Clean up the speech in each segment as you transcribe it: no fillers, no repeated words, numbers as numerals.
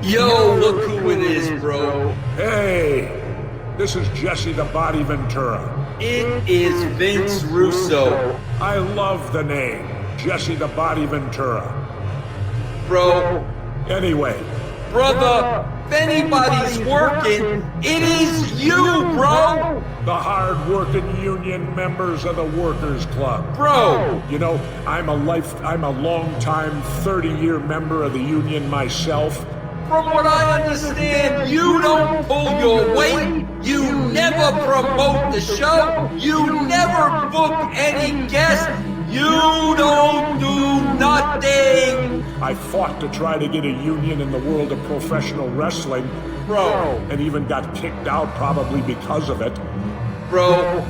Yo, look who it is, bro. Hey, this is Jesse the Body Ventura. It is Vince Russo. I love the name, Jesse the Body Ventura. Bro. Anyway. Brother, if anybody's working, it is you, bro. The hard-working union members of the Workers Club. Bro. You know, I'm a long-time 30-year member of the union myself. From what I understand, you don't pull your weight, you never promote the show, you never book any guests, you don't do nothing. I fought to try to get a union in the world of professional wrestling. Bro. And even got kicked out probably because of it. Bro,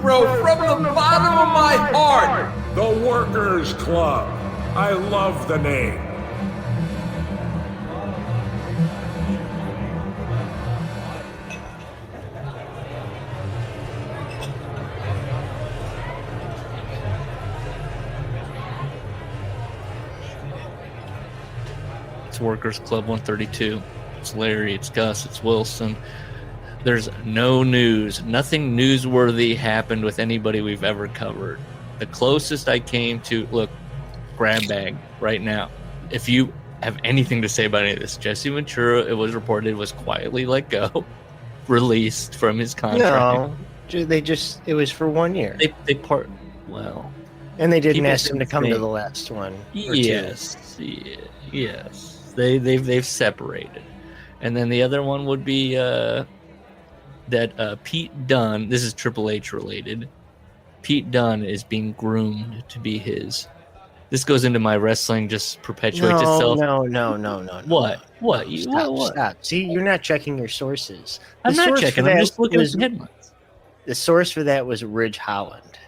from the bottom of my heart. The Workers Club. I love the name. It's Workers Club 132. It's Larry, it's Gus, it's Wilson. There's no news. Nothing newsworthy happened with anybody we've ever covered. The closest I came to, look, grab bag right now. If you have anything to say about any of this, Jesse Ventura, it was reported, was quietly let go, released from his contract. No, it was for 1 year. They part, well. And they didn't ask him to come to the last one. Yes, yes. They've separated. And then the other one would be that Pete Dunne, this is Triple H related, Pete Dunne is being groomed to be his. This goes into my wrestling just perpetuates itself. No. What? Stop. See, you're not checking your sources. I'm not checking. I'm just looking at the headlines. The source for that was Ridge Holland.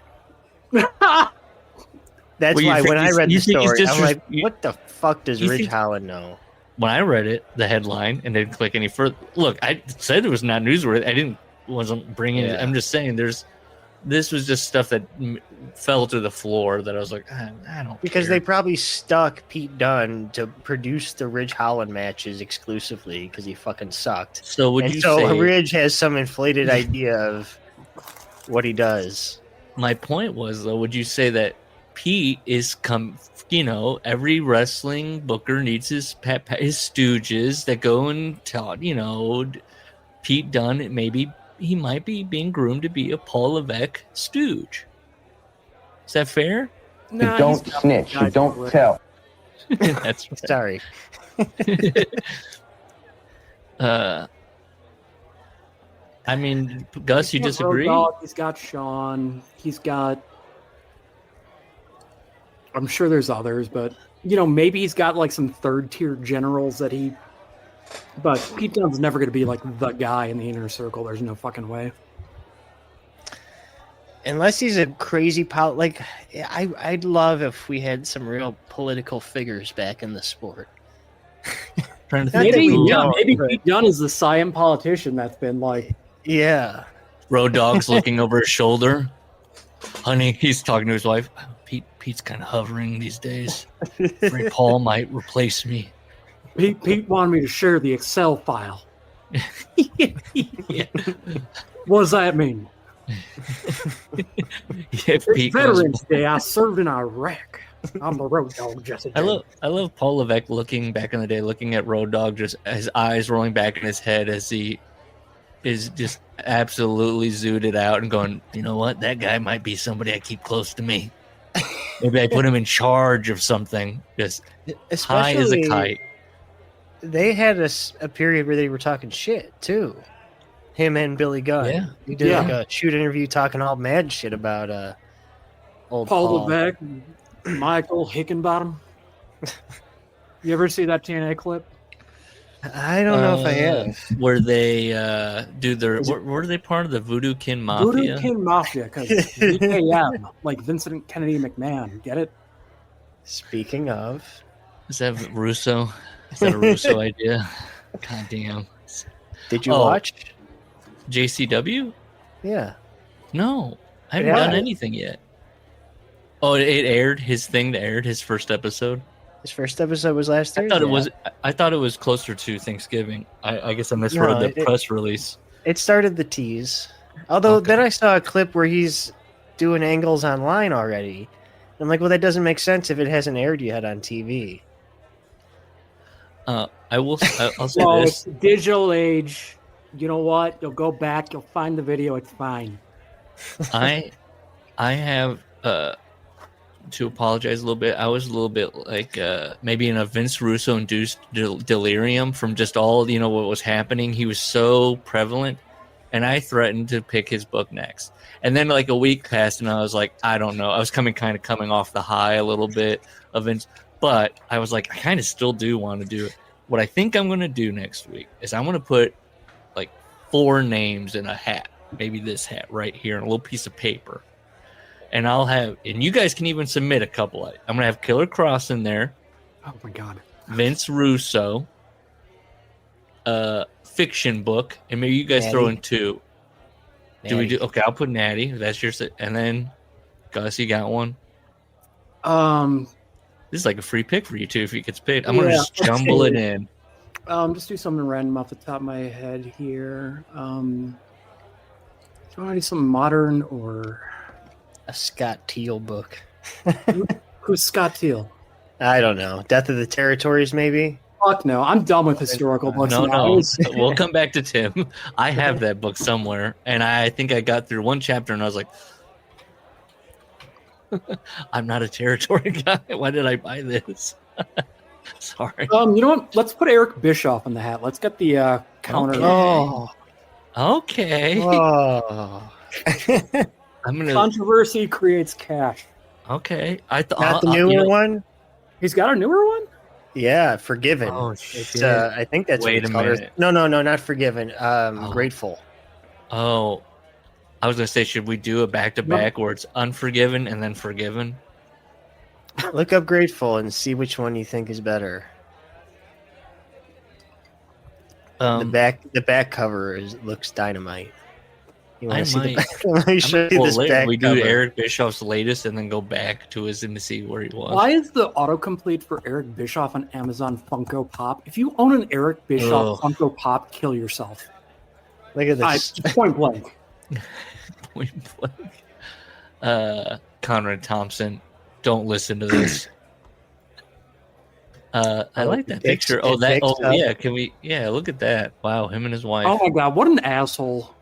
That's why when I read the story, I'm like, what the fuck does Ridge Holland know? When I read it, the headline, and didn't click any further. Look, I said it was not newsworthy. Wasn't bringing it. I'm just saying this was just stuff that fell to the floor that I was like, I don't Because care. they probably stuck Pete Dunne to produce the Ridge Holland matches exclusively because he fucking sucked. So Ridge has some inflated idea of what he does. My point was, though, would you say that Pete is every wrestling booker needs his stooges that go and tell, Pete Dunne, maybe he might be being groomed to be a Paul Levesque stooge. Is that fair? No, you don't snitch. You don't tell. That's right. Sorry. I mean, Gus, you disagree? He's got Sean. He's got... I'm sure there's others, but, maybe he's got, like, some third-tier generals that he... But Pete Dunne's never going to be, like, the guy in the inner circle. There's no fucking way. Unless he's a crazy I'd love if we had some real political figures back in the sport. Maybe Pete Dunne is the Siam politician that's been, like... Yeah. Road Dogg's looking over his shoulder. Honey, he's talking to his wife. Pete's kind of hovering these days. Afraid Paul might replace me. Pete wanted me to share the Excel file. Yeah. What does that mean? Pete Veterans Day, I served in Iraq. I'm a Road Dogg, Jesse. I love Paul Levesque looking back in the day, looking at Road Dogg, just his eyes rolling back in his head as he is just absolutely zooted out and going, you know what? That guy might be somebody I keep close to me. Maybe I put him in charge of something. Just high as a kite. They had a period where they were talking shit too. Him and Billy Gunn. Yeah. He did like a shoot interview talking all mad shit about old Paul Levesque, Michael Hickenbottom. You ever see that TNA clip? I don't know if I have. Where they were they part of the Voodoo Kin Mafia? Voodoo Kin Mafia, because VKM, like Vincent Kennedy McMahon, get it? Speaking of, Is that Russo? Is that a Russo idea? God damn. Did you watch JCW? Yeah. No, I haven't done anything yet. Oh, it aired his thing. Aired his first episode. His first episode was last Thursday. I thought it was closer to Thanksgiving. I guess I misread No, the press release. It started the tease. Although Okay. then I saw a clip where he's doing angles online already. I'm like, well, that doesn't make sense if it hasn't aired yet on TV. I'll say Well, this. it's the digital age. You know what? You'll go back. You'll find the video. It's fine. I have to apologize a little bit. I was a little bit like maybe in a Vince Russo induced delirium from just all what was happening. He was so prevalent, and I threatened to pick his book next. And then like a week passed, and I was like, I don't know. I was coming off the high a little bit of Vince, but I was like, I kind of still do want to do it. What I think I'm going to do next week is I'm going to put like 4 names in a hat, maybe this hat right here, and a little piece of paper. And and you guys can even submit a couple. I'm going to have Killer Cross in there. Oh my God. Vince Russo, fiction book, and maybe you guys Natty. throw in 2. Do we Natty. do? Okay, I'll put Natty. That's your, and then Gus, you got one. This is like a free pick for you too if he gets paid. I'm gonna just jumble it in. Just do something random off the top of my head here. Do you want to do some modern or A Scott Teal book. who's Scott Teal? I don't know. Death of the Territories, maybe? Fuck no, I'm done with historical books. No, now. we'll come back to Tim. I have that book somewhere, and I think I got through one chapter, and I was like, I'm not a territory guy. Why did I buy this? Sorry. You know what? Let's put Eric Bischoff in the hat. Let's get the counter. Okay. Oh. Okay. Oh. I'm gonna. Controversy creates cash. Okay. I thought Not the newer one? He's got a newer one? Yeah, Forgiven. Oh It's, shit. I think that's Wait what it's a called. minute. No, not Forgiven. Grateful. Oh, I was gonna say, should we do a back-to-back where it's Unforgiven and then Forgiven? Look up Grateful and see which one you think is better. The back cover looks dynamite. You want I to see the might. back? Let me show you this back We do cover. Eric Bischoff's latest and then go back to his and see where he was. Why is the autocomplete for Eric Bischoff on Amazon Funko Pop? If you own an Eric Bischoff Funko Pop, kill yourself. Look at this. Point blank. Point blank. Conrad Thompson, don't listen to this. I like that picture. Oh, that. Oh, up. yeah. Can we? Yeah, look at that. Wow, him and his wife. Oh my God, what an asshole.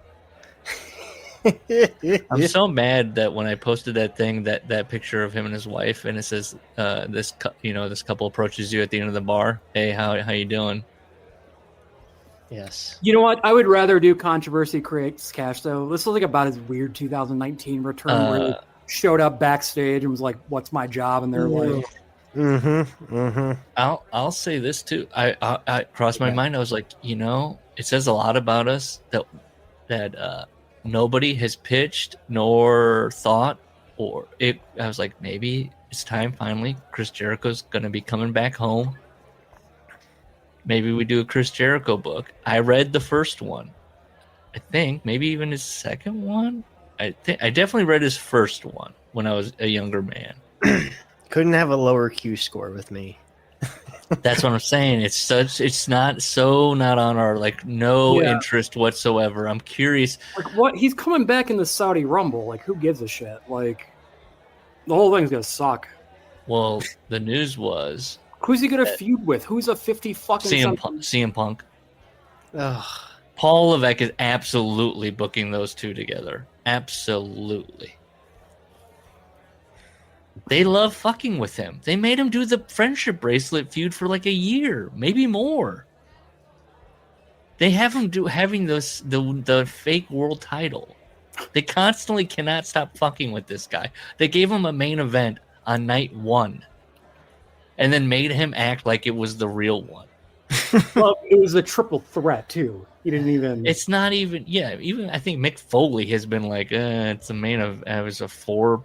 I'm so mad that when I posted that thing, that picture of him and his wife, and it says, this couple approaches you at the end of the bar. Hey, how you doing? Yes. You know what? I would rather do Controversy Creates Cash, though. This was like about his weird 2019 return where he showed up backstage and was like, what's my job? And they're like... I'll say this too. I crossed my mind. I was like, it says a lot about us that nobody has pitched nor thought I was like, maybe it's time finally. Chris Jericho's gonna be coming back home. Maybe we do a Chris Jericho book. I read the first one. I think maybe even his second one. I definitely read his first one when I was a younger man. Couldn't have a lower Q score with me. That's what I'm saying. It's not on our interest whatsoever. I'm curious. Like, what? He's coming back in the Saudi Rumble. Like, who gives a shit? Like, the whole thing's gonna suck. Well, the news was who's he gonna feud with? Who's a 50 fucking CM Punk. Ugh. Paul Levesque is absolutely booking those two together. Absolutely. They love fucking with him. They made him do the friendship bracelet feud for like a year, maybe more. They have him having the fake world title. They constantly cannot stop fucking with this guy. They gave him a main event on night 1, and then made him act like it was the real one. Well, it was a triple threat too. He didn't even. It's not even. Yeah, even I think Mick Foley has been like, it's a main event. It was a 4,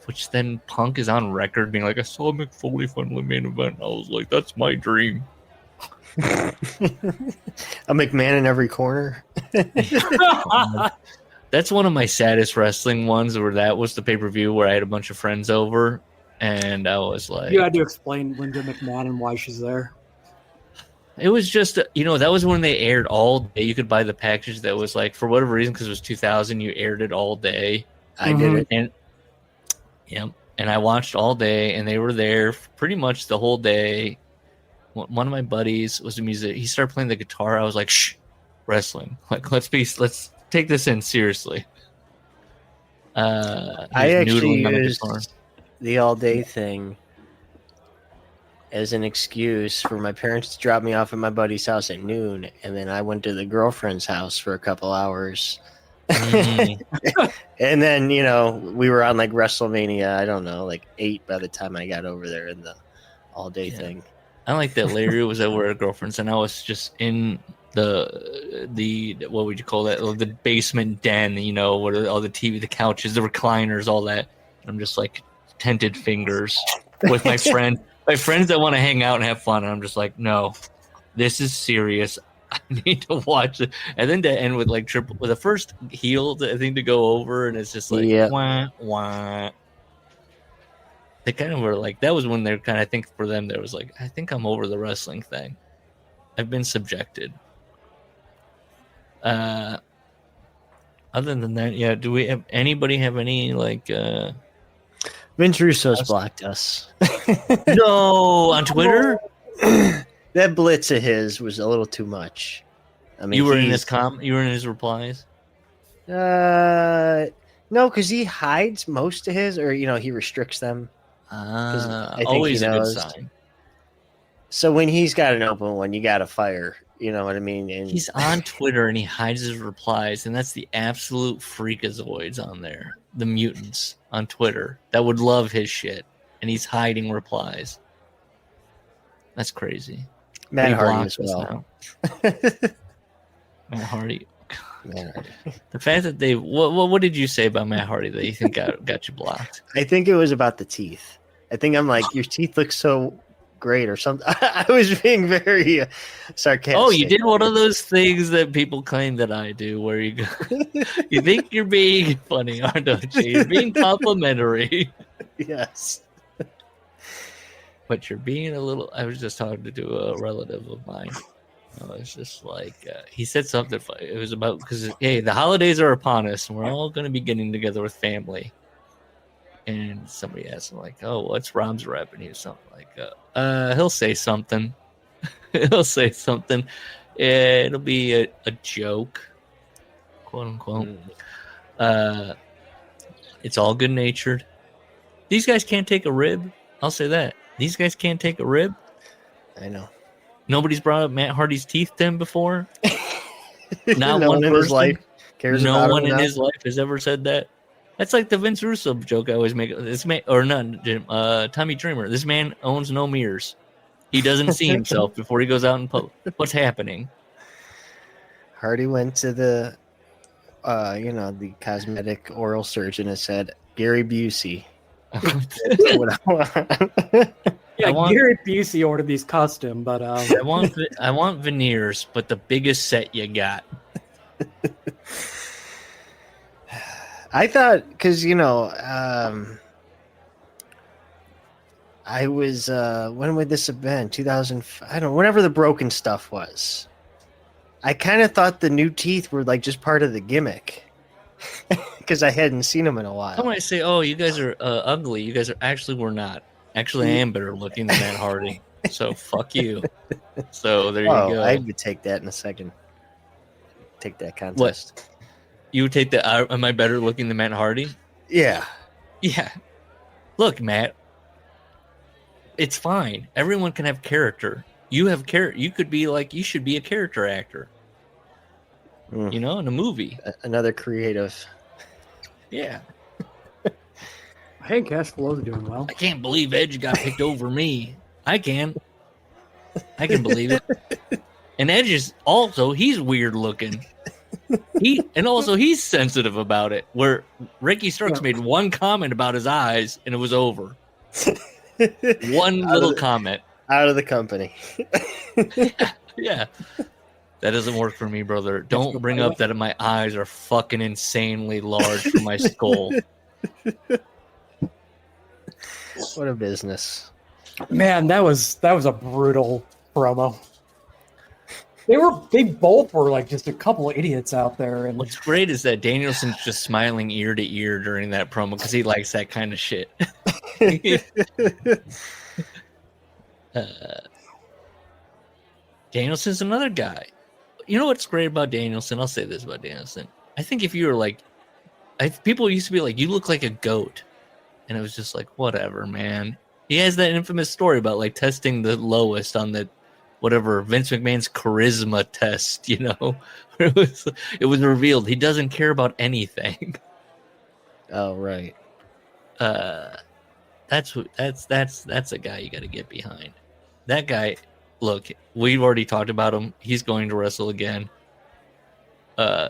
which then Punk is on record being like, I saw Mick Foley finally main event. I was like, that's my dream. A McMahon in every corner. That's one of my saddest wrestling ones, where that was the pay-per-view where I had a bunch of friends over, And I was like, You had to explain Linda McMahon and why she's there. it was just, that was when they aired all day. You could buy the package that was like, for whatever reason, because it was 2000, you aired it all day. I did it. And and I watched all day, and they were there pretty much the whole day. One of my buddies was a musician. He started playing the guitar. I was like, shh, wrestling. Like, let's take this in seriously. I actually used the all-day thing as an excuse for my parents to drop me off at my buddy's house at noon, and then I went to the girlfriend's house for a couple hours. And then, we were on like WrestleMania, I don't know, like 8 by the time I got over there in the all-day thing. I like that Larry was over at girlfriend's, and I was just in the what would you call that? The basement den, where all the TV, the couches, the recliners, all that. I'm just like tented fingers with my friends that want to hang out and have fun, and I'm just like, no, this is serious. I need to watch it. And then to end with like with the first heel thing to go over, and it's just like wah wah. They kind of were like, that was when they're kind of, I think for them, there was like, I think I'm over the wrestling thing. I've been subjected. Other than that, do we have anybody have any like Vince Russo's blocked us. No, on Twitter? That blitz of his was a little too much. I mean, you were in his replies? No, because he hides most of his, or he restricts them. I think always he knows. a good sign. So when he's got an open one, you got to fire. You know what I mean? And he's on Twitter and he hides his replies, and that's the absolute freakazoids on there. The mutants on Twitter that would love his shit, and he's hiding replies. That's crazy. Matt Hardy as well. Matt Hardy. The fact that they what did you say about Matt Hardy that you think got you blocked? I think it was about the teeth. I think I'm like, your teeth look so great or something. I was being very sarcastic. Oh, you did one of those things that people claim that I do, where you you think you're being funny, aren't you? You're being complimentary. Yes. But you're being a little. I was just talking to a relative of mine. I was just like, he said something. It was about because hey, the holidays are upon us, and we're all going to be getting together with family. And somebody asked him like, "Oh, what's Rob's rep?" And he was something like, "He'll say something. He'll say something. It'll be a joke, quote unquote. It's all good natured. These guys can't take a rib. I'll say that. These guys can't take a rib. I know. Nobody's brought up Matt Hardy's teeth to him before. Not no one in person. His life cares no about one him in now. his life has ever said that. That's like the Vince Russo joke I always make. This man, or not, Tommy Dreamer. This man owns no mirrors. He doesn't see himself before he goes out in public. What's happening? Hardy went to the, the cosmetic oral surgeon and said, Gary Busey. Gary Busey ordered these custom, but I want veneers, but the biggest set you got. I thought, because I was when would this have been? 2000? I don't know. Whenever the broken stuff was, I kind of thought the new teeth were like just part of the gimmick. Because I hadn't seen them in a while. When I say, "Oh, you guys are ugly," you guys we're not. Actually, I am better looking than Matt Hardy. So fuck you. So there you go. I would take that in a second. Take that contest. What? You would take that? Am I better looking than Matt Hardy? Yeah. Yeah. Look, Matt. It's fine. Everyone can have character. You have character. You could be like. You should be a character actor. In a movie. Another creative. Yeah. Hey, Cash Flow's doing well. I can't believe Edge got picked over me. I can believe it. And Edge is also, he's weird looking. He's sensitive about it. Where Ricky Starks made one comment about his eyes and it was over. One little comment. Out of the company. Yeah. That doesn't work for me, brother. Don't bring up that my eyes are fucking insanely large for my skull. What a business. Man, that was a brutal promo. They both were like just a couple of idiots out there. And What's great is that Danielson's just smiling ear to ear during that promo because he likes that kind of shit. Danielson's another guy. You know what's great about Danielson? I'll say this about Danielson. I think if you were like, people used to be like, you look like a goat. And it was just like, whatever, man. He has that infamous story about like testing the lowest on the whatever Vince McMahon's charisma test, you know. It was revealed he doesn't care about anything. Oh, right. That's a guy you got to get behind. That guy, look, we've already talked about him. He's going to wrestle again.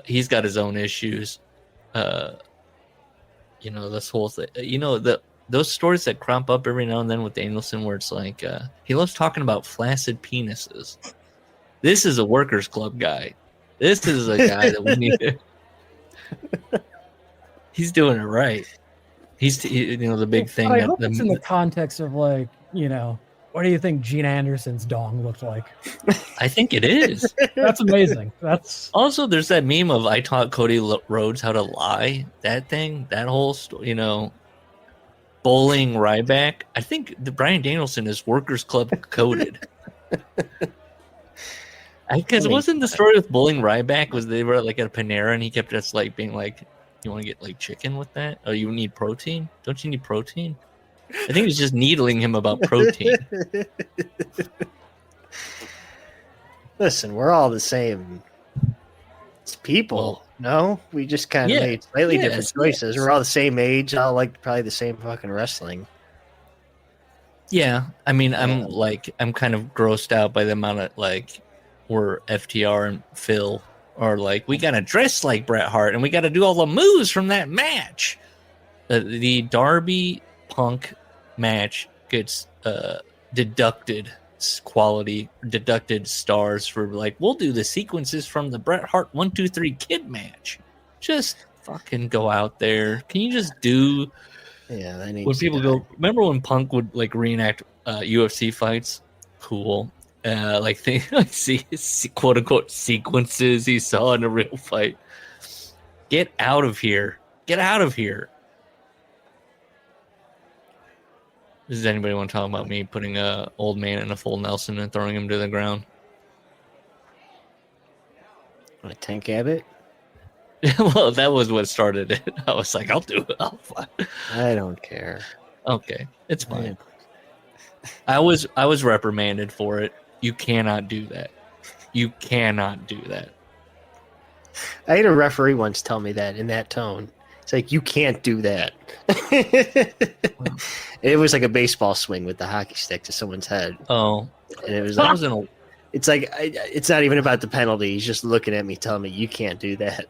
He's got his own issues. You know, this whole thing. You know, those stories that crop up every now and then with Danielson where it's like, he loves talking about flaccid penises. This is a workers' club guy. This is a guy that we need to... He's doing it right. You know, the big thing. I hope it's in the context of like, you know, what do you think Gene Anderson's dong looked like? I think it is. That's amazing. That's also, there's that meme of I taught Cody Rhodes how to lie. That thing, that whole story, you know, bowling Ryback. I think the Bryan Danielson is workers' club coded. Because wasn't the story with bowling Ryback was they were like at a Panera and he kept just like being like, you want to get like chicken with that? Oh, you need protein? Don't you need protein? I think he's just needling him about protein. Listen, we're all the same. It's people. No, we just kind of made slightly different choices. We're all the same age, all like probably the same fucking wrestling. Yeah, I mean, I'm kind of grossed out by the amount of like, we're FTR and Phil are like, we gotta dress like Bret Hart and we gotta do all the moves from that match. The Darby Punk match gets deducted stars for like, we'll do the sequences from the Bret Hart 1, 2, 3 Kid match. Just fucking go out there. Can you just do? Yeah, that needs when people go. Remember when Punk would like reenact UFC fights? Cool. Like they see quote unquote sequences he saw in a real fight. Get out of here. Get out of here. Does anybody want to talk about me putting a old man in a full Nelson and throwing him to the ground? Like Tank Abbott? Well, that was what started it. I was like, I'll do it. I don't care. Okay, it's fine. I was reprimanded for it. You cannot do that. You cannot do that. I had a referee once tell me that in that tone. It's like, you can't do that. It was like a baseball swing with the hockey stick to someone's head. Oh. And it was like, it's like, it's not even about the penalty. He's just looking at me, telling me, you can't do that.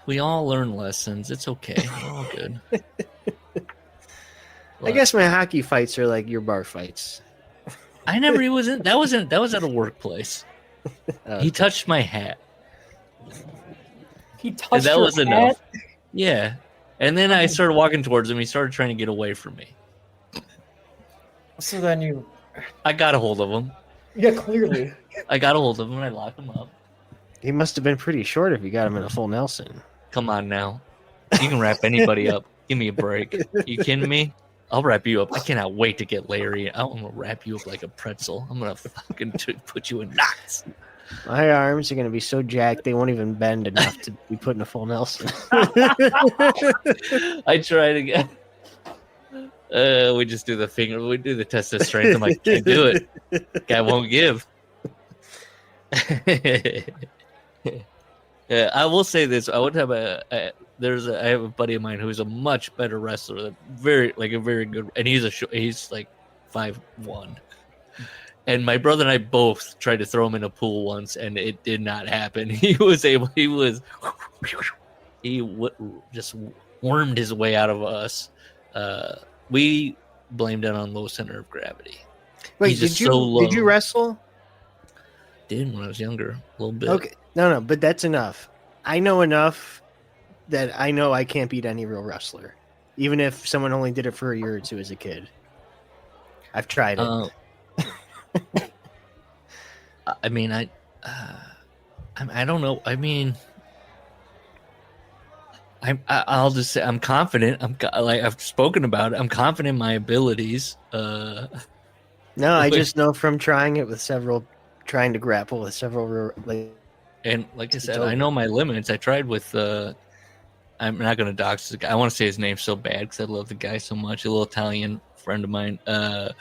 We all learn lessons. It's okay. We're all good. I guess my hockey fights are like your bar fights. I never he was in. That was at a workplace. Okay. He touched my hat. He touched that your was hat? enough. Yeah. And then I started walking towards him. He started trying to get away from me. So then I got a hold of him. Yeah, clearly. I got a hold of him and I locked him up. He must have been pretty short if you got him in a full Nelson. Come on now. You can wrap anybody up. Give me a break. You kidding me? I'll wrap you up. I cannot wait to get Larry. I'm going to wrap you up like a pretzel. I'm going to fucking put you in knots. My arms are going to be so jacked they won't even bend enough to be put in a full Nelson. I tried again. We just do the finger. We do the test of strength. I'm like, can't do it. Guy won't give. Yeah, I will say this. I would have I have a buddy of mine who's a much better wrestler, a very good, and he's like 5'1". And my brother and I both tried to throw him in a pool once, and it did not happen. He just wormed his way out of us. We blamed it on low center of gravity. Wait, did you wrestle? Did when I was younger, a little bit. Okay, no, but that's enough. I know enough that I know I can't beat any real wrestler, even if someone only did it for a year or two as a kid. I've tried it. I mean, I don't know. I mean, I'll just say I'm confident. I've spoken about it. I'm confident in my abilities. No, I just know from trying to grapple with several. And like I said, I know my limits. I tried with. I'm not going to dox this guy. I want to say his name so bad because I love the guy so much. A little Italian friend of mine. But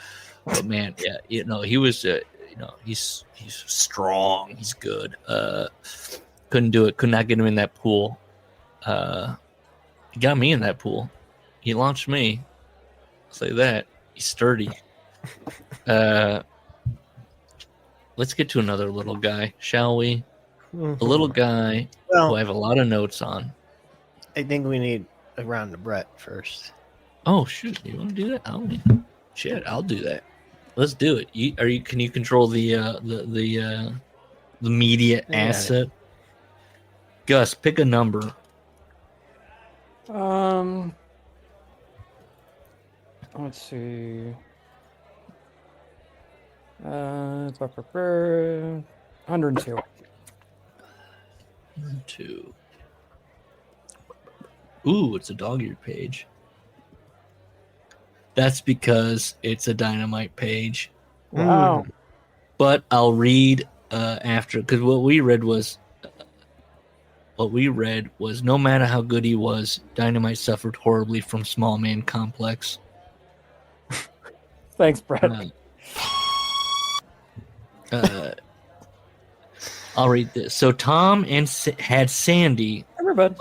man, yeah, he was. He's strong. He's good. Couldn't do it. Could not get him in that pool. He got me in that pool. He launched me. I'll say that. He's sturdy. Let's get to another little guy, shall we? A little guy who I have a lot of notes on. I think we need a round of Brett first. Oh shoot! You want to do that? I'll do that. Let's do it. Can you control the media asset? Gus, pick a number. Let's see. 102. 102. Ooh, it's a dog-eared page. That's because it's a Dynamite page. Wow. But I'll read after, because what we read was no matter how good he was, Dynamite suffered horribly from small man complex. Thanks, Brett. I'll read this. So Tom had Sandy. Everybody.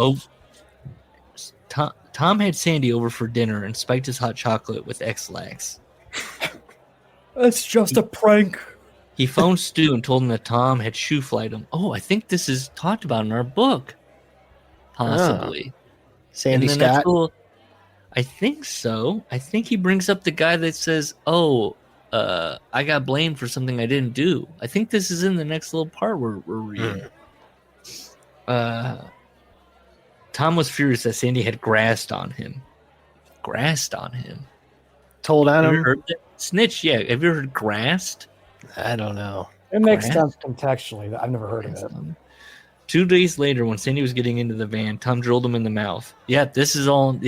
Tom had Sandy over for dinner and spiked his hot chocolate with X-Lax. It's just a prank. He phoned Stu and told him that Tom had shoe flight him. Oh, I think this is talked about in our book. Possibly. Sandy Scott? I think so. I think he brings up the guy that says, I got blamed for something I didn't do. I think this is in the next little part we're reading. Tom was furious that Sandy had grassed on him. Told on him? Snitch, yeah. Have you ever heard grassed? I don't know. It makes sense contextually. I've never heard of it. 2 days later, when Sandy was getting into the van, Tom drilled him in the mouth. We're going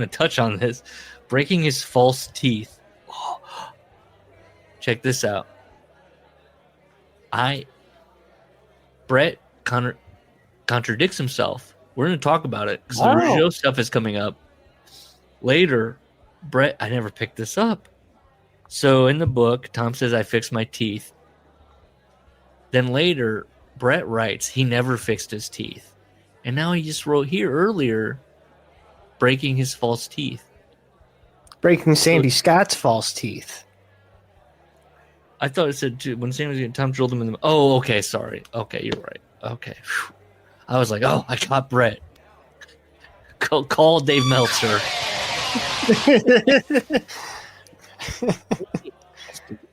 to touch on this. Breaking his false teeth. Check this out. Brett contradicts himself. We're going to talk about it because the Rougeaus stuff is coming up. Later, Brett, I never picked this up. So in the book, Tom says, I fixed my teeth. Then later, Brett writes, he never fixed his teeth. And now he just wrote here earlier, breaking his false teeth. Breaking Sandy Scott's false teeth. I thought it said, when Sandy was getting, Tom drilled him in the... Oh, okay, sorry. Okay, you're right. Okay. Whew. I was like, I caught Brett. Call Dave Meltzer.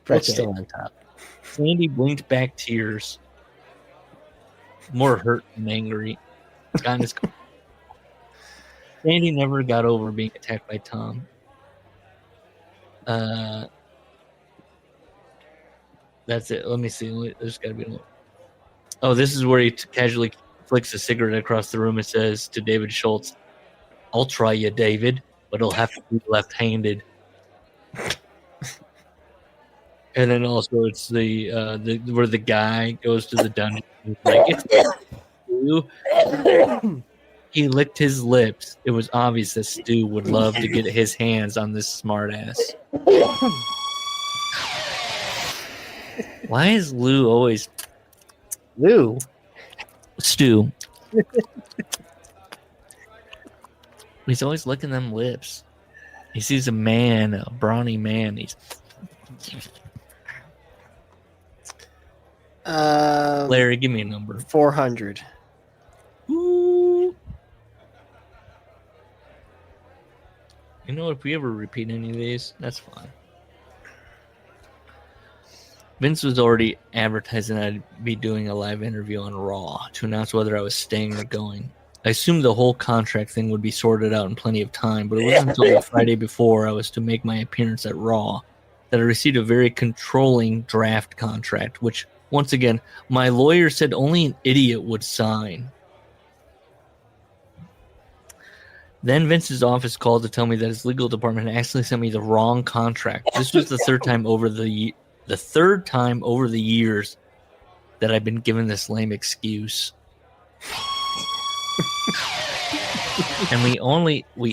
Brett's still on top. Sandy blinked back tears. More hurt than angry. Sandy never got over being attacked by Tom. That's it. Let me see. There's got to be one. Oh, this is where he casually flicks a cigarette across the room and says to David Schultz, I'll try you, David, but it'll have to be left-handed. And then also it's the where the guy goes to the dungeon. Like, he licked his lips. It was obvious that Stu would love to get his hands on this smartass. Why is Lou always... Lou? Stu. He's always licking them lips. He sees a man, a brawny man. He's... Larry, give me a number. 400. Ooh. You know, if we ever repeat any of these, that's fine. Vince was already advertising I'd be doing a live interview on Raw to announce whether I was staying or going. I assumed the whole contract thing would be sorted out in plenty of time, but it wasn't until the Friday before I was to make my appearance at Raw that I received a very controlling draft contract, which, once again, my lawyer said only an idiot would sign. Then Vince's office called to tell me that his legal department had actually sent me the wrong contract. This was the third time over the years that I've been given this lame excuse. And we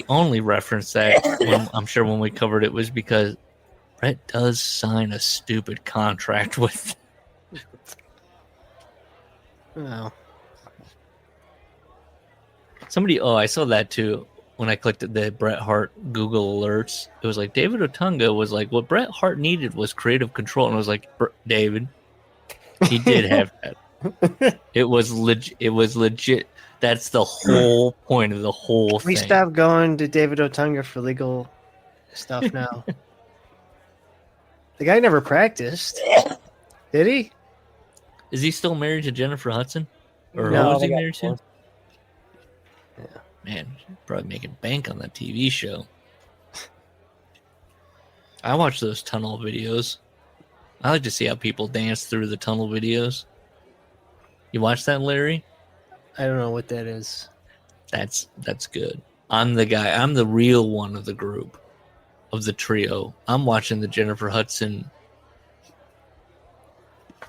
only referenced that I'm sure when we covered it was because Brett does sign a stupid contract with. Well, Somebody, I saw that too. When I clicked at the Bret Hart Google alerts, it was like David Otunga was like, what Bret Hart needed was creative control. And I was like, David, he did have that. It was legit. That's the whole point of the whole thing. we stop going to David Otunga for legal stuff now. The guy never practiced. Did he? Is he still married to Jennifer Hudson? Or No, who was they he got married to? divorced. Man, probably making bank on that TV show. I watch those tunnel videos. I like to see how people dance through the tunnel videos. You watch that, Larry? I don't know what that is. That's good. I'm the guy. I'm the real one of the group, of the trio. I'm watching the Jennifer Hudson.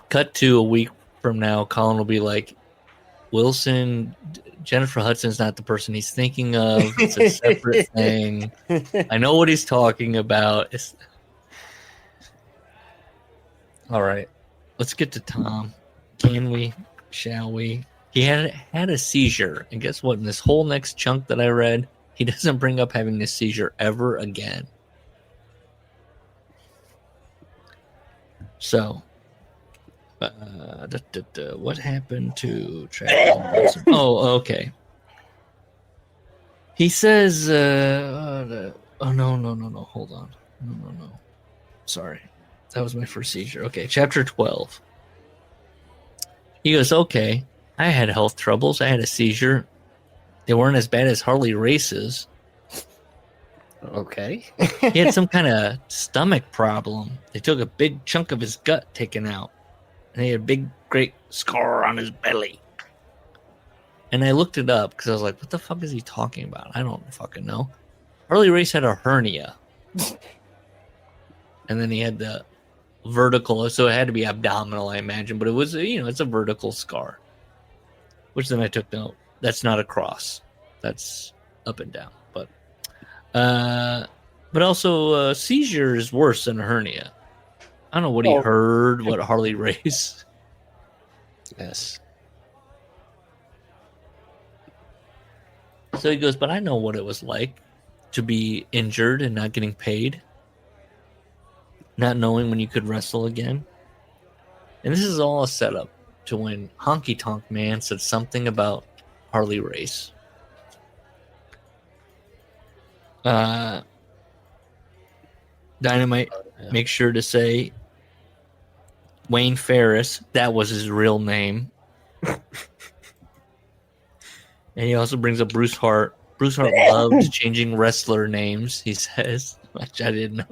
Cut to a week from now, Colin will be like, Wilson, Jennifer Hudson's not the person he's thinking of. It's a separate thing. I know what he's talking about. All right. Let's get to Tom. Can we? Shall we? He had a seizure. And guess what? In this whole next chunk that I read, he doesn't bring up having this seizure ever again. So, what happened to Travis? Oh, okay. He says, no, hold on. No. Sorry. That was my first seizure. Okay, chapter 12. He goes, okay, I had health troubles. I had a seizure. They weren't as bad as Harley Race's. Okay. He had some kind of stomach problem. They took a big chunk of his gut taken out. And he had a big, great scar on his belly. And I looked it up because I was like, what the fuck is he talking about? I don't fucking know. Harley Race had a hernia. And then he had the vertical, so it had to be abdominal, I imagine. But it was, it's a vertical scar. Which then I took note. That's not a cross. That's up and down. But also, seizure is worse than a hernia. I don't know what he heard, what Harley Race. Yes. So he goes, but I know what it was like to be injured and not getting paid. Not knowing when you could wrestle again. And this is all a setup to when Honky Tonk Man said something about Harley Race. Dynamite, make sure to say Wayne Ferris. That was his real name. And he also brings up Bruce Hart. Bruce Hart loved changing wrestler names, he says. Which I didn't know.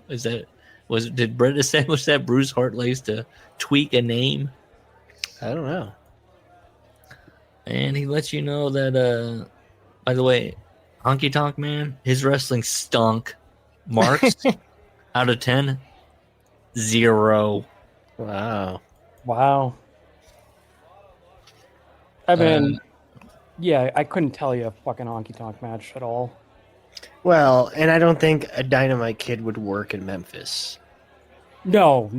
Did Brett establish that Bruce Hart likes to tweak a name? I don't know. And he lets you know that, by the way, Honky Tonk Man, his wrestling stunk. Marks out of 10, 0. Wow. I mean, yeah, I couldn't tell you a fucking Honky Tonk match at all. Well, and I don't think a Dynamite Kid would work in Memphis. No.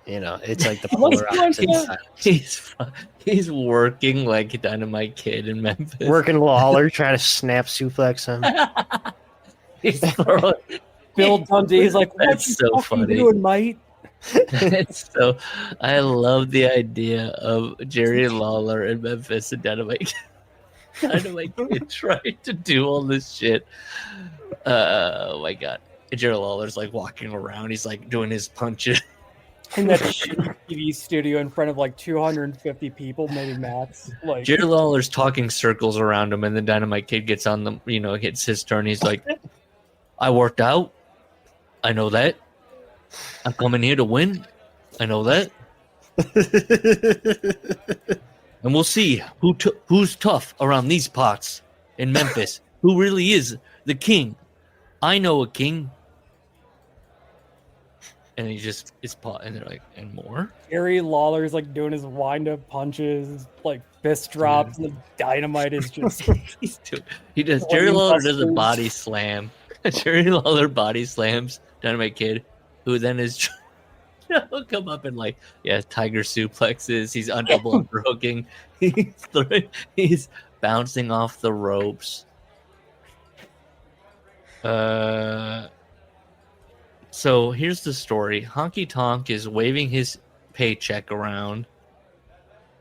It's like the polar opposite. He's working like a Dynamite Kid in Memphis. Working Lawler, trying to snap suplex him. He's throwing, Bill Dundee's like, what That's you so fucking funny. doing, mate? so I love the idea of Jerry Lawler in Memphis and Dynamite Kid trying to do all this shit. Oh my god. And Jerry Lawler's like walking around, he's like doing his punches. in that shitty TV studio in front of like 250 people, maybe max. Like Jerry Lawler's talking circles around him, and the Dynamite Kid gets on the, gets his turn. He's like, I worked out. I know that. I'm coming here to win. I know that. And we'll see who's tough around these parts in Memphis. Who really is the king? I know a king. And he just is pot, and they're like, and more. Jerry Lawler's like doing his wind-up punches, like fist drops, and the Dynamite is just. He does. Jerry Lawler does a body slam. Jerry Lawler body slams Dynamite Kid, who then is. He'll come up and tiger suplexes. He's on double underhooking. He's bouncing off the ropes. So here's the story. Honky Tonk is waving his paycheck around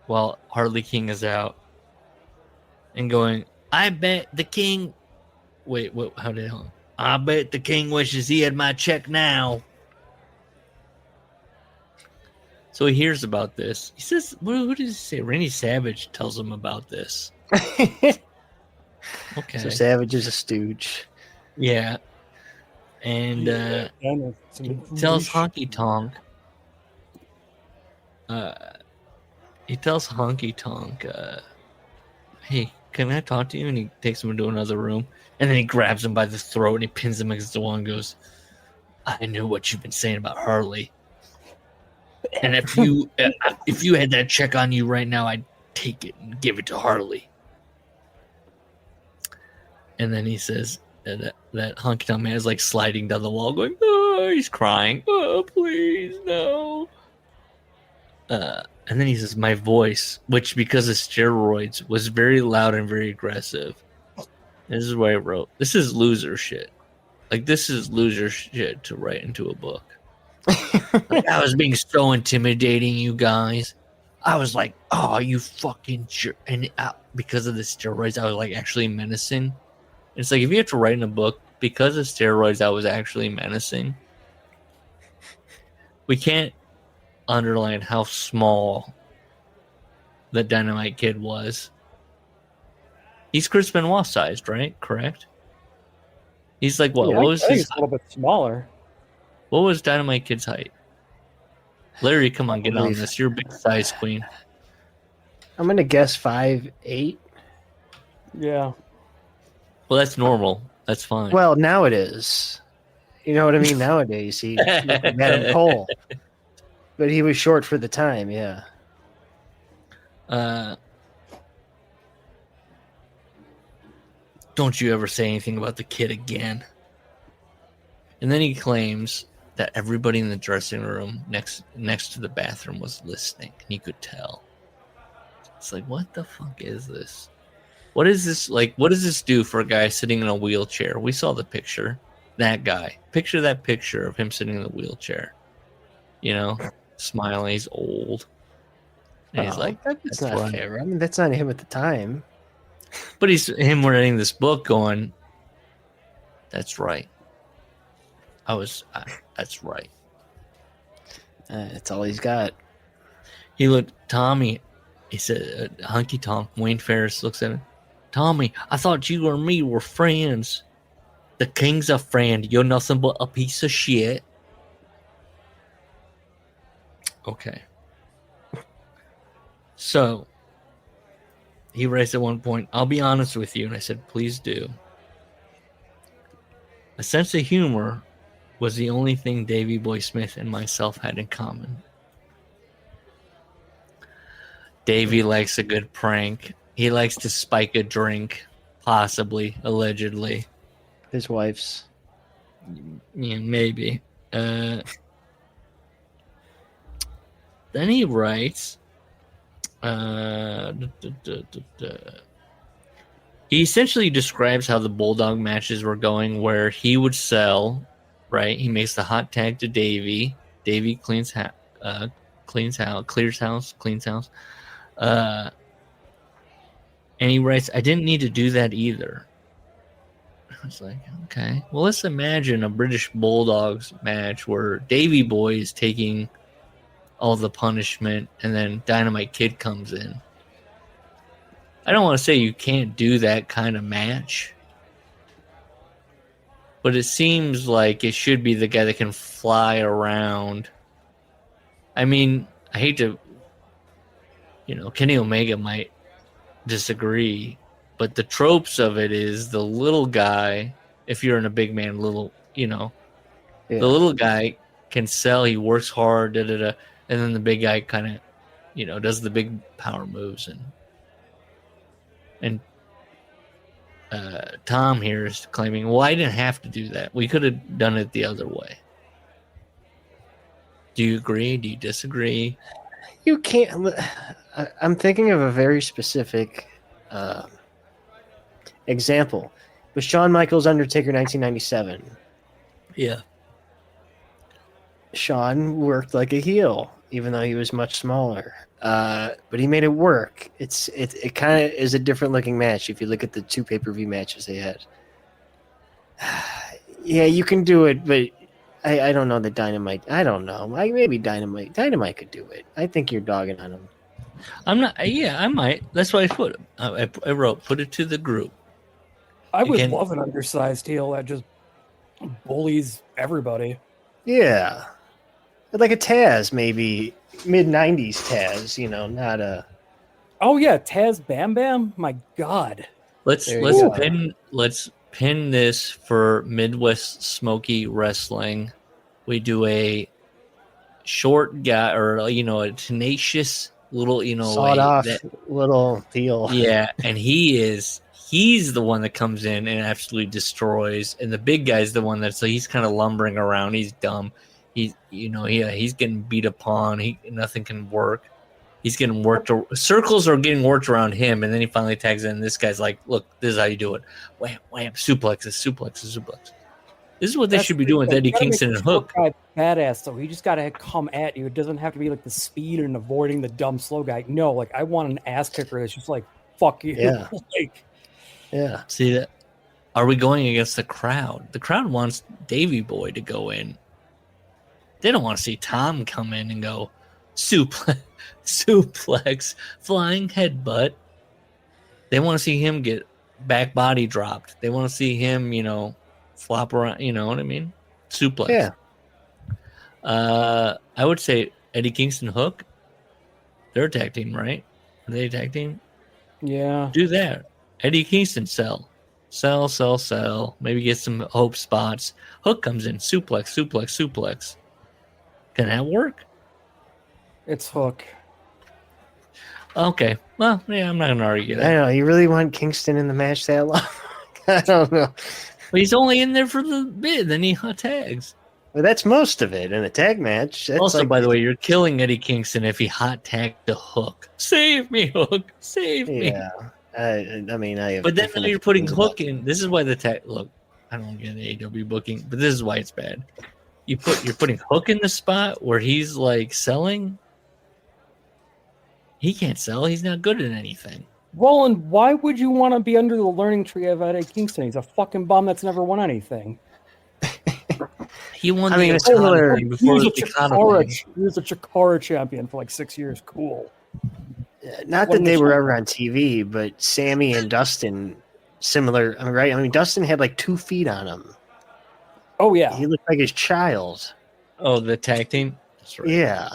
while Harley King is out and going, I bet the king... Wait, what? How did it... I bet the king wishes he had my check now. So he hears about this. He says, who does he say? Randy Savage tells him about this. Okay. So Savage is a stooge. Yeah. And he tells Honky Tonk. Hey, can I talk to you? And he takes him into another room. And then he grabs him by the throat and he pins him against the wall and goes, I knew what you've been saying about Harley. And if you had that check on you right now, I'd take it and give it to Harley. And then he says that Honky Tonk Man is like sliding down the wall, going, "Oh," he's crying, "Oh, please, no." And then he says, "My voice, which because of steroids was very loud and very aggressive." This is what I wrote. This is loser shit. Like, this is loser shit to write into a book. Like, I was being so intimidating, you guys. I was like, oh, you fucking jerk. And because of the steroids, I was like actually menacing. It's like, if you have to write in a book, because of steroids, I was actually menacing. We can't underline how small the Dynamite Kid was. He's Chris Benoit sized, right? Correct? He's like, what? Yeah, what was I think his it's a little bit smaller. What was Dynamite Kid's height? Larry, come on, get on this. You're a big size queen. I'm going to guess 5'8". Yeah. Well, that's normal. That's fine. Well, now it is. You know what I mean? Nowadays, he Adam Cole. But he was short for the time, yeah. Don't you ever say anything about the kid again. And then he claims that everybody in the dressing room next to the bathroom was listening, and you could tell. It's like, what the fuck is this? What is this like? What does this do for a guy sitting in a wheelchair? We saw the picture. That guy. Picture that picture of him sitting in the wheelchair. You know, smiling. He's old. And he's like, that's not fair. I mean, that's not him at the time. But he's him writing this book going, that's right. That's right. That's all he's got. He looked, Tommy, he said, Honky Tonk, Wayne Ferris looks at him. Tommy, I thought you or me were friends. The king's a friend. You're nothing but a piece of shit. Okay. So, he writes at one point, I'll be honest with you. And I said, please do. A sense of humor was the only thing Davey Boy Smith and myself had in common. Davey likes a good prank. He likes to spike a drink, possibly, allegedly. His wife's. Yeah, maybe. Then he writes, he essentially describes how the Bulldog matches were going, where he would sell, right? He makes the hot tag to Davey. Davey clears house. And he writes, I didn't need to do that either. I was like, okay. Well, let's imagine a British Bulldogs match where Davey Boy is taking all the punishment, and then Dynamite Kid comes in. I don't want to say you can't do that kind of match, but it seems like it should be the guy that can fly around. I mean, I hate to, Kenny Omega might disagree, but the tropes of it is the little guy, if you're in a big man, the little guy can sell, he works hard, and then the big guy kind of, does the big power moves. And Tom here is claiming, well, I didn't have to do that. We could have done it the other way. Do you agree? Do you disagree? You can't. I'm thinking of a very specific example. With Shawn Michaels Undertaker 1997. Yeah. Shawn worked like a heel, even though he was much smaller. But he made it work. It kind of is a different looking match if you look at the 2 pay-per-view matches they had. Yeah, you can do it, but I don't know that Dynamite. I don't know. Maybe Dynamite. Dynamite could do it. I think you're dogging on him. I'm not. Yeah, I might. That's why I put it. I wrote, put it to the group. I would love an undersized heel that just bullies everybody. Yeah. Like a Taz, maybe mid-90s Taz, not a... Oh yeah, Taz Bam Bam? My God. Let's pin this for Midwest Smoky Wrestling. We do a short guy or a tenacious little sawed off little heel. Yeah, and he's the one that comes in and absolutely destroys, and the big guy's the one he's kind of lumbering around. He's dumb. He's getting beat upon. Nothing can work. He's getting worked. Circles are getting worked around him, and then he finally tags in. This guy's like, "Look, this is how you do it. Wham, wham, suplexes. This is what they should be doing with Eddie Kingston and Hook." Badass though. He just got to come at you. It doesn't have to be like the speed and avoiding the dumb slow guy. No, like I want an ass kicker that's just like, "Fuck you." Yeah. Yeah. See that? Are we going against the crowd? The crowd wants Davey Boy to go in. They don't want to see Tom come in and go suplex, flying headbutt. They want to see him get back body dropped. They want to see him, flop around. You know what I mean? Suplex. Yeah. I would say Eddie Kingston Hook. They're a tag team, right? Are they a tag team? Yeah. Do that. Eddie Kingston sell. Maybe get some hope spots. Hook comes in. Suplex. Can that work? It's Hook. Okay. Well, yeah, I'm not going to argue that. I know. You really want Kingston in the match that long? I don't know. But he's only in there for the bit. Then he hot tags. Well, that's most of it in a tag match. That's Also, by the way, you're killing Eddie Kingston if he hot tagged the Hook. Save me, Hook. Save me. Yeah. I mean, I have. But then you're putting Hook in. This is why the tag. Look, I don't get an AEW booking, but this is why it's bad. You're putting Hook in the spot where he's like selling. He can't sell. He's not good at anything. Well, and why would you want to be under the learning tree of Eddie Kingston? He's a fucking bum that's never won anything. He won. He was a Chikara champion for like 6 years. Cool. Not that they were ever on TV, but Sammy and Dustin, similar, right? I mean, Dustin had like 2 feet on him. Oh, yeah. He looked like his child. Oh, the tag team? That's right. Yeah.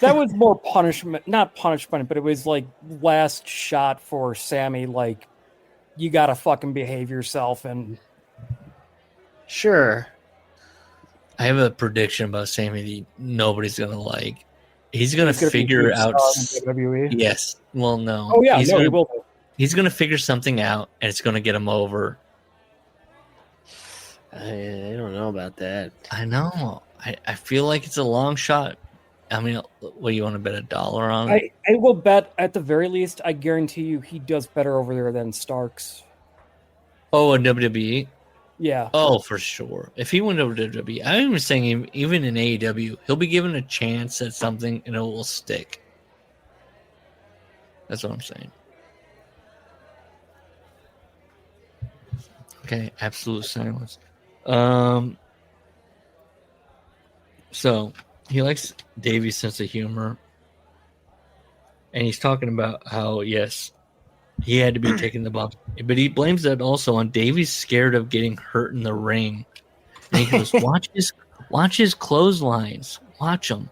That was more punishment, not punishment, but it was like last shot for Sammy. Like, you got to fucking behave yourself. And sure. I have a prediction about Sammy that nobody's going to like. He's going to figure out. WWE. Yes. Well, no. Oh, yeah. He will. He's going to figure something out, and it's going to get him over. I don't know about that. I know. I feel like it's a long shot. I mean, what do you want to bet $1 on? I will bet at the very least, I guarantee you he does better over there than Starks. Oh, in WWE? Yeah. Oh, for sure. If he went over to WWE, I'm even saying even in AEW, he'll be given a chance at something and it will stick. That's what I'm saying. Okay, absolute silence. So he likes Davey's sense of humor. And he's talking about how, yes, he had to be taking the bump. But he blames that also on Davey's scared of getting hurt in the ring. And he goes, watch his clotheslines. Watch them.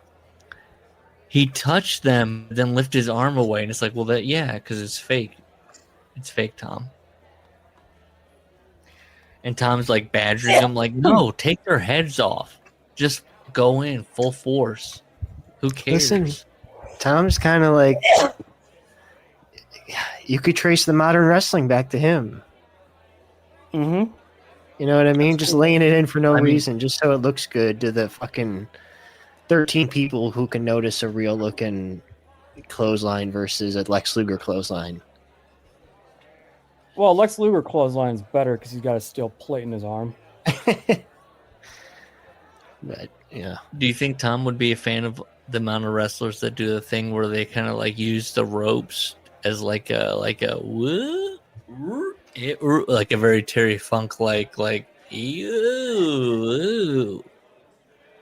He touched them, then lift his arm away. And it's like, well, because it's fake. It's fake, Tom. And Tom's like badgering him, like, no, take their heads off. Just go in full force. Who cares? Listen, Tom's kind of like, you could trace the modern wrestling back to him. Mm-hmm. You know what I mean? Just laying it in for no reason, just so it looks good to the fucking 13 people who can notice a real looking clothesline versus a Lex Luger clothesline. Well, Lex Luger clothesline is better because he's got a steel plate in his arm. But yeah. Do you think Tom would be a fan of the amount of wrestlers that do the thing where they kind of like use the ropes as like a very Terry Funk like ew.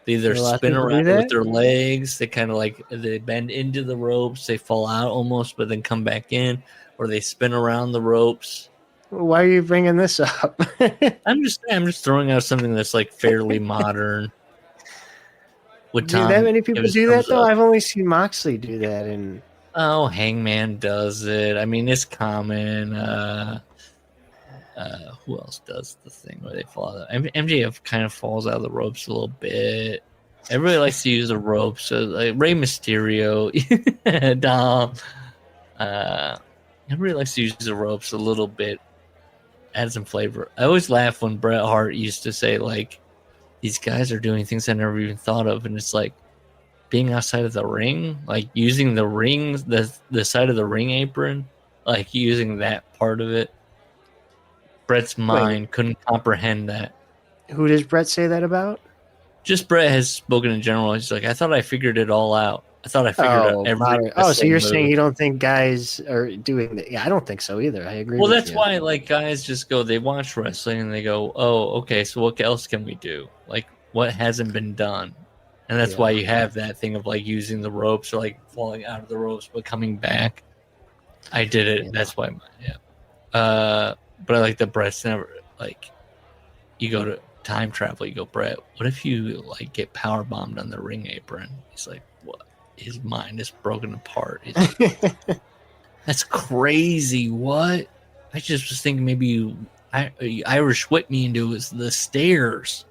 They either spin around with their legs, they kind of like they bend into the ropes, they fall out almost, but then come back in, or they spin around the ropes. Why are you bringing this up? I'm just throwing out something that's like fairly modern. With Tom, do that many people do that though? I've only seen Moxley do that, and Hangman does it. I mean, it's common. Who else does the thing where they fall out? MJF kind of falls out of the ropes a little bit. Everybody likes to use the ropes. So like Rey Mysterio, Dom. Everybody likes to use the ropes a little bit. Add some flavor. I always laugh when Bret Hart used to say, like, these guys are doing things I never even thought of. And it's like being outside of the ring, like using the rings, the side of the ring apron, like using that part of it. Bret's mind couldn't comprehend that. Who does Bret say that about? Just Bret has spoken in general. He's like, I thought I figured it all out. I thought I figured out every. So you're saying you don't think guys are doing that? Yeah, I don't think so either. I agree. Well, that's why like guys just go. They watch wrestling and they go, "Oh, okay. So what else can we do? Like, what hasn't been done?" And that's why you have that thing of like using the ropes or like falling out of the ropes but coming back. I did it. Yeah. That's why. But I like the Bret's never like. You go to time travel. You go, Bret. What if you like get power bombed on the ring apron? He's like, what? His mind is broken apart. He's like, that's crazy. What? I just was thinking maybe you Irish whipped me into the stairs.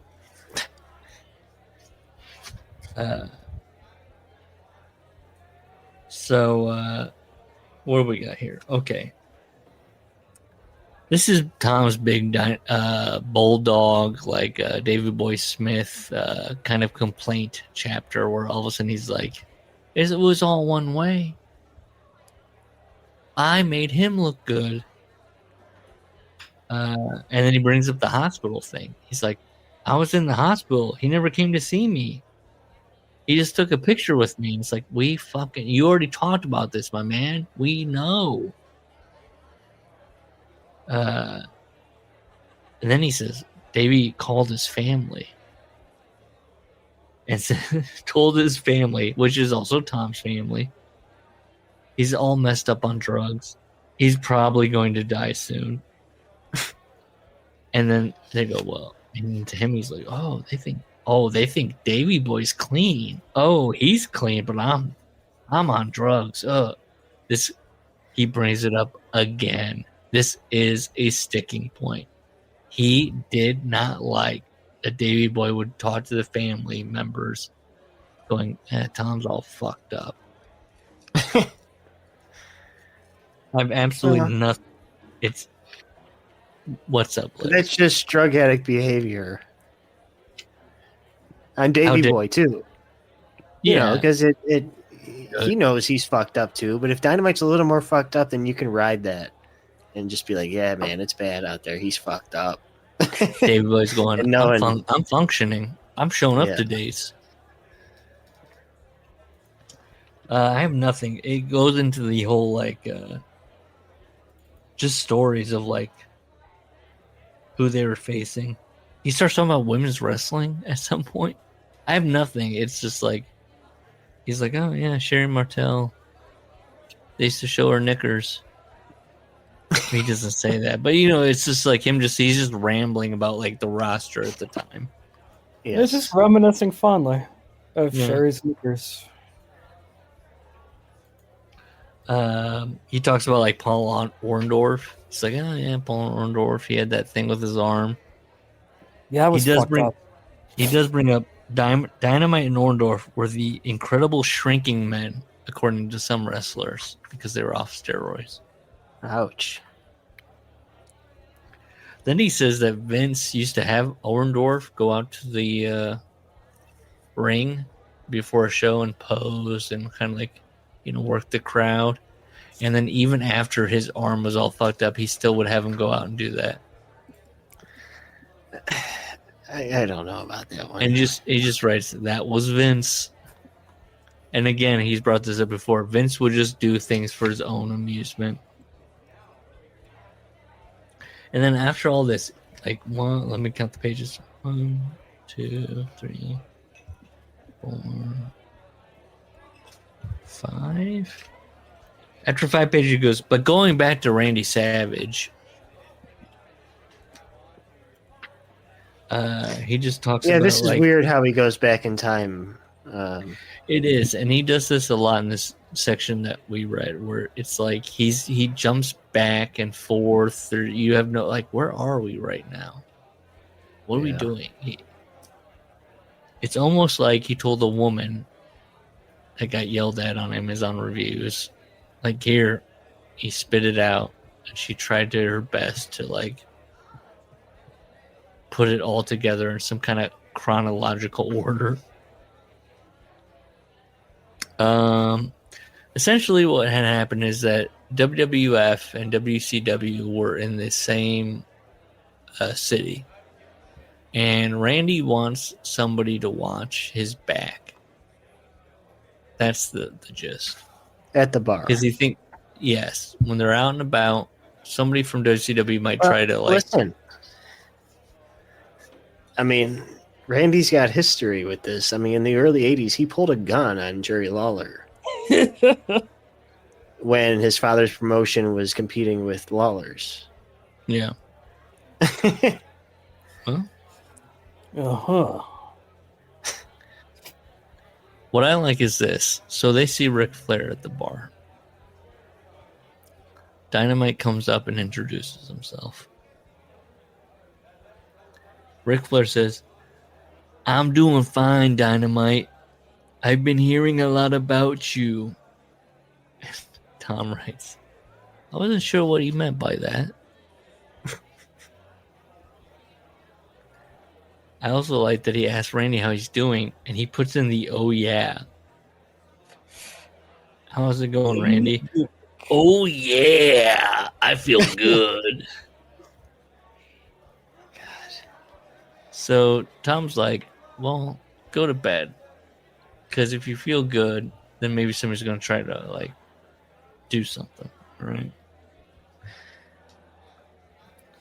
So what do we got here? Okay. This is Tom's big bulldog, like Davey Boy Smith kind of complaint chapter where all of a sudden he's like, it was all one way. I made him look good. And then he brings up the hospital thing. He's like, I was in the hospital. He never came to see me. He just took a picture with me. And it's like, you already talked about this, my man. We know. And then he says, Davey called his family and told his family, which is also Tom's family, he's all messed up on drugs. He's probably going to die soon. And then they go, well, and to him, he's like, they think Davey Boy's clean. Oh, he's clean, but I'm on drugs. He brings it up again. This is a sticking point. He did not like that Davey Boy would talk to the family members going, Tom's all fucked up. I've absolutely nothing. It's what's up, Liz? That's just drug addict behavior. On Davey Boy, too. You know, because he knows he's fucked up, too. But if Dynamite's a little more fucked up, then you can ride that. And just be like, yeah, man, it's bad out there. He's fucked up. Davey Boy's going, I'm functioning. I'm showing up to dates. I have nothing. It goes into the whole, like, just stories of, like, who they were facing. He starts talking about women's wrestling at some point. I have nothing. It's just like he's like, oh yeah, Sherry Martel. They used to show her knickers. He doesn't say that, but it's just like him. He's just rambling about like the roster at the time. Yes. It's just reminiscing fondly of Yeah. Sherry's sneakers. He talks about like Paul Orndorff. He's like, oh yeah, Paul Orndorff. He had that thing with his arm. Yeah, that was fucked up. He does bring up Dynamite and Orndorff were the incredible shrinking men, according to some wrestlers, because they were off steroids. Ouch. Then he says that Vince used to have Orndorff go out to the ring before a show and pose and kind of like, work the crowd. And then even after his arm was all fucked up, he still would have him go out and do that. I don't know about that one. And he just writes, that was Vince. And again, he's brought this up before. Vince would just do things for his own amusement. And then after all this, like let me count the pages. 1, 2, 3, 4, 5. After 5 pages, he goes, but going back to Randy Savage, he just talks about... Yeah, this is weird how he goes back in time. It is, and he does this a lot in this section that we read, where it's like he jumps back and forth, or you have no, like, where are we right now? What are we doing? It's almost like he told a woman that got yelled at on Amazon reviews, like, here, he spit it out, and she tried to her best to, like, put it all together in some kind of chronological order. Essentially what had happened is that WWF and WCW were in the same city, and Randy wants somebody to watch his back. That's the gist. At the bar. Because you think, yes, when they're out and about, somebody from WCW might try to, like... Listen. I mean, Randy's got history with this. I mean, in the early 80s, he pulled a gun on Jerry Lawler when his father's promotion was competing with Lawler's. Yeah. Huh? Uh-huh. What I like is this. So they see Ric Flair at the bar. Dynamite comes up and introduces himself. Ric Flair says, I'm doing fine, Dynamite. I've been hearing a lot about you. Tom writes, I wasn't sure what he meant by that. I also like that he asked Randy how he's doing, and he puts in the oh yeah. How's it going, Randy? Oh yeah, I feel good. So Tom's like, well, go to bed. Because if you feel good, then maybe somebody's going to try to, like, do something, right?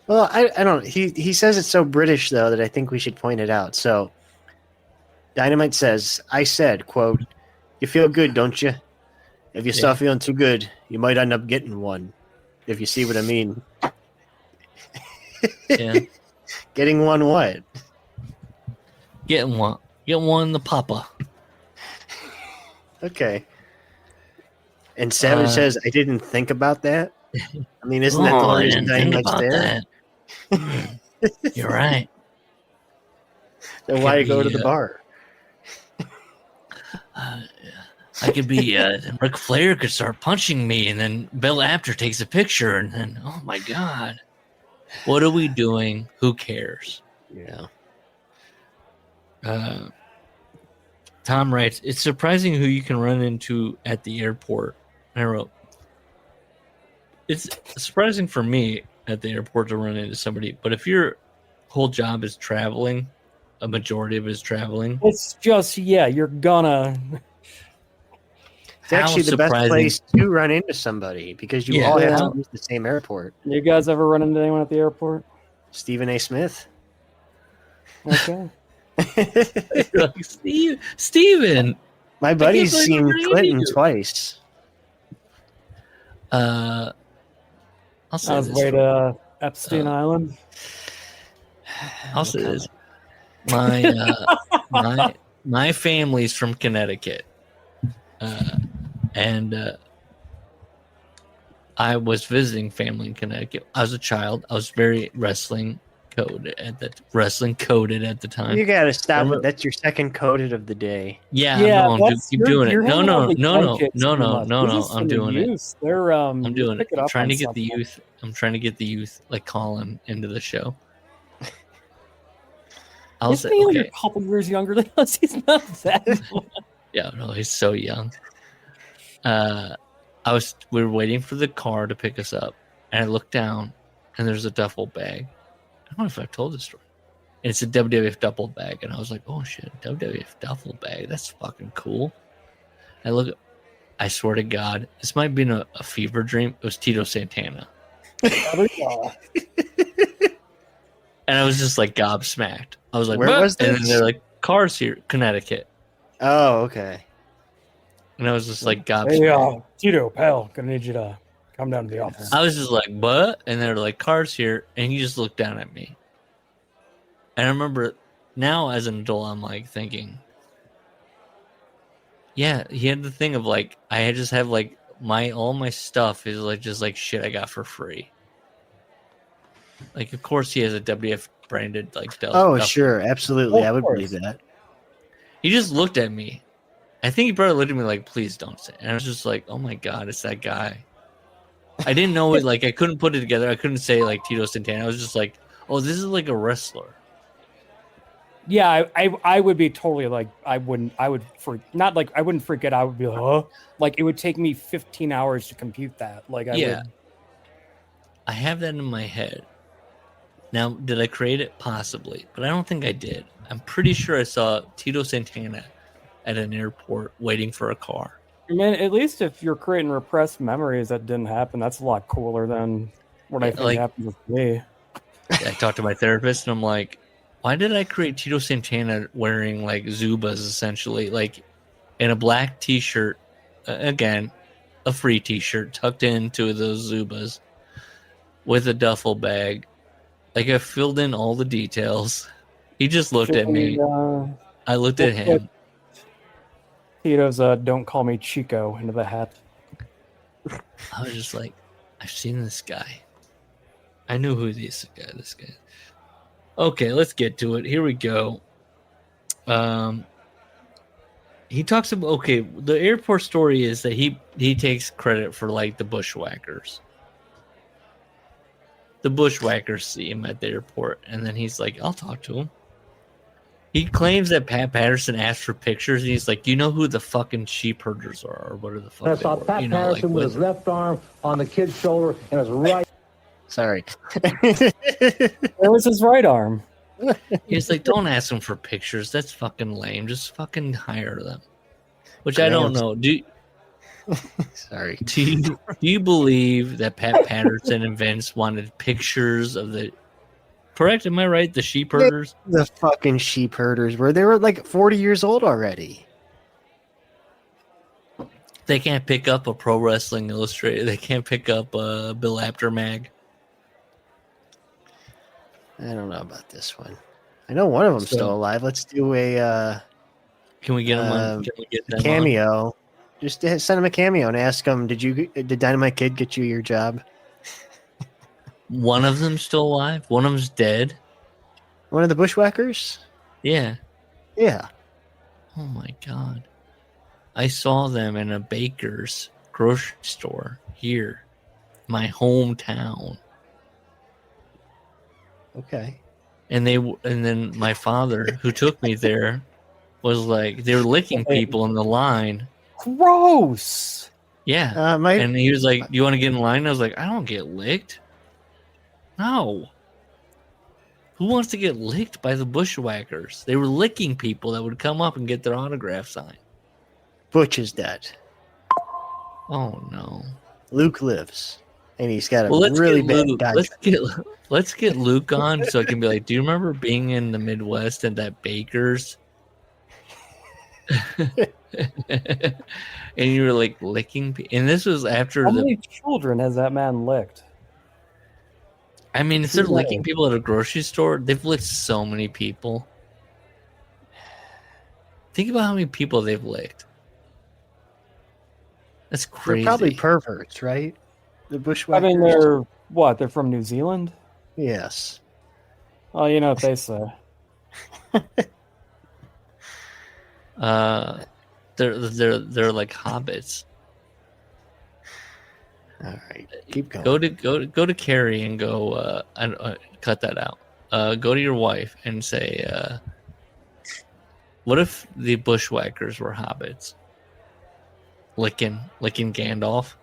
Well, I don't... He says it's so British, though, that I think we should point it out. So, Dynamite says, I said, quote, you feel good, don't you? If you start feeling too good, you might end up getting one. If you see what I mean. Yeah. Getting one what? Getting one. Get one in the papa. Okay. And Savage says, I didn't think about that. I mean, isn't that the reason Dynamite's there? You're right. Then why go to the bar? I could be, Ric Flair could start punching me, and then Bill Apter takes a picture, and then, oh my God. What are we doing? Who cares? Yeah. Tom writes, it's surprising who you can run into at the airport. I wrote, it's surprising for me at the airport to run into somebody, but if your whole job is traveling, a majority of it is traveling. It's just, you're gonna... It's actually the best place to run into somebody because you all have to use the same airport. You guys ever run into anyone at the airport? Stephen A. Smith. Okay. Like, Steven. My buddy's believe seen I'm reading Clinton you. twice. I'll say I was this. way to Epstein Island. I'll say this. My family's from Connecticut, and I was visiting family in Connecticut. I was a child. I was very wrestling coded at the time. You gotta stop it. That's your second coded of the day. Yeah, no, keep doing it. you're No, hanging no, out with no, no, kids no, too no, much. no, This no. is I'm for the doing it. youth. They're I'm doing pick it. up I'm trying on to get the something. youth. I'm trying to get the youth like Colin into the show. I'll Isn't say he like okay. a couple years younger than us? He's not that much. Yeah, no, he's so young. We were waiting for the car to pick us up, and I looked down, and there's a duffel bag. I don't know if I've told this story. And it's a WWF duffel bag, and I was like, "Oh shit, WWF duffel bag? That's fucking cool." I swear to God, this might have been a fever dream. It was Tito Santana, and I was just like gobsmacked. I was like, Where "What?" was And then this? they're like, "Cars here, Connecticut," Oh, okay. and I was just like gobsmacked. Hey, Tito, pal, gonna need you to come down to the office. I was just like, "What?" And they're like, "Cars here," and he just looked down at me. And I remember now as an adult, I'm like thinking, yeah, he had the thing of like, I just have like all my stuff is like just like shit I got for free. Like, of course, he has a WF branded like. Oh, sure, absolutely, Oh, I would of believe that. He just looked at me. I think he probably looked at me like, "Please don't say." And I was just like, "Oh my God, it's that guy." I didn't know it. Like, I couldn't put it together. I couldn't say like Tito Santana. I was just like, "Oh, this is like a wrestler." Yeah, I would be totally like I wouldn't freak out. I would be like, huh? Like it would take me 15 hours to compute that. Like I have that in my head. Now, did I create it? Possibly, but I don't think I did. I'm pretty sure I saw Tito Santana at an airport waiting for a car. I mean, at least if you're creating repressed memories that didn't happen, that's a lot cooler than what I think happened with me. I talked to my therapist and I'm like, why did I create Tito Santana wearing like Zubas essentially, like in a black t-shirt, again, a free t-shirt tucked into those Zubas with a duffel bag. Like I filled in all the details. He just looked at me. I looked at him. Tito's "Don't Call Me Chico" into the hat. I was just like, I've seen this guy. I knew who this guy. Okay, let's get to it. Here we go. He talks about the airport story is that he takes credit for like the bushwhackers. The bushwhackers see him at the airport, and then he's like, I'll talk to him. He claims that Pat Patterson asked for pictures, and he's like, you know who the fucking sheep herders are, or what are the fuck I they saw were? Pat You know, Patterson like, with his left arm on the kid's shoulder and his right. Sorry. Where was his right arm? He's like, don't ask them for pictures. That's fucking lame. Just fucking hire them. Which I don't know. Sorry. Do you believe that Pat Patterson and Vince wanted pictures of the... Correct? Am I right? The sheep herders? The fucking sheep herders they were like 40 years old already. They can't pick up a Pro Wrestling Illustrated. They can't pick up a Bill Apter mag. I don't know about this one. I know one of them's still alive. Let's do a Can we get them on? Can we get them cameo. on? Just send him a cameo and ask him, did Dynamite Kid get you your job? One of them's still alive. One of them's dead. One of the bushwhackers? Yeah. Yeah. Oh my God. I saw them in a baker's grocery store here, my hometown. Okay. And then my father, who took me there, was like, they were licking people in the line. Gross. Yeah. And he was like, do you want to get in line? I was like, I don't get licked. No. Who wants to get licked by the bushwhackers? They were licking people that would come up and get their autograph signed. Butch is dead. Oh, no. Luke lives. and he's got a Well, really bad Luke. Dodge. Let's get Luke on so I can be like, do you remember being in the Midwest and that Baker's? And you were like licking, and this was after How many children has that man licked? I mean, instead of licking people at a grocery store, they've licked so many people. Think about how many people they've licked. That's crazy. They're probably perverts, right? The bushwhackers. I mean, they're what? They're from New Zealand? Yes. Oh, you know what they say. They're like hobbits. All right, keep going. Go to Carrie and go. Cut that out. Go to your wife and say, "What if the bushwhackers were hobbits, licking Gandalf?"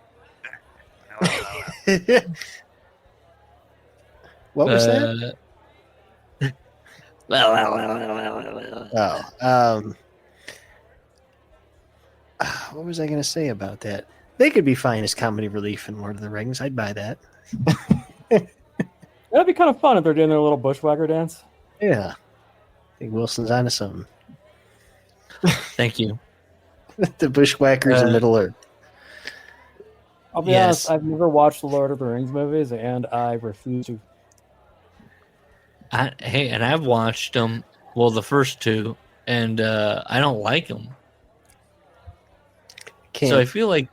What was that? What was I going to say about that? They could be fine as comedy relief in Lord of the Rings. I'd buy that. That'd be kind of fun if they're doing their little bushwhacker dance. Yeah. I think Wilson's onto something. Thank you. The bushwhackers in Middle Earth. I'll be honest, I've never watched the Lord of the Rings movies, and I refuse to. And I've watched them. Well, the first two, and I don't like them. So I feel like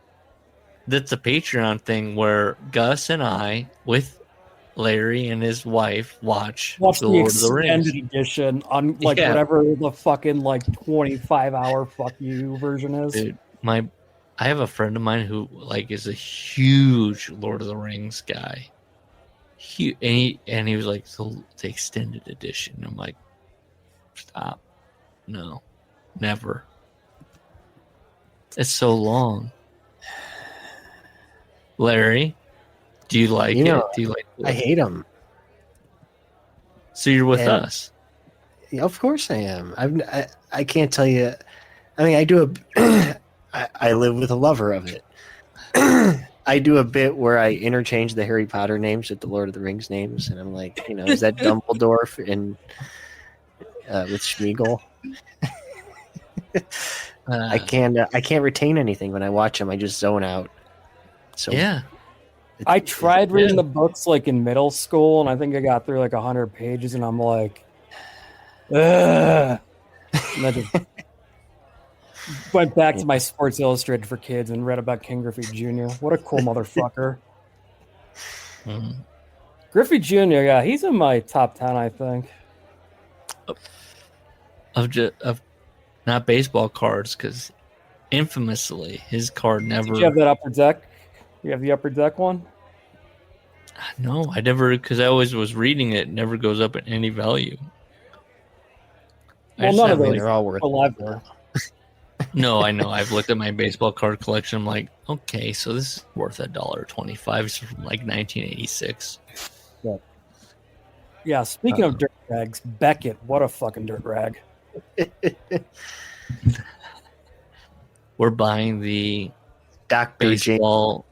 that's a Patreon thing where Gus and I, with Larry and his wife, watch the Lord of the Rings extended edition on whatever the fucking 25-hour fuck you version is. Dude, I have a friend of mine who is a huge Lord of the Rings guy. He was like, the extended edition. I'm like, stop. No, never. It's so long. Larry, do you like it? Do you like it? I hate them. So you're with us? Yeah, of course I am. I can't tell you. I mean, I do I live with a lover of it. I do a bit where I interchange the Harry Potter names with the Lord of the Rings names, and I'm like, is that Dumbledore with Schmeagol? I can't retain anything when I watch them. I just zone out. So yeah, I tried reading the books in middle school, and I think I got through 100 pages, and I'm like, ugh. And I just went back to my Sports Illustrated for Kids and read about King Griffey Jr. What a cool motherfucker. Mm-hmm. Griffey Jr., yeah, he's in my top 10, I think. Of not baseball cards, because infamously his card never. Did you have that Upper Deck? You have the Upper Deck one? No, I never, because I always was reading it. It never goes up in any value. Well, none of those are all worth it. No, I know. I've looked at my baseball card collection. I'm like, okay, so this is worth $1.25. It's from 1986. Yeah, speaking of dirt rags, Beckett, what a fucking dirt rag. We're buying the Dr. baseball.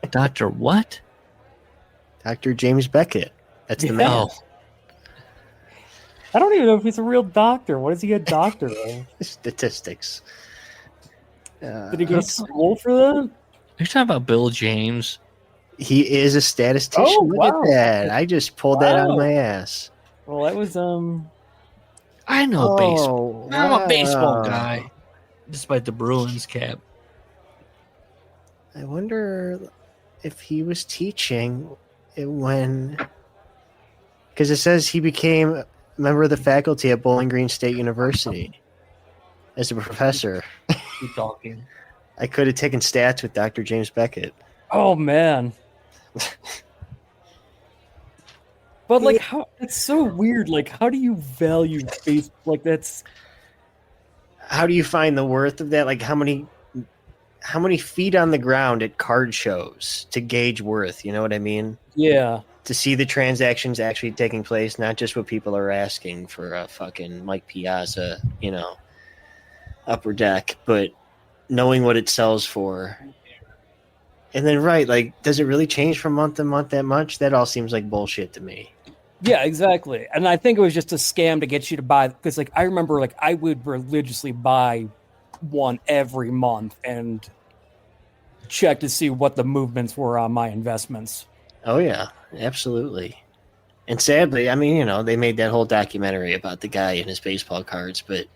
Dr. what? Dr. James Beckett. That's the man. Oh. I don't even know if he's a real doctor. What is he a doctor of? Statistics. Did he go to school for that? You're talking about Bill James. He is a statistician. Oh, Look wow. at that. I just pulled that out of my ass. Well, that was I know baseball. Wow. I'm a baseball guy, despite the Bruins cap. I wonder if he was teaching when, because it says he became a member of the faculty at Bowling Green State University as a professor. Keep talking. I could have taken stats with Dr. James Beckett. oh man. But how it's so weird. How do you value face? That's How do you find the worth of that? How many feet on the ground at card shows to gauge worth? You know what I mean? yeah. To see the transactions actually taking place, not just what people are asking for a fucking Mike Piazza, Upper Deck, but knowing what it sells for. And then, right, like, does it really change from month to month that much? That all seems like bullshit to me. Yeah, exactly. And I think it was just a scam to get you to buy, because like I remember like I would religiously buy one every month and check to see what the movements were on my investments. Oh, yeah, absolutely. And sadly, I mean, they made that whole documentary about the guy and his baseball cards, but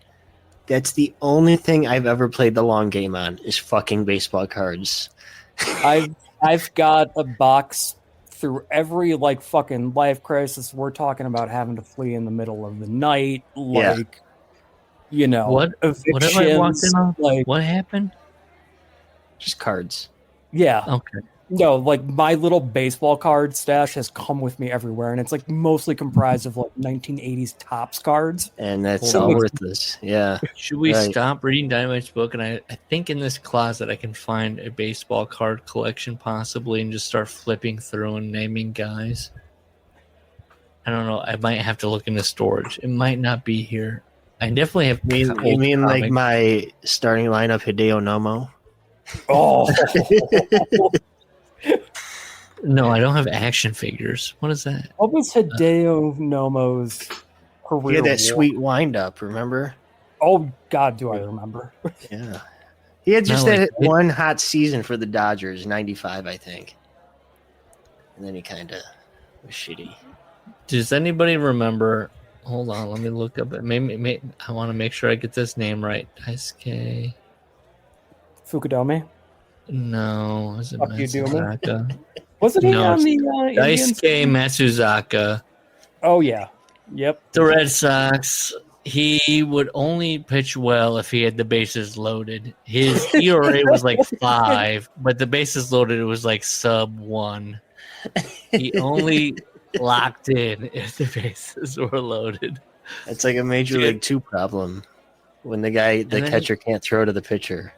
that's the only thing I've ever played the long game on is fucking baseball cards. I've got a box through every like fucking life crisis. We're talking about having to flee in the middle of the night, like what have I walked in on? Like, what happened? Just cards. Yeah. Okay. No, like my little baseball card stash has come with me everywhere, and it's like mostly comprised of like 1980s Topps cards. And that's all worthless. Yeah. Should we stop reading Dynamite's book? And I think in this closet I can find a baseball card collection possibly and just start flipping through and naming guys. I don't know. I might have to look into storage. It might not be here. I definitely have. You mean like my starting lineup, Hideo Nomo? Oh. No, I don't have action figures. What is that? What was Hideo Nomo's career? He had that sweet wind up, remember? Oh, God, do I remember? Yeah. He had just that one hot season for the Dodgers, 95, I think. And then he kind of was shitty. Does anybody remember? Hold on, let me look up. Maybe I want to make sure I get this name right. Daisuke Fukudome? No, is it Matsuzaka? Wasn't he on the Daisuke Matsuzaka? Oh yeah, yep. The Red Sox. He would only pitch well if he had the bases loaded. His ERA was like 5, but the bases loaded was like sub 1. He only locked in if the bases were loaded. It's like a Major League 2 problem when the catcher can't throw to the pitcher.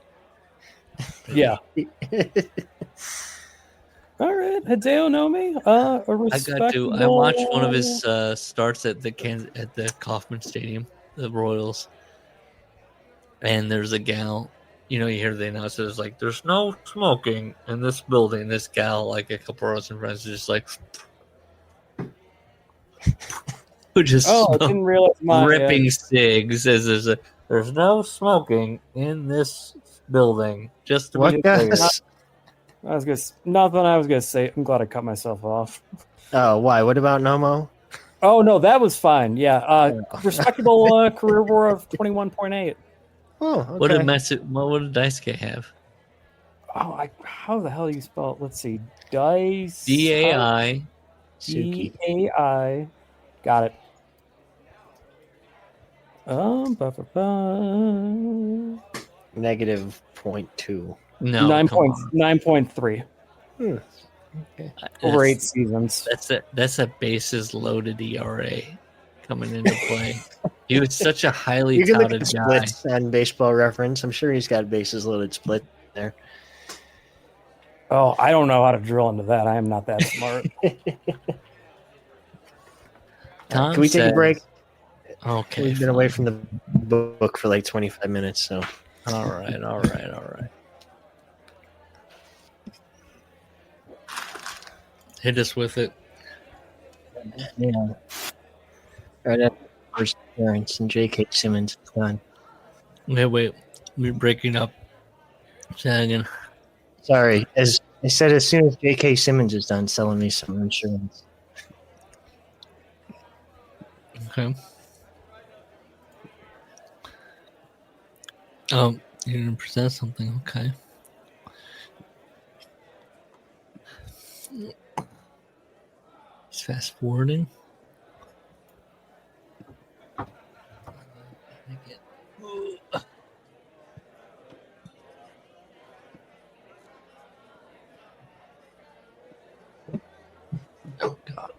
Yeah. All right, Hideo Nomi. I got to. I watched one of his starts at the Kauffman Stadium, the Royals, and there's a gal. You hear the announcers like, "There's no smoking in this building." This gal, like a couple rows in front, is just like, who just I didn't realize ripping cigs. There's no smoking in this building. Just to be clear. Nothing I was gonna say. I'm glad I cut myself off. Oh, why? What about Nomo? Oh no, that was fine. Yeah, respectable career WAR of 21.8. Oh, okay. What did Daisuke have? Oh, how the hell do you spell it? Let's see, Dice DAI. DAI. Got it. Negative 0.2. No, 9.3. Okay. Over 8 seasons. That's a bases loaded ERA coming into play. He was such a highly touted look at guy. splits on Baseball Reference. I'm sure he's got bases loaded split there. Oh, I don't know how to drill into that. I am not that smart. Can we take a break? Okay. We've been away from the book for like 25 minutes, so. All right. Hit us with it. Yeah. Right after first appearance, and J.K. Simmons is done. Wait. We're breaking up. Say that again. Sorry. As I said, as soon as J.K. Simmons is done selling me some insurance. Okay. You're going to present something. Okay. Just fast forwarding. Oh, God.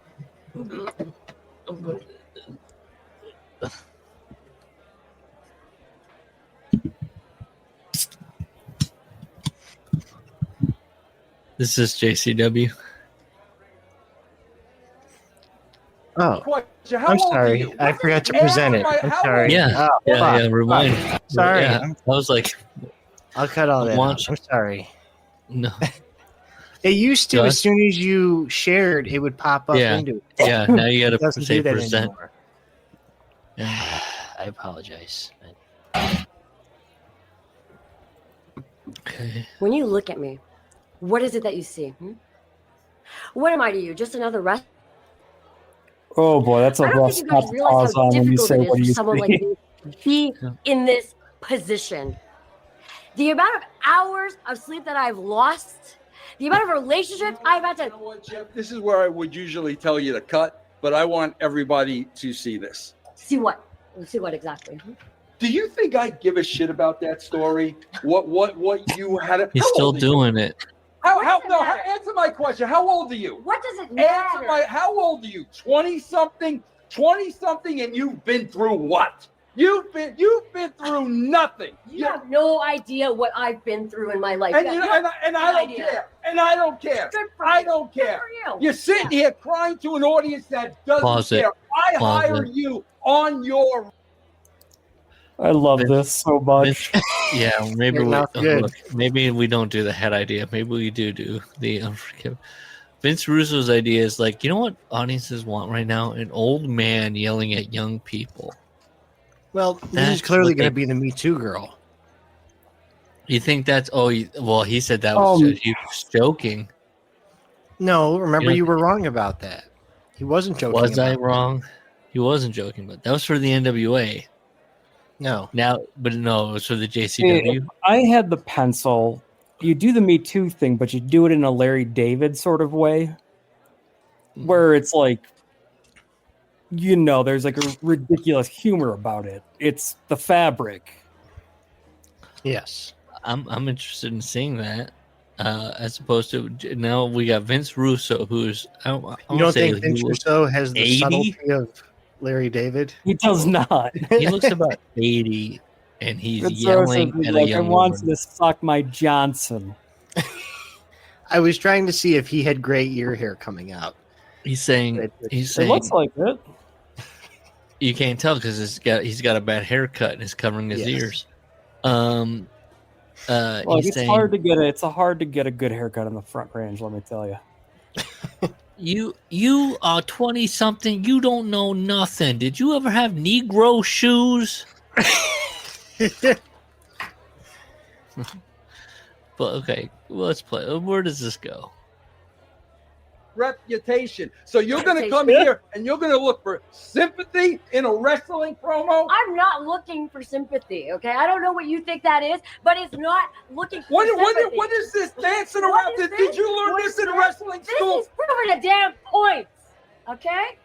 This is JCW. Oh, I'm sorry. I forgot to present it. I'm sorry. Yeah, remind. Sorry. Yeah. I was like, I'll cut all that out. I'm sorry. No. It used to, Gus? as soon as you shared, it would pop up Yeah. into it. Yeah, now you It got to doesn't say do that present. anymore. Yeah. I apologize. Okay. When you look at me, what is it that you see? What am I to you? Just another rest? Oh boy, that's a I don't rough think you guys spot to realize pause how on when you difficult say it what do is for you someone like see. me to be in this position. The amount of hours of sleep that I've lost, the amount of relationships I've had You to. know what, Jeff? This is where I would usually tell you to cut, but I want everybody to see this. See what? See what exactly? Do you think I give a shit about that story? What you had? He's still doing it. Answer my question. How old are you? What does it matter? How old are you? 20-something? 20-something, and you've been through what? You've been through nothing. You have no idea what I've been through in my life. And, You you have know, no and I don't idea. care. And I don't care. Good for I you. don't Good care. for you. You're sitting here crying to an audience that doesn't Pause it. care. I Pause hired it. you on your. I love this so much. Yeah, maybe You're we not good. look, maybe we don't do the head idea. Maybe we do the unforgivable. Vince Russo's idea is like, you know what audiences want right now? An old man yelling at young people. Well, this is That's clearly what going they- to be the Me Too girl. You think that's? Well, he said that was just, he was joking. No, remember Yeah. you were wrong about that. He wasn't joking. Was I about wrong? He wasn't joking, but that was for the NWA. that. No. Now, but no, it was for the If JCW. I had the pencil, you do the Me Too thing, but you do it in a Larry David sort of way, where it's like, there's like a ridiculous humor about it. It's the fabric. Yes. I'm interested in seeing that. As opposed to now we got Vince Russo, who's I You wanna don't say think Vince he looks- Russo has the 80? subtlety of Larry David? He does not. he looks about 80, and he's It's yelling also at a like, I young want woman. you to suck my Johnson. I was trying to see if he had gray ear hair coming out. He's saying It saying looks like it. you can't tell because he's got a bad haircut and it's covering his Yes. ears. Like, He's it's saying hard to get it. It's hard to get a good haircut in the front range. Let me tell you. you are 20 something. You don't know nothing. Did you ever have Negro shoes? But okay, well, let's play. Where does this go? Reputation. So you're going to come here and you're going to look for sympathy in a wrestling promo? I'm not looking for sympathy, okay? I don't know what you think that is, but it's not looking for What sympathy. is this dancing What around? is Did this? you learn What this is in this? wrestling This school? is proving a damn point, okay?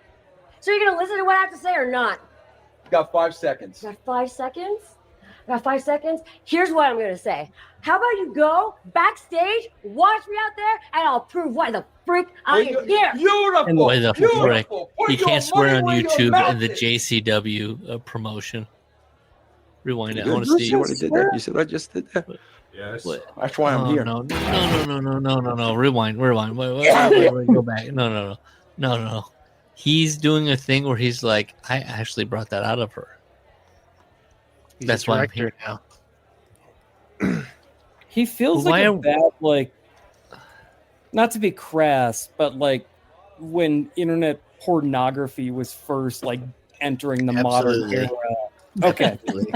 So you're going to listen to what I have to say or not? Got 5 seconds. Got 5 seconds? Got 5 seconds? Here's what I'm going to say. How about you go backstage, watch me out there, and I'll prove why the freak I am here. Beautiful. Why the frick? Beautiful. Put You your can't swear money on where your YouTube mouth in the is. JCW promotion. Rewind it. I You want to see. already did that. You said I just did that. Yes. What? That's why I'm Oh, here. No. Rewind. Wait. Go back. No. He's doing a thing where he's like, I actually brought that out of her. He's That's a why I'm director here. now. He feels Why like a are- bad, like, not to be crass, but like when internet pornography was first like entering the modern Absolutely. era. Okay. Absolutely.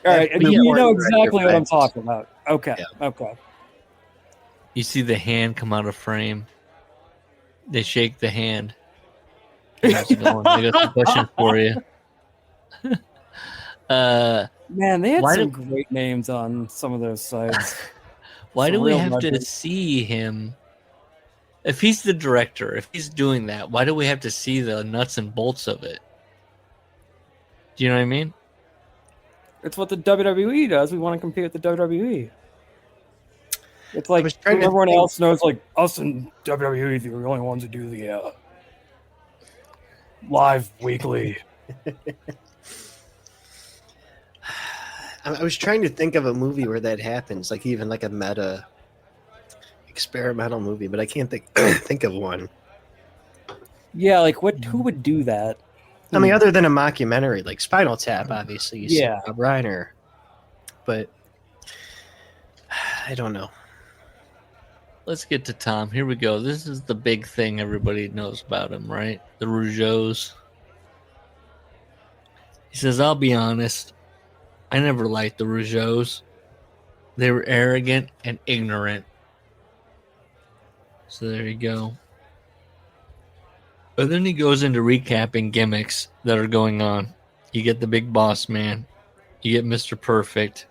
All right. Absolutely. You know Director exactly what I'm facts. talking about. Okay. Yeah. Okay. You see the hand come out of frame. They shake the hand. How's it going? I got some questions for you. Man, they had Why some do- great names on some of those sites. Why do we Real have to legend. see him? If he's the director, if he's doing that, why do we have to see the nuts and bolts of it? Do you know what I mean? It's what the WWE does. We want to compete with the WWE. It's I like was trying to everyone think- else knows, like us and WWE, they're the only ones that do the live weekly. I was trying to think of a movie where that happens, like even like a meta experimental movie, but I can't think of one. Yeah, like who would do that? I mean, other than a mockumentary, like Spinal Tap, obviously, you see Yeah. Bob Reiner, but I don't know. let's get to Tom. Here we go. This is the big thing everybody knows about him, right? The Rougeaus. He says, I'll be honest. I never liked the Rougeaus. They were arrogant and ignorant. So there you go. But then he goes into recapping gimmicks that are going on. You get the big boss man. You get Mr. Perfect.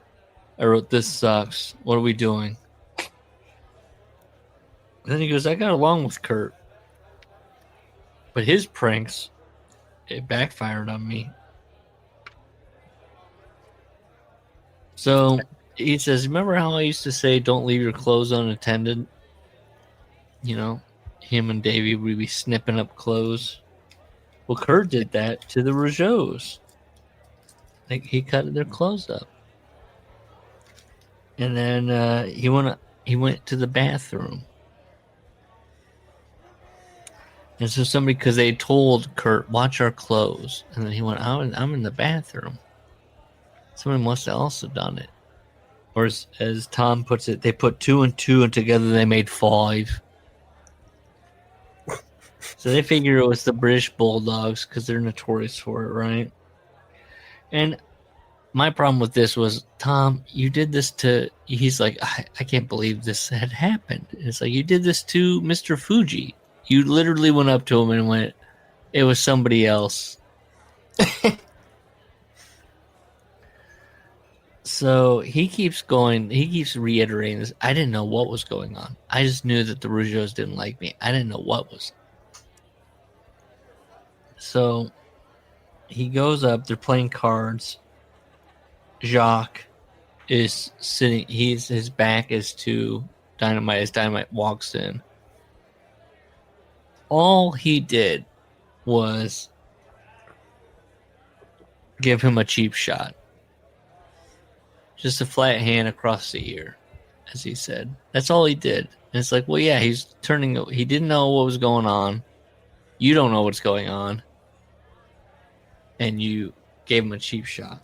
I wrote, this sucks. What are we doing? And then he goes, I got along with Kurt. But his pranks, it backfired on me. So he says, remember how I used to say, don't leave your clothes unattended? You know, him and Davey would be snipping up clothes. Well, Kurt did that to the Rougeaus. Like, he cut their clothes up. And then he went to the bathroom. And so somebody, because they told Kurt, watch our clothes. And then he went, I'm in the bathroom. Somebody must have also done it. Or as Tom puts it, they put 2 and 2 and together they made 5. So they figure it was the British Bulldogs because they're notorious for it, right? And my problem with this was, Tom, you did this to... He's like, I can't believe this had happened. And it's like, you did this to Mr. Fuji. You literally went up to him and went, it was somebody else. So he keeps going, he keeps reiterating this. I didn't know what was going on. I just knew that the Rougeaus didn't like me. I didn't know what was. So he goes up, they're playing cards. Jacques is sitting, his back is to Dynamite as Dynamite walks in. All he did was give him a cheap shot. Just a flat hand across the ear, as he said. That's all he did. And it's like, well, yeah, he didn't know what was going on. You don't know what's going on. And you gave him a cheap shot.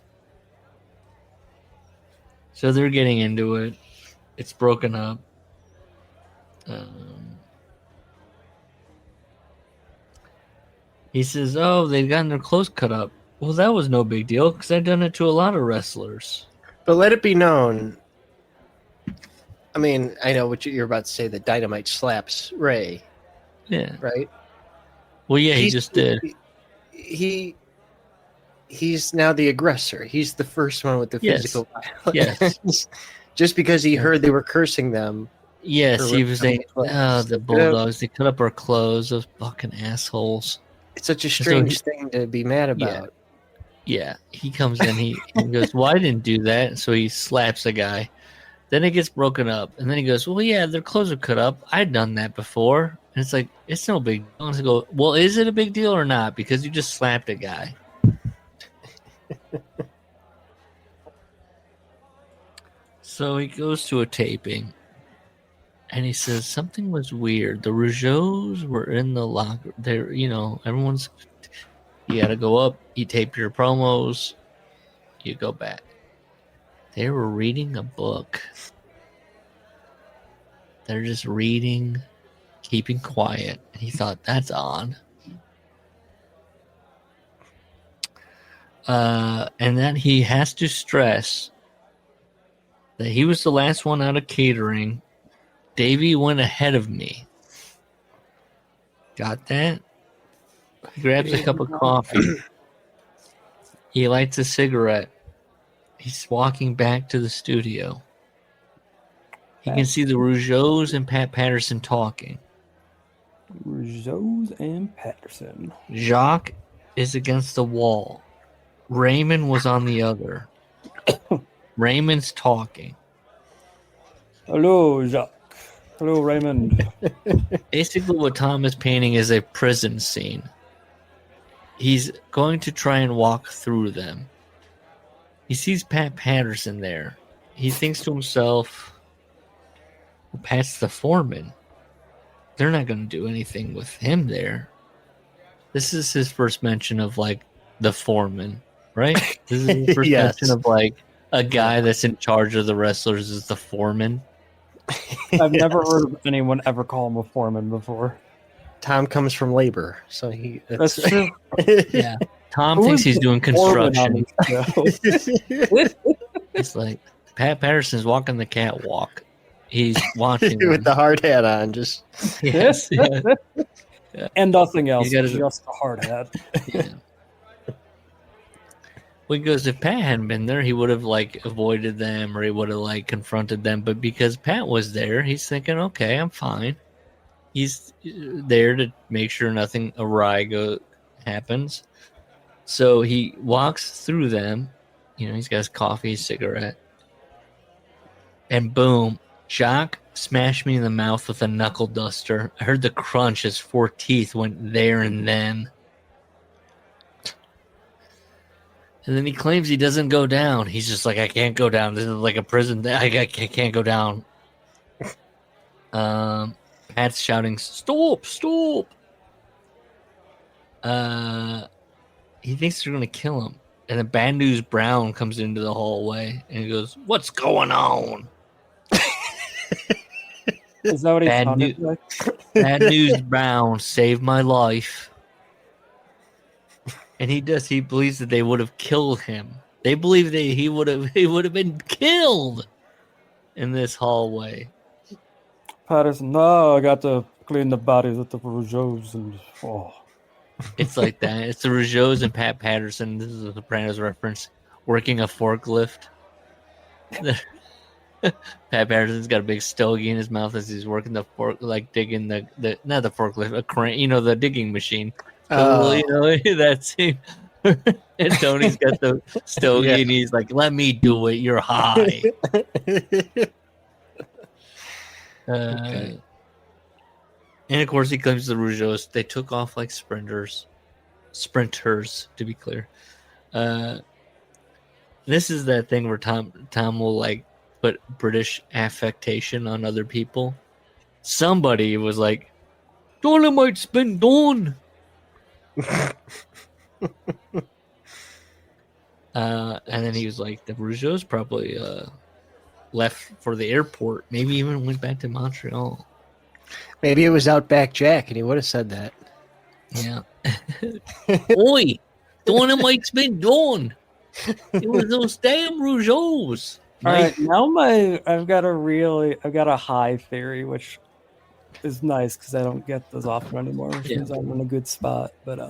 So they're getting into it. It's broken up. He says, oh, they'd gotten their clothes cut up. Well, that was no big deal because I've done it to a lot of wrestlers. But let it be known, I mean, I know what you're about to say, that Dynamite slaps Ray. Yeah. Right? Well, yeah, he just did. He's now the aggressor. He's the first one with the physical violence. Yes. Just because he heard they were cursing them. Yes, he was saying, oh, the Bulldogs, they cut up our clothes, those fucking assholes. It's such a strange thing to be mad about. Yeah, he comes in, he goes, well, I didn't do that. So he slaps the guy. Then it gets broken up. And then he goes, well, yeah, their clothes are cut up. I'd done that before. And it's like, it's no big deal. And I go, well, is it a big deal or not? Because you just slapped a guy. So he goes to a taping. And he says, something was weird. The Rougeaus were in the locker. They're, everyone's... You got to go up, you tape your promos, you go back. They were reading a book. They're just reading, keeping quiet. And he thought, that's odd. And then he has to stress that he was the last one out of catering. Davey went ahead of me. Got that? He grabs a cup of coffee. He lights a cigarette. He's walking back to the studio. He can see the Rougeaus and Pat Patterson talking. Rougeaus and Patterson. Jacques is against the wall. Raymond was on the other. Raymond's talking. Hello, Jacques. Hello, Raymond. Basically, what Tom is painting is a prison scene. He's going to try and walk through them. He sees Pat Patterson there. He thinks to himself, well, Pat's the foreman. They're not going to do anything with him there. This is his first mention of, the foreman, right? This is his first mention of, a guy that's in charge of the wrestlers is the foreman. I've never heard of anyone ever call him a foreman before. Tom comes from labor, so he. That's true. Yeah. Tom Who thinks is he's the doing foreman on construction. this show? It's like Pat Patterson's walking the catwalk. He's watching with the hard hat on, just yes, yeah. And nothing else. He's got his- Just a hard hat. Yeah. Well, because if Pat hadn't been there, he would have like avoided them or he would have like confronted them. But because Pat was there, he's thinking, okay, I'm fine. He's there to make sure nothing awry happens. So he walks through them. You know, he's got his coffee, his cigarette. And boom, Jock smashed me in the mouth with a knuckle duster. I heard the crunch as 4 teeth went there and then. And then he claims he doesn't go down. He's just like, I can't go down. This is like a prison. I can't go down. Pat's shouting, stop, stop. He thinks they're going to kill him. And then Bad News Brown comes into the hallway and he goes, what's going on? Is that what he sounded like? Bad News Brown saved my life. And he does. He believes that they would have killed him. They believe that he would have been killed in this hallway. Patterson, no, I got to clean the bodies at the Rougeaus and It's like that. It's the Rougeaus and Pat Patterson. This is a Sopranos reference. Working a forklift. Pat Patterson's got a big stogie in his mouth as he's working the fork, like digging the not the forklift, a crane. You know, the digging machine. You know, that's him. And Tony's got the stogie, and he's like, "Let me do it. You're high." Okay. And of course, he claims the Rougeaus. They took off like sprinters, to be clear. This is that thing where Tom will like put British affectation on other people. Somebody was like, "Dynamite's been done." And then he was like, the Rougeaus probably left for the airport. Maybe even went back to Montreal. Maybe it was Outback Jack, and he would have said that. Yeah. Oi, Dynamite's been done. It was those damn Rougeaus. All right, now I've got a high theory, which is nice because I don't get those often anymore, which means I'm in a good spot. But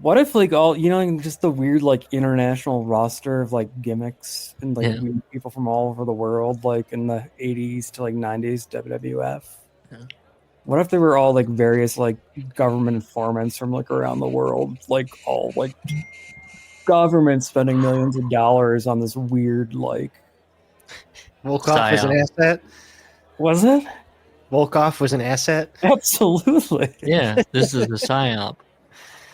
what if like all just the weird like international roster of like gimmicks and like people from all over the world, like in the 80s to like 90s WWF? Yeah. What if they were all like various like government informants from like around the world, like all like government spending millions of dollars on this weird like Volkov was an asset? Was it? Volkov was an asset? Absolutely. Yeah, this is the psyop.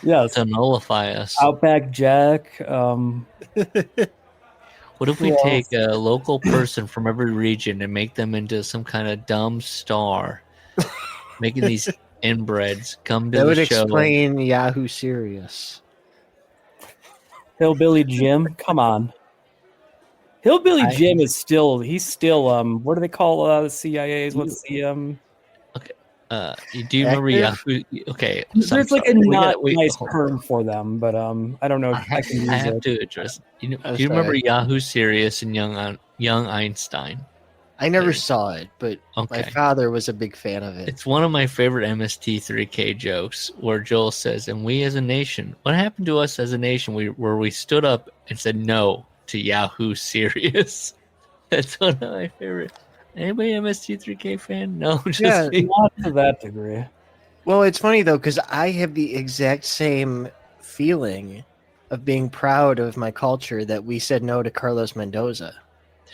Yes. To nullify us. Outback Jack. What if we take a local person from every region and make them into some kind of dumb star, making these inbreds come to that the would show? explain Yahoo Serious. Hillbilly Jim, come on. Hillbilly Jim is still. He's still. What do they call the CIA's? What's the Do you remember Yahoo? Okay, there's like a nice term for them, but I don't know if I can use I have it. to address. Do you remember Yahoo Serious and Young Einstein? I never saw it, but Okay. my father was a big fan of it. It's one of my favorite MST3K jokes where Joel says, "And we as a nation, what happened to us as a nation? Where we stood up and said no to Yahoo Serious." That's one of my favorite. Anybody MST3K fan? No, just me. Not to that degree. Well, it's funny though because I have the exact same feeling of being proud of my culture that we said no to Carlos Mendoza.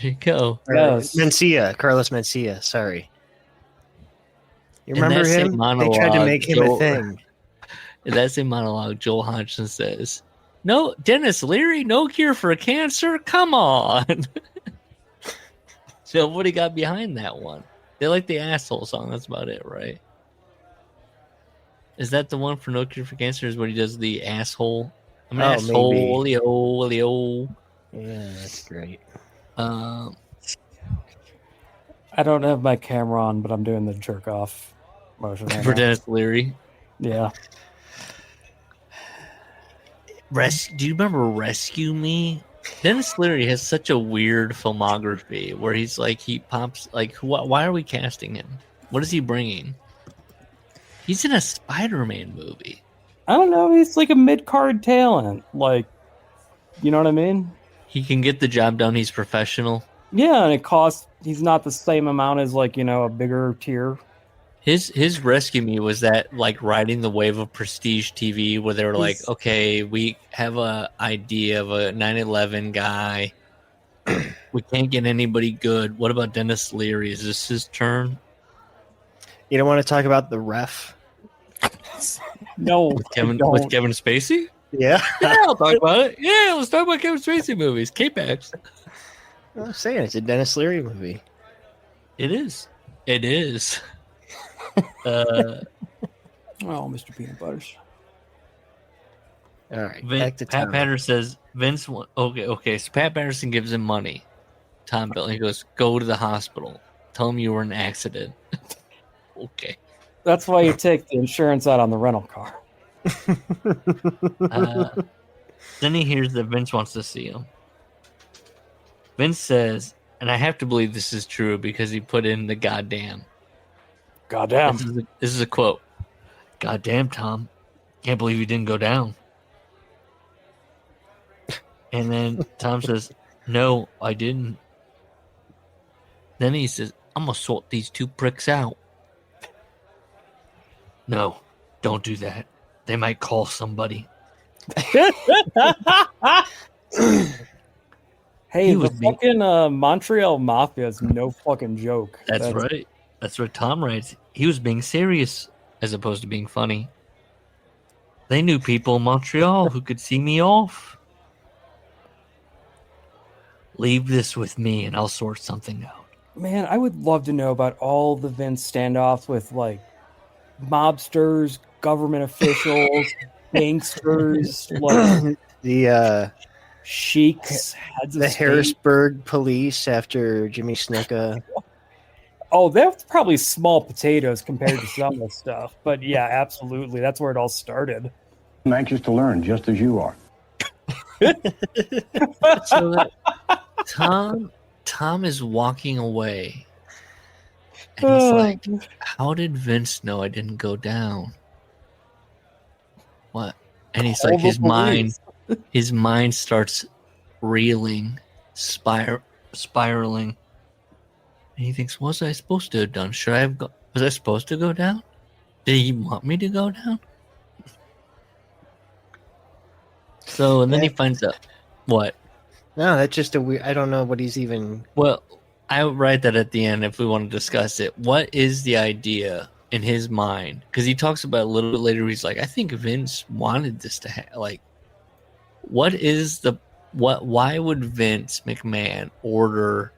There you go. Mencia, Carlos Mencia. Sorry. You remember him? They tried to make him a thing. In that same monologue, Joel Hodgson says, "No, Dennis Leary, no cure for cancer? Come on." Nobody got behind that one. They like the asshole song. That's about it, right? Is that the one for No Cure for Cancer? Is when he does the asshole? I'm an asshole. Leo. Yeah, that's great. I don't have my camera on, but I'm doing the jerk off motion right For now. Dennis Leary. Yeah. Do you remember Rescue Me? Dennis Leary has such a weird filmography where he's like, he pops, like, why are we casting him? What is he bringing? He's in a Spider-Man movie. I don't know. He's like a mid-card talent. Like, you know what I mean? He can get the job done. He's professional. Yeah, and it costs, he's not the same amount as like, you know, a bigger tier. His Rescue Me was that like riding the wave of prestige TV where they were like, okay, we have a idea of a 9/11 guy. We can't get anybody good. What about Dennis Leary? Is this his turn? You don't want to talk about The Ref? No. With Kevin Spacey? Yeah. Yeah, I'll talk about it. Yeah, let's talk about Kevin Spacey movies. K-Pax. I'm saying it's a Dennis Leary movie. It is. It is. Oh, Mr. Peanut Butters. All right, back to Pat Tom. Patterson says Vince. Okay. So Pat Patterson gives him money. Tom Billington, he goes, "Go to the hospital. Tell him you were in an accident." Okay. That's why you take the insurance out on the rental car. Then he hears that Vince wants to see him. Vince says, and I have to believe this is true because he put in the goddamn. Goddamn. This is a quote. Goddamn, Tom. Can't believe you didn't go down. And then Tom says, no, I didn't. Then he says, I'm going to sort these two pricks out. No, don't do that. They might call somebody. Hey, the fucking Montreal Mafia is no fucking joke. That's right. That's what Tom writes. He was being serious as opposed to being funny. They knew people in Montreal who could see me off. Leave this with me and I'll sort something out. Man, I would love to know about all the Vince standoffs with like mobsters, government officials, gangsters, like The sheiks, heads of the state. Harrisburg police after Jimmy Snuka. Oh, that's probably small potatoes compared to some of the stuff. But yeah, absolutely. That's where it all started. I'm anxious to learn, just as you are. So Tom is walking away. And he's like, how did Vince know I didn't go down? What? And he's like, his mind starts reeling, spiraling. And he thinks, what was I supposed to have done? Was I supposed to go down? Did he want me to go down? So, and then he finds out. What? No, that's just a weird. I don't know what he's even. Well, I would write that at the end if we want to discuss it. What is the idea in his mind? Because he talks about it a little bit later. He's like, I think Vince wanted this to happen. Like, what is the what? Why would Vince McMahon order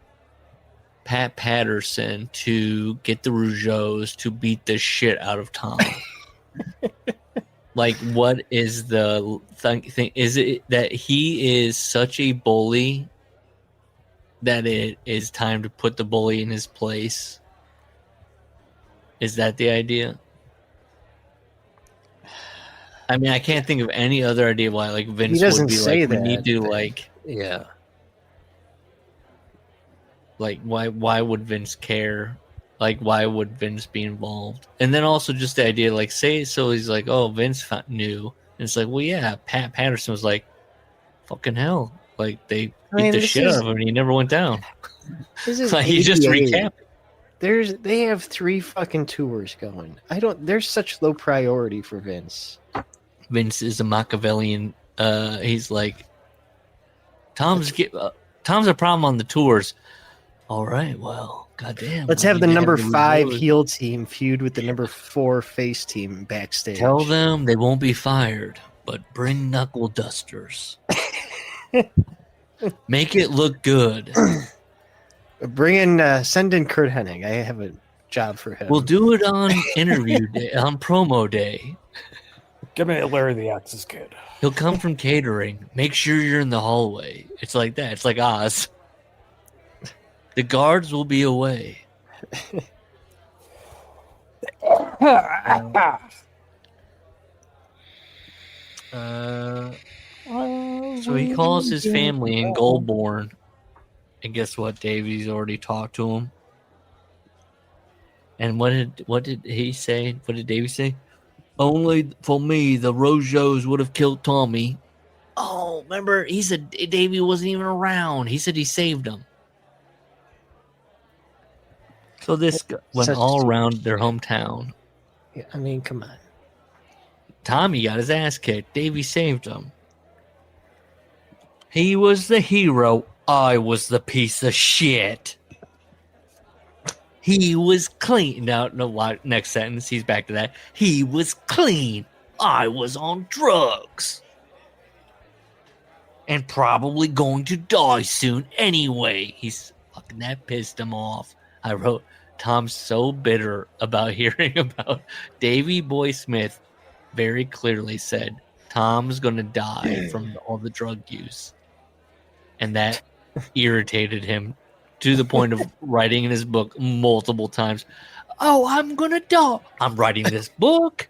Pat Patterson to get the Rougeaus to beat the shit out of Tom? Like, what is the thing? Is it that he is such a bully that it is time to put the bully in his place? Is that the idea? I mean, I can't think of any other idea why, like, Vince would be like, we need to, like, yeah. Like, why would Vince care? Like, why would Vince be involved? And then also just the idea, like, so he's like, oh, Vince knew. And it's like, well, yeah, Pat Patterson was like, fucking hell. Like, they beat the shit out of him and he never went down. This is like, he's just recapping. They have 3 fucking tours going. There's such low priority for Vince. Vince is a Machiavellian. He's like, Tom's a problem on the tours. All right, well, goddamn. Let's have the number 5 heel team feud with the number 4 face team backstage. Tell them they won't be fired, but bring knuckle dusters. Make it look good. Send in Kurt Hennig. I have a job for him. We'll do it on interview day, on promo day. Give me Larry the Axe's kid. He'll come from catering. Make sure you're in the hallway. It's like that. It's like Oz. The guards will be away. So he calls his family in Goulburn, and guess what? Davey's already talked to him. And what did he say? What did Davey say? Only for me, the Rougeaus would have killed Tommy. Oh, remember, he said Davey wasn't even around. He said he saved him. So this went all around their hometown. Yeah, I mean, come on. Tommy got his ass kicked. Davey saved him. He was the hero. I was the piece of shit. He was clean. Now, no, next sentence, he's back to that. He was clean. I was on drugs. And probably going to die soon anyway. He's fucking that pissed him off. I wrote, Tom's so bitter about hearing about Davey Boy Smith very clearly said, Tom's going to die from all the drug use. And that irritated him to the point of writing in his book multiple times. Oh, I'm going to die. I'm writing this book.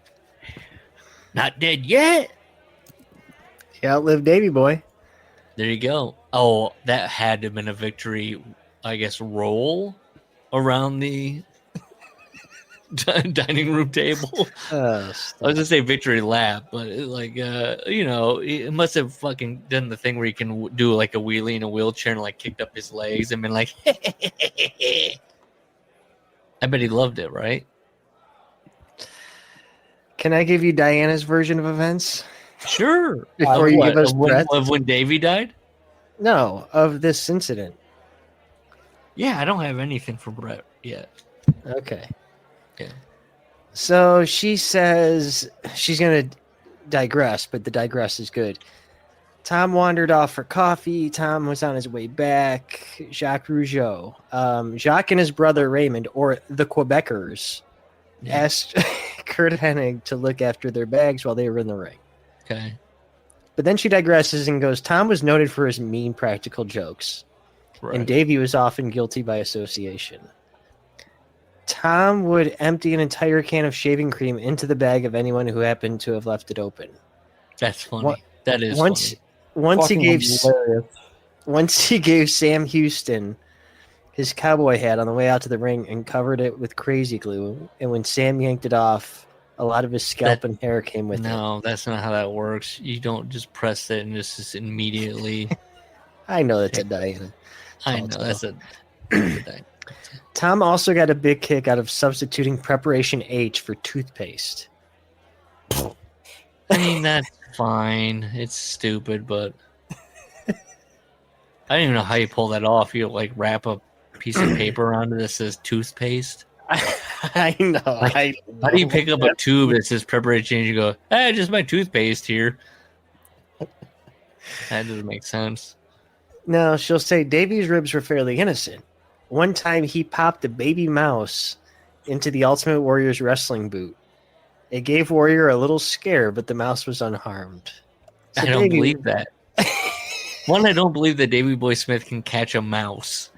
Not dead yet. He outlived Davey Boy. There you go. Oh, that had to have been a victory, I guess, roll around the dining room table. I was going to say victory lap, but it must have fucking done the thing where you can do like a wheelie in a wheelchair and like kicked up his legs and been like, I bet he loved it, right? Can I give you Diana's version of events? Sure. Before you give us of when Davey died? No, of this incident. Yeah, I don't have anything for Brett yet. Okay. Yeah. So she says she's going to digress, but the digress is good. Tom wandered off for coffee. Tom was on his way back. Jacques Rougeau. Jacques and his brother Raymond, or the Quebecers, asked Kurt Hennig to look after their bags while they were in the ring. Okay. But then she digresses and goes, Tom was noted for his mean practical jokes. Right. And Davey was often guilty by association. Tom would empty an entire can of shaving cream into the bag of anyone who happened to have left it open. That's funny. That is funny. Once he gave Sam Houston his cowboy hat on the way out to the ring and covered it with crazy glue. And when Sam yanked it off, a lot of his scalp and hair came with it. No, that's not how that works. You don't just press it and just immediately. I know that's a Diana. I know that's a Tom also got a big kick out of substituting Preparation H for toothpaste. I mean, that's fine. It's stupid, but I don't even know how you pull that off. You like wrap a piece of paper around it that says toothpaste. I know. How do you pick up a tube that says Preparation H and you go, hey, just my toothpaste here? That doesn't make sense. No, she'll say Davey's ribs were fairly innocent. One time he popped a baby mouse into the Ultimate Warrior's wrestling boot. It gave Warrior a little scare, but the mouse was unharmed. So I don't believe that. One, I don't believe that Davey Boy Smith can catch a mouse.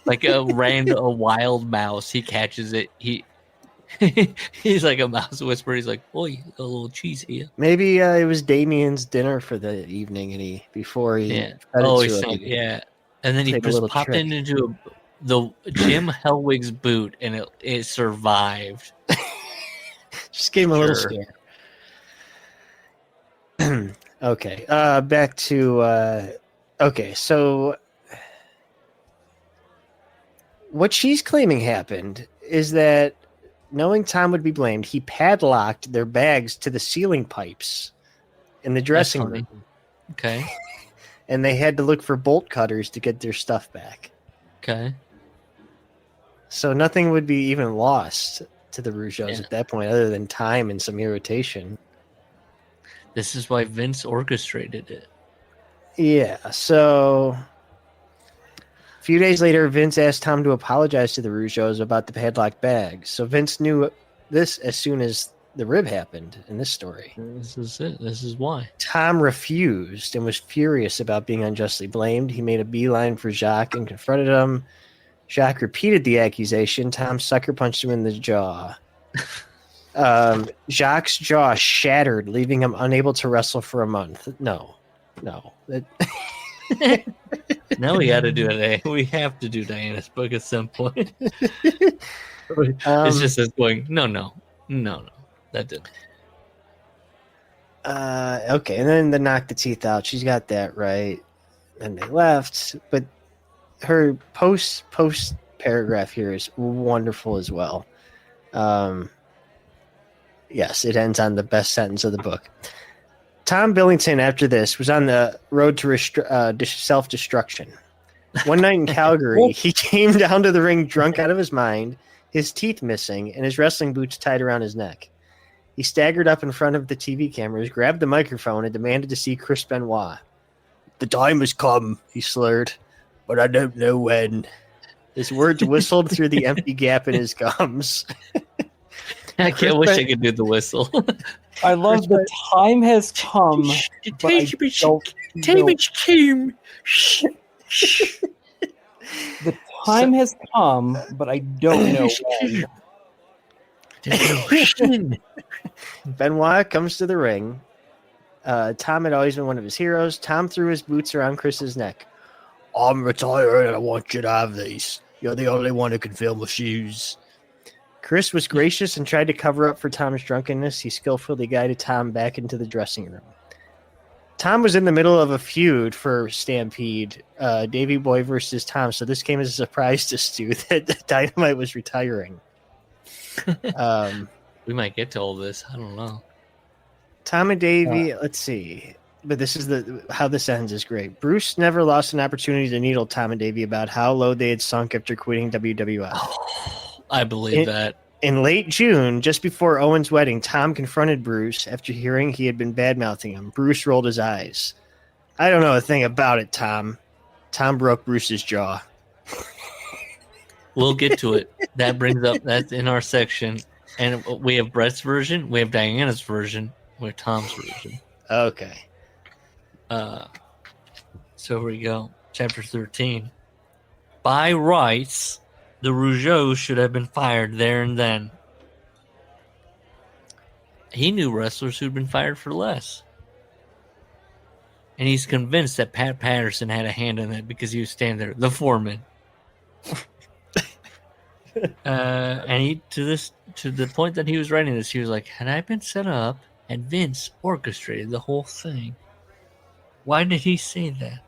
Like a wild mouse. He catches it. He's like a mouse whisperer. He's like, boy, a little cheese here. Maybe it was Damien's dinner for the evening, and and then he just popped it into the Jim Hellwig's boot, and it survived. Just gave him a little scare. Okay, back to okay. So what she's claiming happened is that, knowing Tom would be blamed, he padlocked their bags to the ceiling pipes in the dressing room. Okay. And they had to look for bolt cutters to get their stuff back. Okay. So nothing would be even lost to the Rougeaus at that point, other than time and some irritation. This is why Vince orchestrated it. Yeah, so a few days later, Vince asked Tom to apologize to the Rougeaus about the padlocked bags. So Vince knew this as soon as the rib happened in this story. This is it. This is why. Tom refused and was furious about being unjustly blamed. He made a beeline for Jacques and confronted him. Jacques repeated the accusation. Tom sucker punched him in the jaw. Jacques' jaw shattered, leaving him unable to wrestle for a month. No. Now we got to do it. We have to do Diana's book at some point. It's just us going, no. That didn't. Okay, and then the knock the teeth out. She's got that right. And they left, but her post paragraph here is wonderful as well. Yes, it ends on the best sentence of the book. Tom Billington, after this, was on the road to self-destruction. One night in Calgary, he came down to the ring drunk out of his mind, his teeth missing, and his wrestling boots tied around his neck. He staggered up in front of the TV cameras, grabbed the microphone, and demanded to see Chris Benoit. "The time has come," he slurred, "but I don't know when." His words whistled through the empty gap in his gums. I wish I could do the whistle. I love the time has come, but I don't know. The time has come, but I don't know when. Benoit comes to the ring. Tom had always been one of his heroes. Tom threw his boots around Chris's neck. "I'm retired and I want you to have these. You're the only one who can fill my shoes." Chris was gracious and tried to cover up for Tom's drunkenness. He skillfully guided Tom back into the dressing room. Tom was in the middle of a feud for Stampede, Davey Boy versus Tom, so this came as a surprise to Stu that Dynamite was retiring. We might get to all this. I don't know. Tom and Davey, let's see. But this is how this ends is great. Bruce never lost an opportunity to needle Tom and Davey about how low they had sunk after quitting WWF. I believe that. In late June, just before Owen's wedding, Tom confronted Bruce after hearing he had been bad-mouthing him. Bruce rolled his eyes. "I don't know a thing about it, Tom." Tom broke Bruce's jaw. We'll get to it. That brings up, that's in our section. And we have Brett's version, we have Diana's version, we have Tom's version. Okay. So here we go. Chapter 13. By rights, the Rougeaus should have been fired there and then. He knew wrestlers who'd been fired for less. And he's convinced that Pat Patterson had a hand in it because he was standing there, the foreman. And he to the point that he was writing this, he was like, had I been set up and Vince orchestrated the whole thing, why did he say that?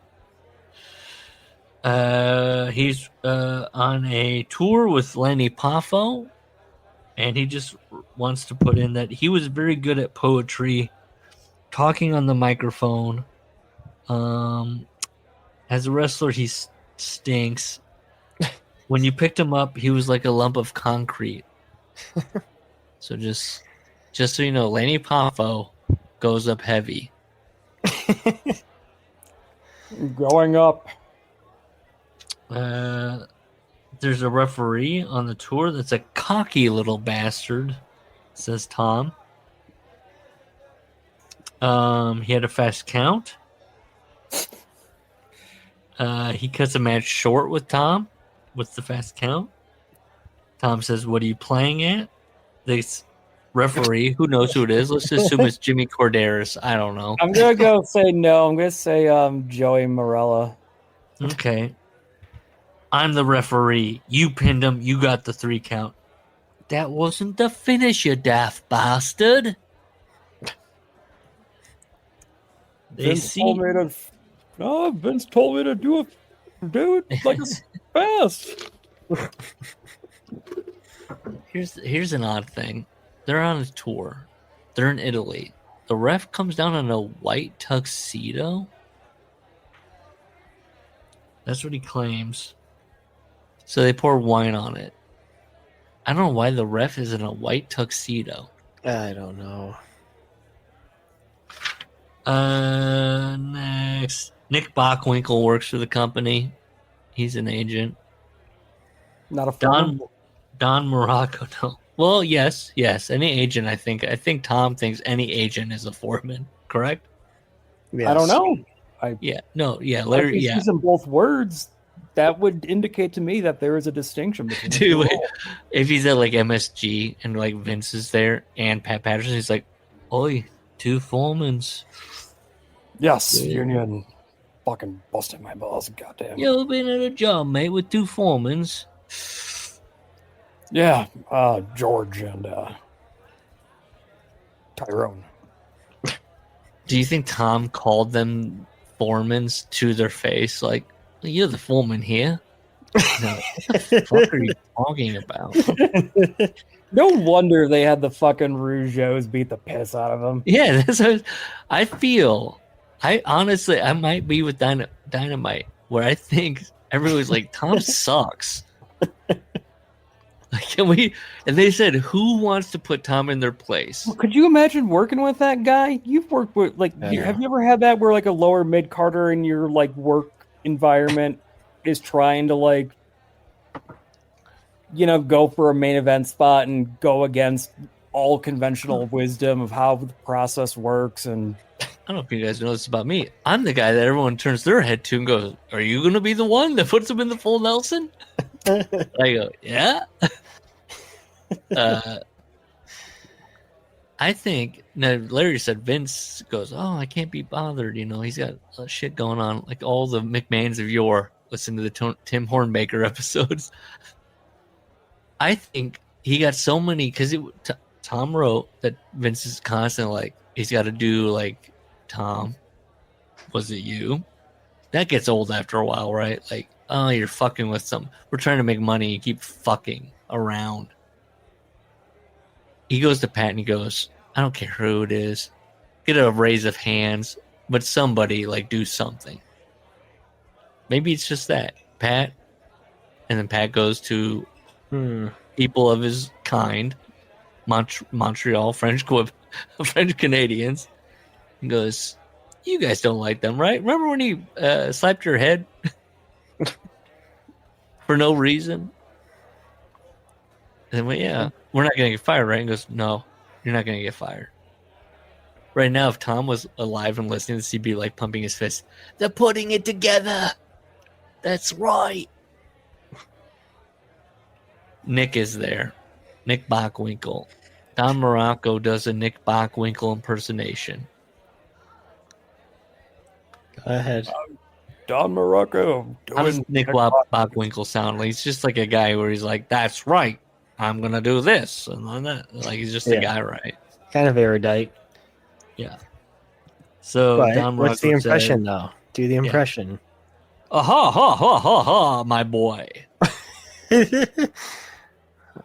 He's on a tour with Lenny Poffo, and he just wants to put in that he was very good at poetry, talking on the microphone. As a wrestler, he stinks. When you picked him up, he was like a lump of concrete. So just so you know, Lenny Poffo goes up heavy. Going up. There's a referee on the tour that's a cocky little bastard, says Tom. He had a fast count. He cuts a match short with Tom with the fast count. Tom says, "What are you playing at?" This referee, who knows who it is? Let's assume it's Jimmy Corderas. I don't know. I'm gonna go say no. I'm gonna say Joey Morella. Okay. I'm the referee. You pinned him. You got the 3 count. That wasn't the finish, you daft bastard. Vince told me to do it like a fast. Here's an odd thing. They're on a tour. They're in Italy. The ref comes down in a white tuxedo. That's what he claims. So they pour wine on it. I don't know why the ref is in a white tuxedo. I don't know. Next. Nick Bockwinkel works for the company. He's an agent. Not a foreman? Don Morocco, no. Well, yes. Any agent, I think Tom thinks any agent is a foreman, correct? Yes. I don't know. Larry, He's using both words. that would indicate to me that there is a distinction between the Dude, two wait, roles. if he's at like MSG and like Vince is there and Pat Patterson, he's like, "Oi, 2 Foremans. Yes, Yeah. Union fucking busted my balls. Goddamn. You been at a job, mate, with 2 Foremans." Yeah, George and Tyrone. Do you think Tom called them Foremans to their face? Like, you're the foreman here. No, what the fuck are you talking about? No wonder they had the fucking Rougeaus beat the piss out of them. Yeah, that's what I feel. I honestly, I might be with Dynamite, where I think everyone's like, Tom sucks. Like, can we? And they said, who wants to put Tom in their place? Well, could you imagine working with that guy? You've worked with have you ever had that where like a lower mid carder in your like work environment is trying to like, you know, go for a main event spot and go against all conventional wisdom of how the process works? And I don't know if you guys know this about me. I'm the guy that everyone turns their head to and goes, "Are you going to be the one that puts him in the full Nelson?" I go, "Yeah." I think now Larry said Vince goes, "Oh, I can't be bothered. You know, he's got shit going on, like all the McMahons of yore." Listen to the Tim Hornbaker episodes. I think he got so many because Tom wrote that Vince is constantly like, he's got to do like, "Tom, was it you?" That gets old after a while, right? Like, "Oh, you're fucking with some. We're trying to make money. You keep fucking around." He goes to Pat and he goes, "I don't care who it is. Get a raise of hands, but somebody like do something." Maybe it's just that, Pat. And then Pat goes to people of his kind, Montreal, French Canadians, and goes, "You guys don't like them, right? Remember when he slapped your head for no reason?" And then, "Well, yeah, we're not going to get fired, right?" And goes, "No, you're not going to get fired." Right now, if Tom was alive and listening to this, he'd be like pumping his fist. "They're putting it together. That's right." Nick is there. Nick Bockwinkel. Don Morocco does a Nick Bockwinkel impersonation. Go ahead. Don Morocco. How does Nick Bockwinkel sound? Like, he's just like a guy where he's like, "That's right. I'm going to do this." And then that. Like, he's just a guy, right? Kind of erudite. Yeah. So, But Don Morocco what's the impression, said, though? Do the impression. "Ha, ha, ha, ha, ha, my boy."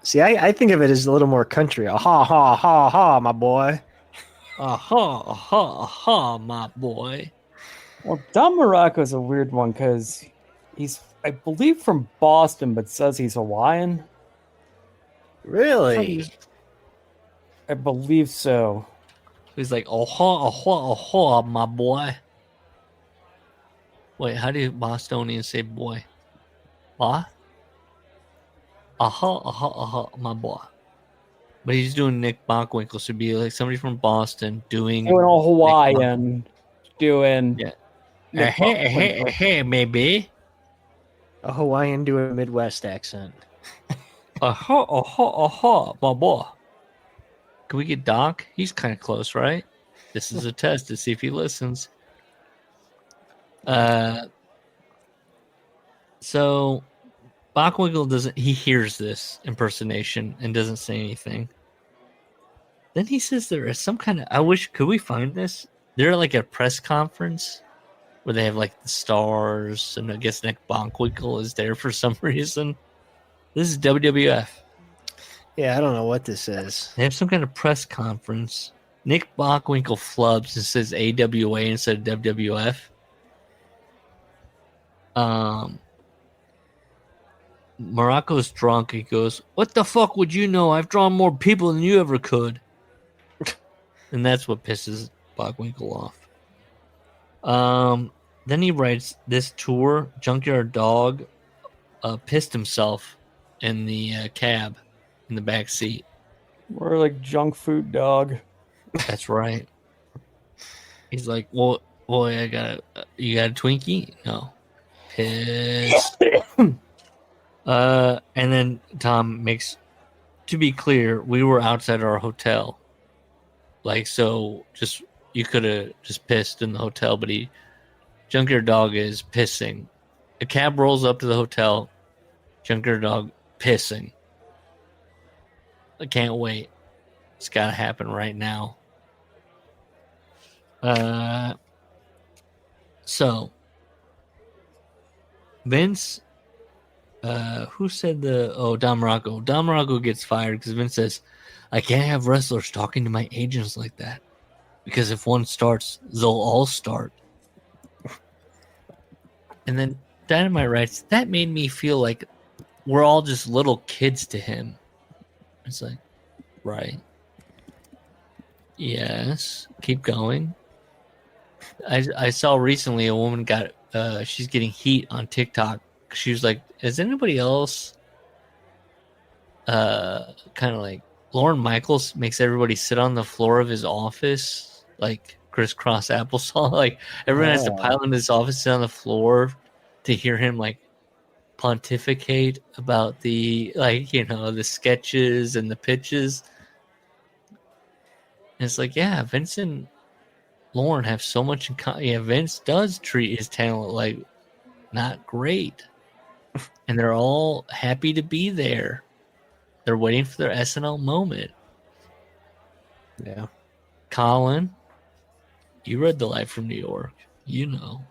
See, I think of it as a little more country. Ha, ha, ha, ha, my boy. Ha, ha, my boy. Well, Don Morocco's a weird one because he's, I believe, from Boston, but says he's Hawaiian. Really? I believe so. He's like, "Oh, my boy." Wait, how do Bostonians say boy? What? My boy. But he's doing Nick Bockwinkel, so it'd be like somebody from Boston doing a Hawaiian, doing hey, maybe A Hawaiian doing a Midwest accent. my boy. Can we get Doc? He's kind of close, right? This is a test to see if he listens. So Bockwinkel doesn't. He hears this impersonation and doesn't say anything. Then he says there is some kind of. I wish. Could we find this? They're like a press conference where they have like the stars, and I guess Nick Bockwinkel is there for some reason. This is WWF. Yeah, I don't know what this is. They have some kind of press conference. Nick Bockwinkel flubs and says AWA instead of WWF. Morocco's drunk. He goes, "What the fuck would you know? I've drawn more people than you ever could." And that's what pisses Bockwinkel off. Then he writes this tour. Junkyard Dog pissed himself in the cab in the back seat. We're like junk food dog. That's right. He's like, "Well, boy, you got a Twinkie?" No. pissed. And then Tom makes, to be clear, we were outside our hotel. Like, so just, you could have just pissed in the hotel, but Junkyard Dog is pissing. A cab rolls up to the hotel, Junkyard Dog pissing. I can't wait. It's got to happen right now. So, Vince, who said Don Morocco. Don Morocco gets fired because Vince says, I can't have wrestlers talking to my agents like that. Because if one starts, they'll all start. And then Dynamite writes, that made me feel like we're all just little kids to him. It's like, right. Yes. Keep going. I saw recently a woman got, she's getting heat on TikTok. She was like, is anybody else kind of like Lorne Michaels makes everybody sit on the floor of his office like crisscross applesauce? Like everyone has to pile in his office, sit on the floor to hear him like pontificate about the, like, you know, the sketches and the pitches. And it's like, yeah, Vince and Lorne have so much in common. Yeah, Vince does treat his talent like not great. And they're all happy to be there. They're waiting for their SNL moment. Yeah. Colin, you read The Life from New York. You know.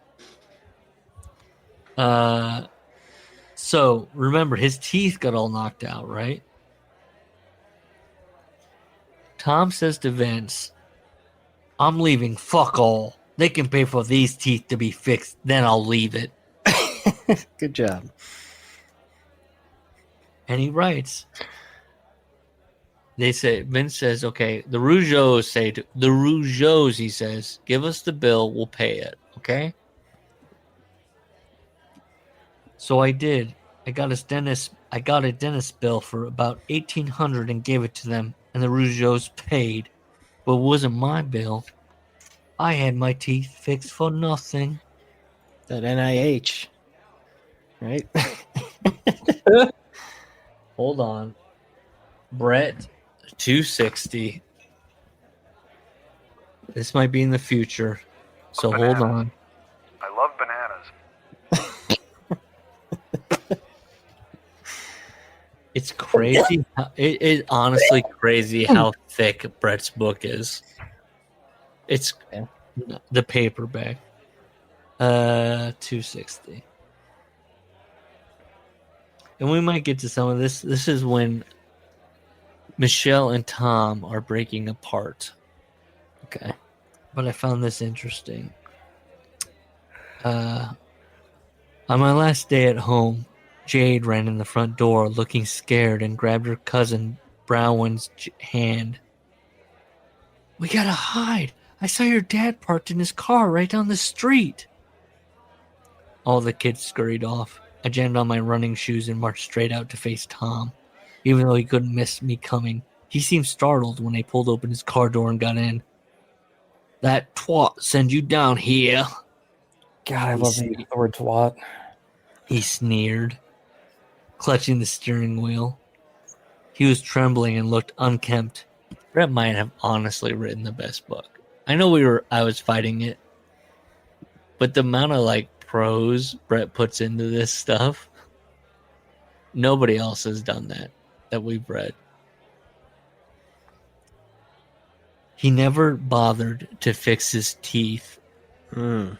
So, remember, his teeth got all knocked out, right? Tom says to Vince, I'm leaving, fuck all. They can pay for these teeth to be fixed, then I'll leave it. Good job. And he writes, Vince says, okay, the Rougeaus, he says, give us the bill, we'll pay it, okay? So I did. I got a dentist bill for about $1,800 and gave it to them, and the Rougeaus paid. But it wasn't my bill. I had my teeth fixed for nothing. That NIH, right? Hold on. Brett, 260. This might be in the future, so hold on. I love bananas. It's crazy. It is honestly crazy how thick Brett's book is. It's the paperback. 260. And we might get to some of this. This is when Michelle and Tom are breaking apart. Okay. But I found this interesting. On my last day at home, Jade ran in the front door looking scared and grabbed her cousin Brown's hand. We gotta hide. I saw your dad parked in his car right down the street. All the kids scurried off. I jammed on my running shoes and marched straight out to face Tom. Even though he couldn't miss me coming, he seemed startled when I pulled open his car door and got in. That twat send you down here. God, I love the word twat. He sneered, clutching the steering wheel. He was trembling and looked unkempt. Brett might have honestly written the best book. I know I was fighting it, but the amount of like prose Brett puts into this stuff, nobody else has done that we've read. He never bothered to fix his teeth, even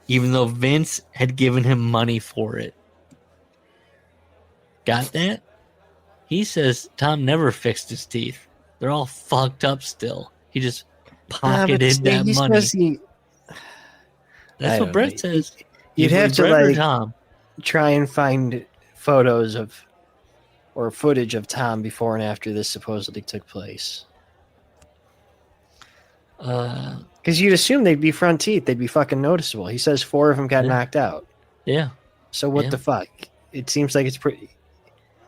though Vince had given him money for it. Got that? He says Tom never fixed his teeth. They're all fucked up still. He just pocketed that money. That's what Brett says. You'd have to like Tom. Try and find photos of or footage of Tom before and after this supposedly took place. Because you'd assume they'd be front teeth. They'd be fucking noticeable. He says 4 of them got knocked out. Yeah. So what the fuck? It seems like it's pretty...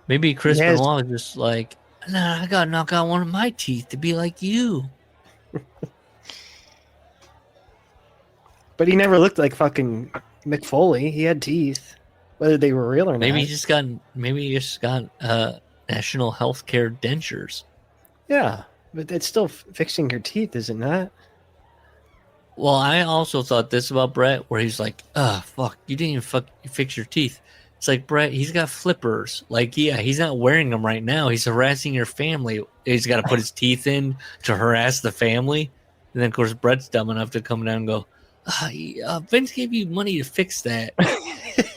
Maybe Chris Benoit was just like, nah, I gotta knock out one of my teeth to be like you. But he never looked like fucking McFoley, he had teeth, whether they were real or Maybe not. he just got national health care dentures. Yeah, but it's still fixing your teeth, is it not? Well, I also thought this about Brett, where he's like, fuck, you didn't even fix your teeth. It's like, Brett, he's got flippers. Like, yeah, he's not wearing them right now. He's harassing your family. He's got to put his teeth in to harass the family. And then, of course, Brett's dumb enough to come down and go, Vince gave you money to fix that.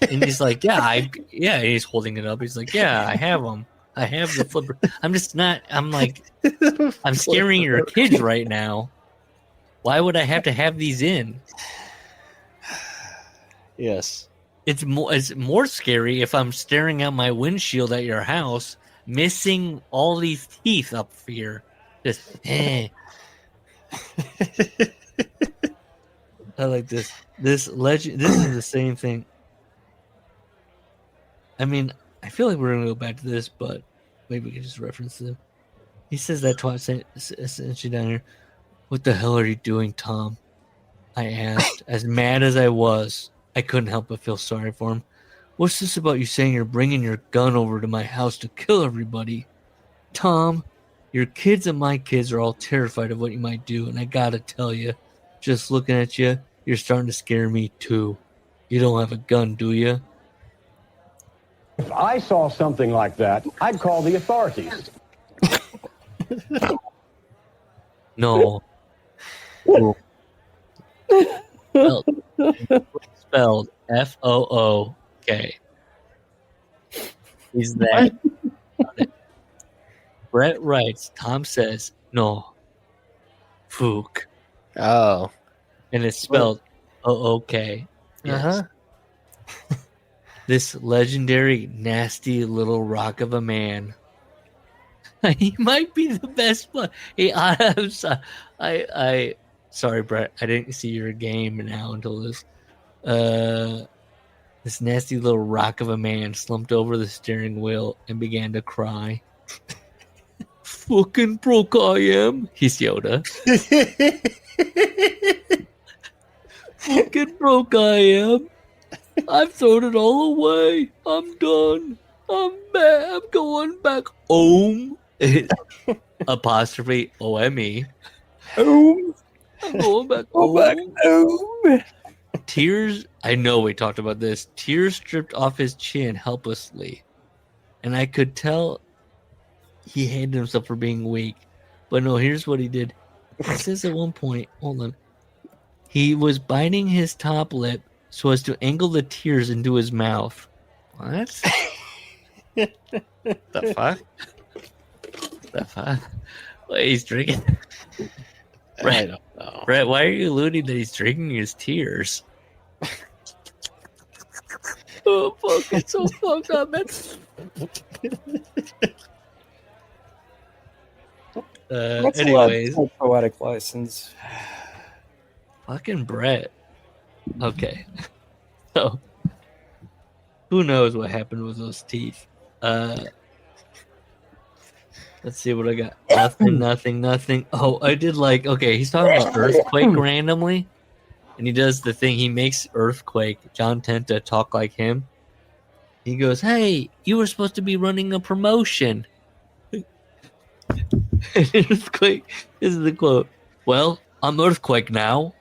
And he's like, yeah, he's holding it up. He's like, yeah, I have them. I have the flipper. I'm just not, I'm like, I'm scaring your kids right now. Why would I have to have these in? Yes. It's more scary if I'm staring out my windshield at your house, missing all these teeth up here. Just, I like this. This legend. This is the same thing. I mean, I feel like we're gonna go back to this, but maybe we can just reference it. He says that twice. Sent you down here. What the hell are you doing, Tom? I asked. As mad as I was, I couldn't help but feel sorry for him. What's this about you saying you're bringing your gun over to my house to kill everybody? Tom, your kids and my kids are all terrified of what you might do, and I gotta tell you, just looking at you, you're starting to scare me too. You don't have a gun, do you? If I saw something like that, I'd call the authorities. No. Spelled F-O-O-K. He's that. Brett writes, Tom says, no. Fook. Oh. And it's spelled O-O-K. Yes. Uh-huh. This legendary, nasty little rock of a man. He might be the best one. Hey, I'm sorry. Sorry, Brett. I didn't see your game now until this. This nasty little rock of a man slumped over the steering wheel and began to cry. Fucking broke I am. He's Yoda. Fucking broke I am. I've thrown it all away. I'm done. I'm bad. I'm going back home. Apostrophe O-M-E. Home. I'm going back Go home. back home. Tears, I know we talked about this. Tears dripped off his chin helplessly. And I could tell he hated himself for being weak. But no, here's what he did. He says at one point, hold on. He was biting his top lip so as to angle the tears into his mouth. What? The fuck? The fuck? Wait, he's drinking. I don't know. Brett, why are you alluding that he's drinking his tears? Oh, fuck, it's so fucked up, man. Anyways. That's a poetic license. Fucking Brett. Okay. So, who knows what happened with those teeth? Let's see what I got. Nothing. Oh, I did like, okay, he's talking about Earthquake randomly. And he does the thing, he makes Earthquake, John Tenta, talk like him. He goes, hey, you were supposed to be running a promotion. Earthquake, this is the quote. Well, I'm Earthquake now.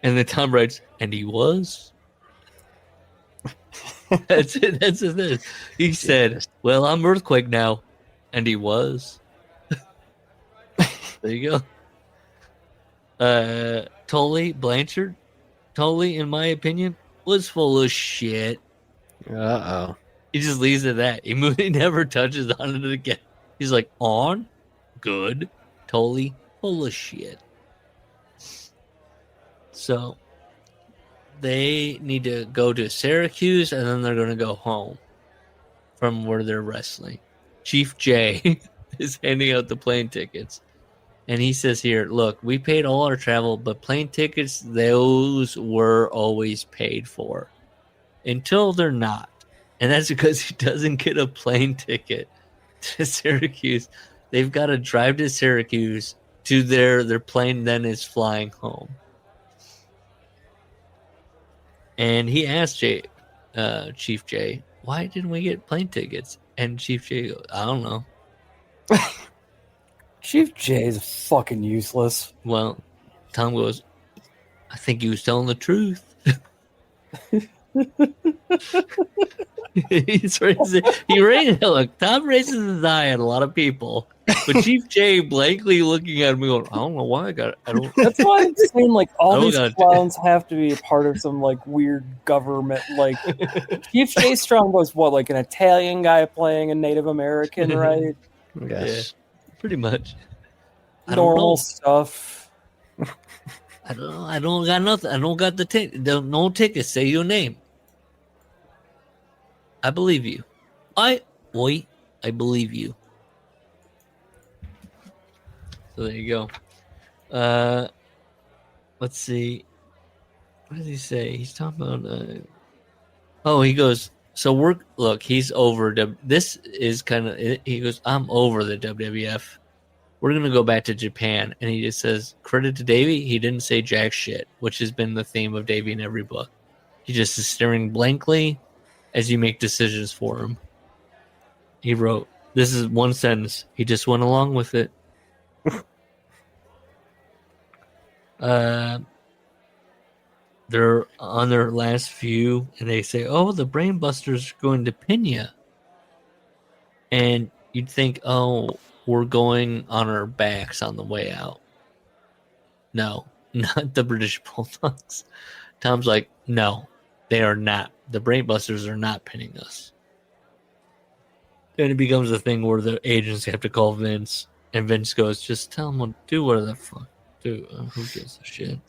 And then Tom writes, and he was? That's it. That's it. He said, well, I'm Earthquake now. And he was. There you go. Tully Blanchard. Tully, in my opinion, was full of shit. Uh-oh. He just leaves it at that. He never touches on it again. He's like, on? Good. Tully, full of shit. So, they need to go to Syracuse, and then they're going to go home from where they're wrestling. Chief J is handing out the plane tickets. And he says here, look, we paid all our travel, but plane tickets, those were always paid for. Until they're not. And that's because he doesn't get a plane ticket to Syracuse. They've got to drive to Syracuse to their plane then is flying home. And he asked Chief J, why didn't we get plane tickets? And Chief J goes, I don't know. Chief J is fucking useless. Well, Tom goes, I think he was telling the truth. Look, Tom raises his eye at a lot of people, but Chief J blankly looking at me going, I don't know why I don't. That's why I'm saying, like, all these clowns have to be a part of some, like, weird government. Like, Chief J Strong was what, like, an Italian guy playing a Native American, right? Yes. Yeah, pretty much. Normal stuff. I don't know. I don't got nothing. I don't got the ticket. No tickets. Say your name. I believe you. I believe you. So there you go. Let's see. What does he say? He's talking about. He goes. So he's over. This is kind of. He goes. I'm over the WWF. We're gonna go back to Japan, and he just says credit to Davey. He didn't say jack shit, which has been the theme of Davey in every book. He just is staring blankly as you make decisions for him. He wrote, this is one sentence. He just went along with it. They're on their last few, and they say, oh, the Brainbusters are going to pin you. And you'd think, oh, we're going on our backs on the way out. No, not the British Bulldogs. Tom's like, no, they are not. The Brainbusters are not pinning us. Then it becomes a thing where the agents have to call Vince, and Vince goes, just tell them, do whatever the fuck. Do. Who gives a shit?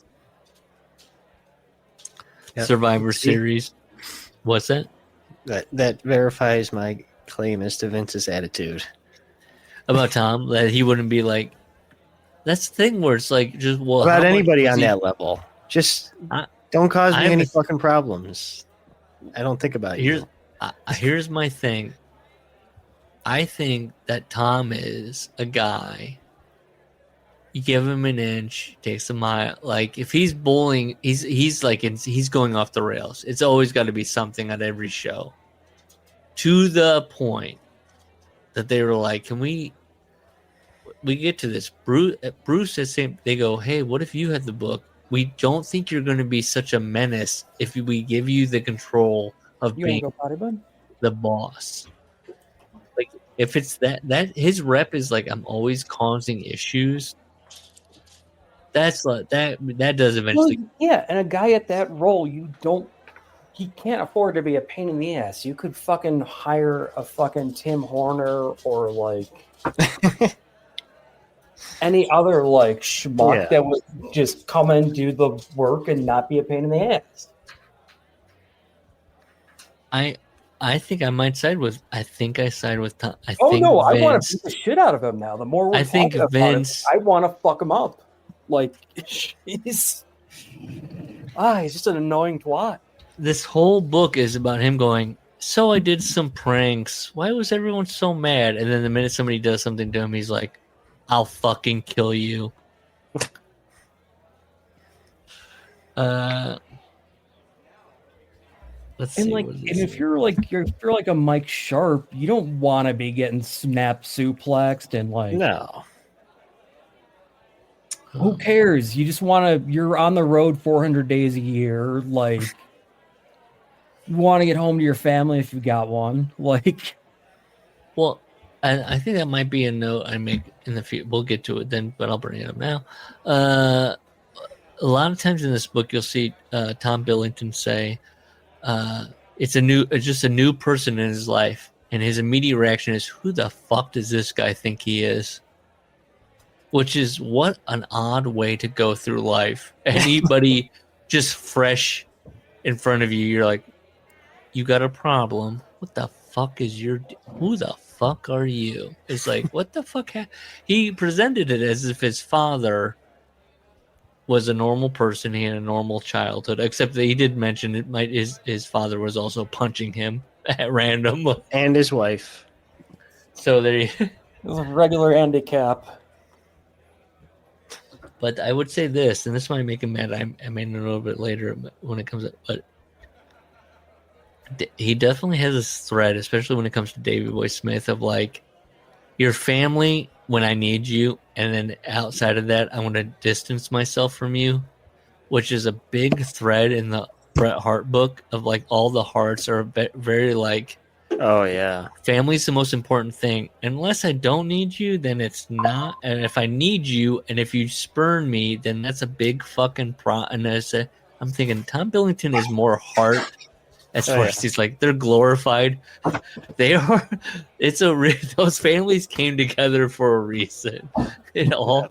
Yep. Survivor Series. What's that? That verifies my claim as to Vince's attitude. About Tom, that he wouldn't be like, that's the thing where it's like, just, well, about anybody on that level. Just don't cause me any fucking problems. I don't think about you. Here's my thing. I think that Tom is a guy. You give him an inch, takes a mile. Like if he's bowling, he's going off the rails. It's always got to be something at every show. To the point that they were like, "Can we get to this?" Bruce is saying, they go, "Hey, what if you had the book? We don't think you're going to be such a menace if we give you the control of being the boss." Like if it's that his rep is like, I'm always causing issues. That's like that does eventually. Well, yeah, and a guy at that role, he can't afford to be a pain in the ass. You could fucking hire a fucking Tim Horner or like any other like schmuck that would just come and do the work and not be a pain in the ass. I think I might side with. I think I side with Tom. I want to beat the shit out of him now. The more we're talking about Vince, I want to fuck him up. Like he's just an annoying twat. This whole book is about him going, so I did some pranks. Why was everyone so mad? And then the minute somebody does something to him, he's like, I'll fucking kill you. Let's see. And if you're like a Mike Sharp, you don't want to be getting snap suplexed and like no. Who cares? You just want to. You're on the road 400 days a year. Like, you want to get home to your family if you got one. Like, well, I think that might be a note I make in the future. We'll get to it then, but I'll bring it up now. A lot of times in this book, you'll see Tom Billington say, "It's just a new person in his life," and his immediate reaction is, "Who the fuck does this guy think he is?" Which is what an odd way to go through life. Anybody just fresh in front of you, you're like, you got a problem. What the fuck is who the fuck are you? It's like, what the fuck? He presented it as if his father was a normal person. He had a normal childhood, except that he did mention his father was also punching him at random. And his wife. So there you it was a regular handicap. But I would say this, and this might make him mad. I may know a little bit later when it comes up. But he definitely has this thread, especially when it comes to Davey Boy Smith, of like your family when I need you, and then outside of that, I want to distance myself from you, which is a big thread in the Bret Hart book of like all the Harts are very like, Oh yeah. family's the most important thing. Unless I don't need you, then it's not. And if I need you, and if you spurn me, then that's a big fucking problem. And I'm thinking Tom Billington is more Hart. As far as he's like, they're glorified. They are. It's those families came together for a reason. It all.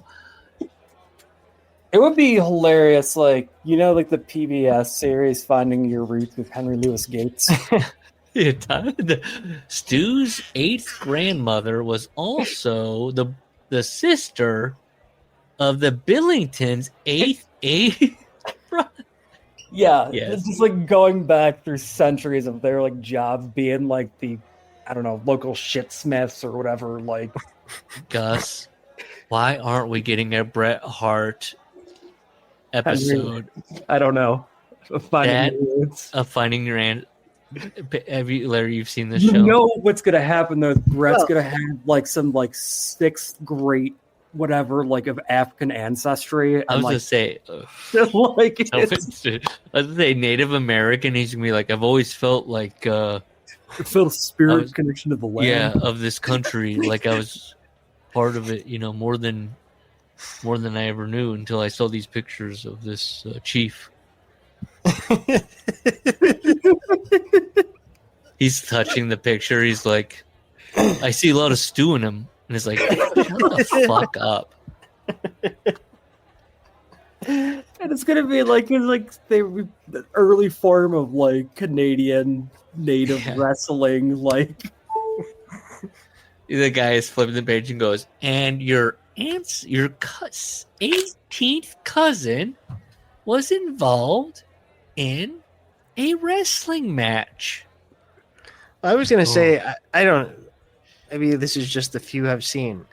It would be hilarious, like like the PBS series Finding Your Roots with Henry Louis Gates. Yeah, Stu's 8th grandmother was also the sister of the Billingtons' 8th Yeah, Yes. it's just like going back through centuries of their like jobs being like the, I don't know, local shitsmiths or whatever. Like, Gus, why aren't we getting a Bret Hart episode? I don't know. Finding your aunt. Have you, Larry? You've seen this You show? know what's gonna happen though? Brett's gonna have like some like 6th grade whatever like of African ancestry. I was like, gonna say, like I was gonna say Native American. He's gonna be like, I've always felt like, feel a spirit connection to the land. yeah, of this country. Like I was part of it, more than I ever knew until I saw these pictures of this chief. He's touching the picture. He's like, I see a lot of stew in him. And it's like, shut the fuck up. And it's gonna be like the early form of like Canadian native wrestling. Like the guy is flipping the page and goes, and your 18th cousin was involved in a wrestling match. I was gonna say I don't. Maybe this is just the few I've seen.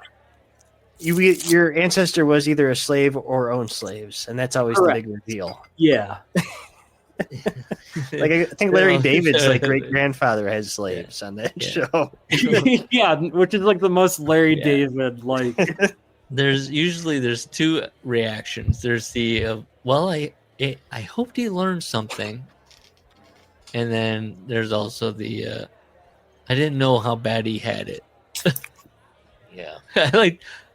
Your ancestor was either a slave or owned slaves, and that's always Correct. the big reveal. Yeah. Like I think Larry David's like great grandfather has slaves on that show. Yeah, which is like the most Larry David like. There's 2 reactions. There's the I hoped he learned something, and then there's also the I didn't know how bad he had it. Yeah,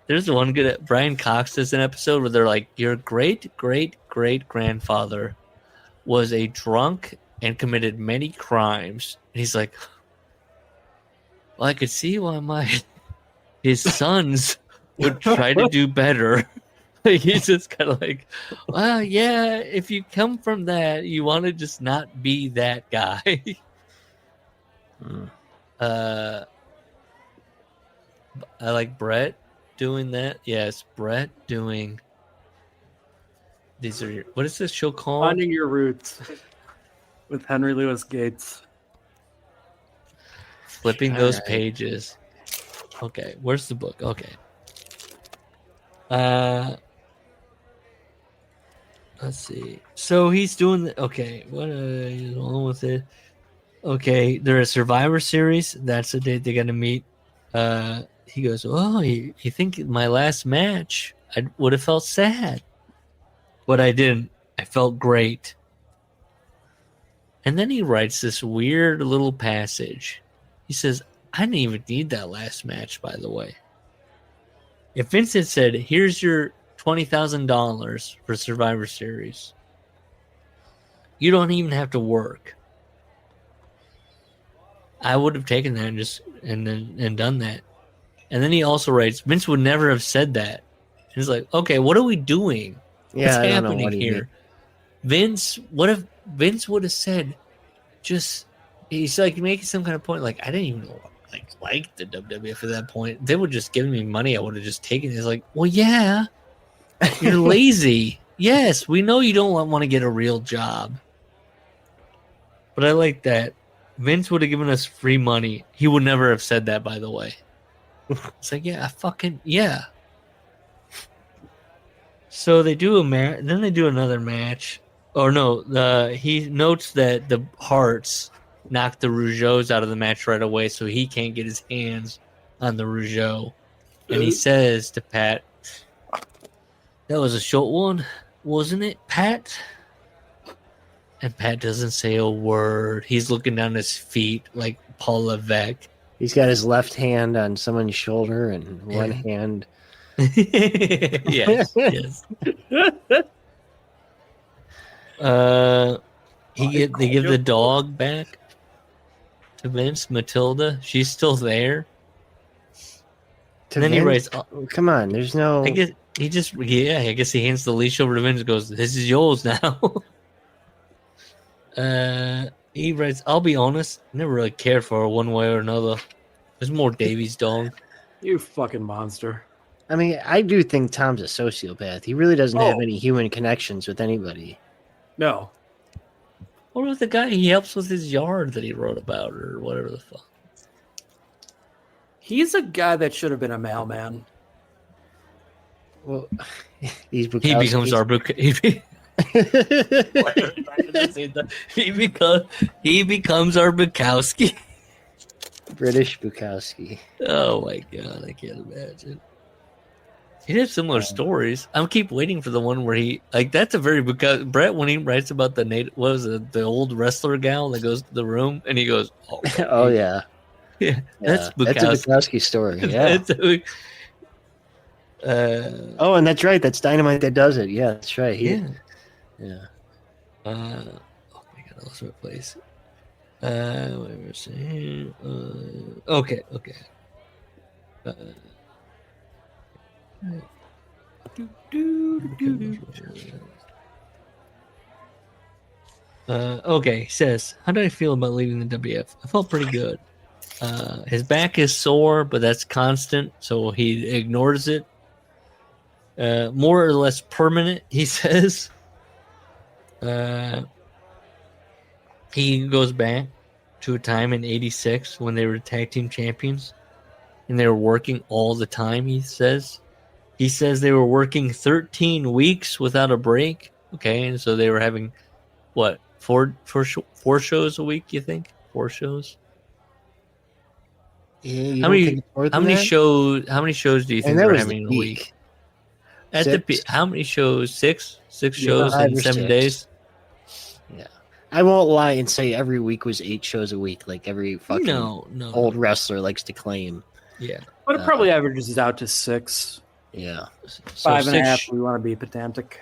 there's one good. Brian Cox does an episode where they're like, your great grandfather was a drunk and committed many crimes, and he's like, well, I could see why his sons would try to do better. Like, he's just kind of like, well, yeah, if you come from that, you want to just not be that guy. I like Brett doing that. Yes, Brett doing. These are what is this show called? Finding Your Roots with Henry Louis Gates. Flipping those pages. Okay, where's the book? Okay. Let's see. So he's doing okay. What is on with it? Okay, they're a Survivor Series. That's the date they got to meet. He goes, "Oh, you think my last match? I would have felt sad, but I didn't. I felt great." And then he writes this weird little passage. He says, "I didn't even need that last match, by the way. If Vince had said, here's your $20,000 for Survivor Series, you don't even have to work, I would have taken that and done that." And then he also writes, Vince would never have said that. And he's like, okay, what are we doing? Yeah, What's I don't know happening what he here? Vince, what if Vince would have said, just, he's like making some kind of point, like, I didn't even like the WWF at that point. They would just give me money, I would have just taken it. It's like, well, yeah, you're lazy. Yes, we know you don't want to get a real job. But I like that. Vince would have given us free money. He would never have said that, by the way. It's like, yeah, yeah. So they do a match. Then they do another match. Or no, he notes that the Hearts knocked the Rougeaus out of the match right away, so he can't get his hands on the Rougeau. And he says to Pat, "That was a short one, wasn't it, Pat?" And Pat doesn't say a word. He's looking down his feet like Paul Levesque. He's got his left hand on someone's shoulder and one hand. Yes. They give the dog back to Vince. Matilda, she's still there. To And then he Vince? writes, Come on, there's no. I guess he hands the leash over to Vince and goes, "This is yours now." He writes, "I'll be honest, never really cared for her one way or another. There's more Davey's dog." You fucking monster. I mean, I do think Tom's a sociopath. He really doesn't have any human connections with anybody. No. What about the guy he helps with his yard that he wrote about or whatever the fuck? He's a guy that should have been a mailman. Well, he becomes our he becomes our Bukowski. British Bukowski. Oh my god, I can't imagine. He has similar stories. I keep waiting for the one where he that's a very Brett when he writes about the what was it, the old wrestler gal that goes to the room and he goes, "Oh, oh yeah. Yeah, that's Bukowski. That's a Bukowski story. Yeah. Oh, and that's right. That's Dynamite that does it. Yeah, that's right. Yeah. Oh my god, I lost my place. Okay. Okay, he says, "How did I feel about leaving the WF? I felt pretty good. His back is sore, but that's constant, so he ignores it. More or less permanent," he says. He goes back to a time in '86 when they were tag team champions, and they were working all the time. He says they were working 13 weeks without a break. Okay, and so they were having what four shows a week? You think 4 shows? Yeah, how many shows do you think they're having a week? At how many shows? 6 shows in 7 days. Yeah, I won't lie and say every week was 8 shows a week, like every fucking old wrestler likes to claim. Yeah, but it probably averages out to 6. Yeah, so 5.5. We want to be pedantic.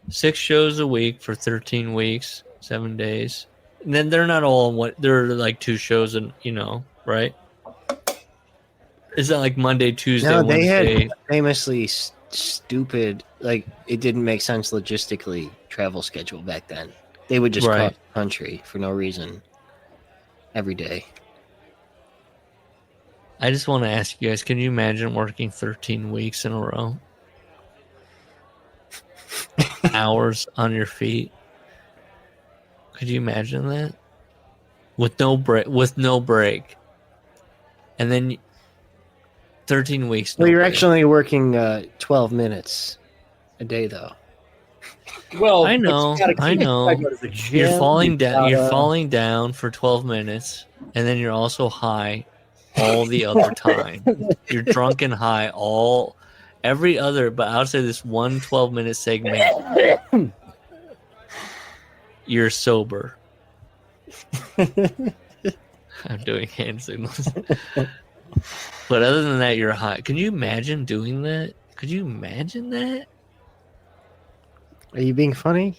6 shows a week for 13 weeks, 7 days, and then they're not all what they're like 2 shows, and right? Is that like Monday, Tuesday, no, they Wednesday? Had famously stupid, like it didn't make sense logistically. Travel schedule back then, they would just cross the country for no reason every day. I just want to ask you guys: can you imagine working 13 weeks in a row? Hours on your feet. Could you imagine that? With no break. And then 13 weeks. Well, you're actually working 12 minutes a day, though. Well, I know. You're falling down. You're falling down for 12 minutes, and then you're also high all the other time. You're drunk and high every other. But I'll say this one 12-minute segment. You're sober. I'm doing hand signals. But other than that, you're high. Can you imagine doing that? Could you imagine that? Are you being funny?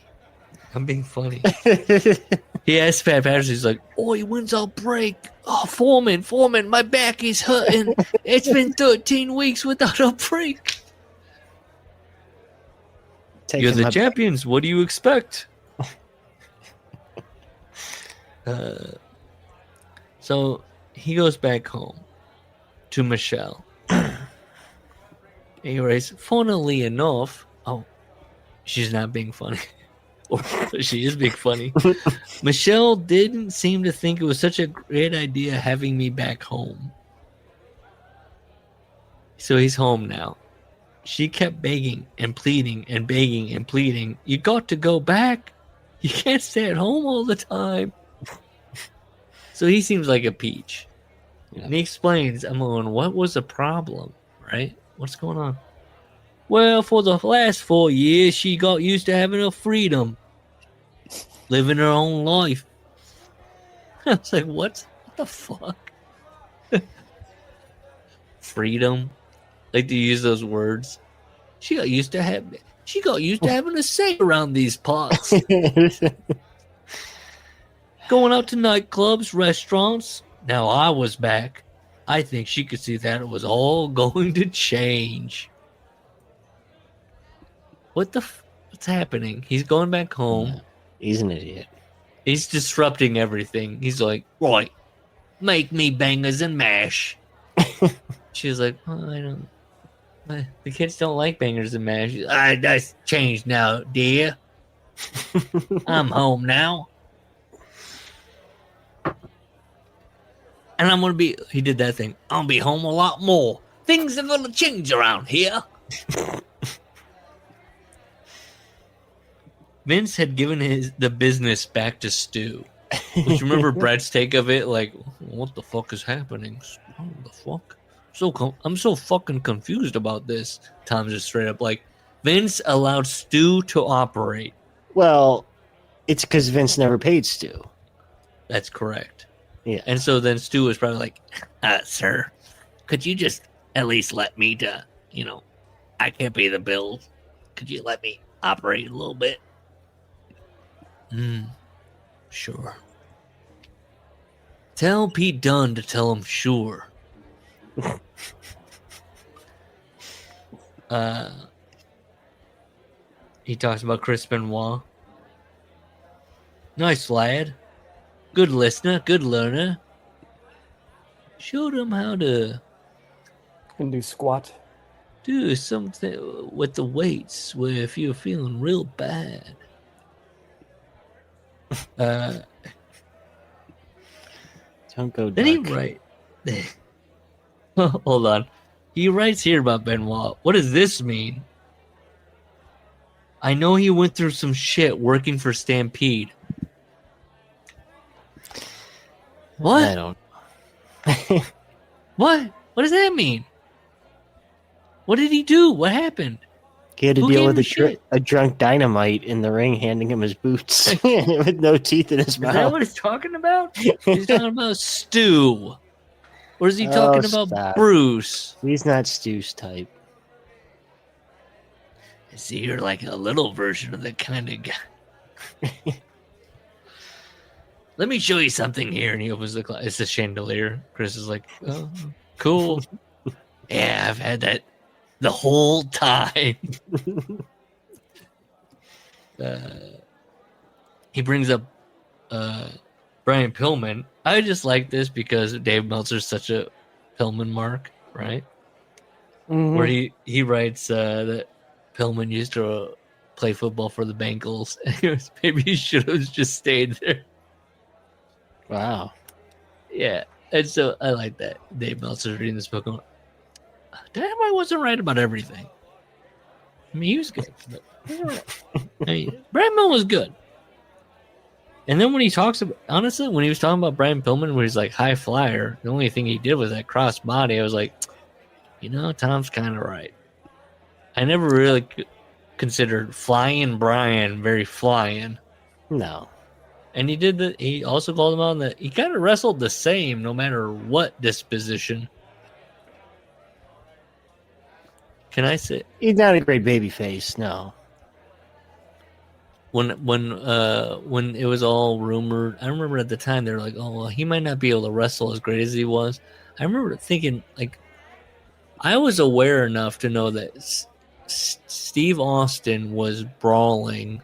I'm being funny. He asked Pat Patterson, he's like, "Oh, when's our break? Oh, Foreman, my back is hurting. It's been 13 weeks without a break." You're the champions. What do you expect? So he goes back home to Michelle. He writes, "Funnily enough," she's not being funny. Or she is being funny. "Michelle didn't seem to think it was such a great idea having me back home." So he's home now. She kept begging and pleading and begging and pleading. "You got to go back. You can't stay at home all the time." So he seems like a peach. Yeah. And he explains, I'm going, what was the problem, right? What's going on? Well, for the last 4 years, she got used to having her freedom. Living her own life. I was like, what? What the fuck? Freedom? Like to use those words. She got used to having a say around these parts. Going out to nightclubs, restaurants. Now I was back. I think she could see that it was all going to change. What's happening? He's going back home. Yeah, he's an idiot. He's disrupting everything. He's like, right, make me bangers and mash. She's like, oh, I don't. The kids don't like bangers and mash. That's changed now, dear. I'm home now. And I'm going to be... He did that thing. I'll be home a lot more. Things are going to change around here. Vince had given the business back to Stu. Which, remember Brett's take of it? Like, what the fuck is happening? What the fuck? I'm so fucking confused about this. Tom's just straight up like, Vince allowed Stu to operate. Well, it's because Vince never paid Stu. That's correct. Yeah. And so then Stu was probably like, sir, could you just at least let me I can't pay the bills. Could you let me operate a little bit? Sure. Tell Pete Dunne to tell him sure. He talks about Chris Benoit. Nice lad. Good listener, good learner. Showed him how to Can do squat. do something with the weights where if you're feeling real bad. Don't go Then he dark. Hold on. He writes here about Benoit. What does this mean? I know he went through some shit working for Stampede. What? I don't. What? What does that mean? What did he do? What happened? He had to Who deal gave with him shit? a drunk Dynamite in the ring handing him his boots with no teeth in his Is mouth. that what he's talking about? He's talking about Stu. Or is he talking about stop. Bruce? He's not Stu's type. See, you're like a little version of the kind of guy. Let me show you something here. And he opens the it's a chandelier. Chris is like, oh, cool. Yeah, I've had that the whole time. He brings up Brian Pillman. I just like this because Dave Meltzer's such a Pillman mark, right? Mhm. Where he writes that Pillman used to play football for the Bengals. Maybe he should have just stayed there. Wow. Yeah, and so I like that. Dave Meltzer's reading this book. Going, Dynamite wasn't right about everything. I mean, he was good. But I mean, Brian Pillman was good. And then when he talks about, honestly, when he was talking about Brian Pillman, where he's like high flyer, the only thing he did was that cross body. I was like, Tom's kind of right. I never really considered Flying Brian very flying. No. And he did that. He also called him on that he kind of wrestled the same no matter what disposition. Can I say He's not a great baby face, no. when it was all rumored, I remember at the time they were like, "Oh, well, he might not be able to wrestle as great as he was." I remember thinking, like, I was aware enough to know that Steve Austin was brawling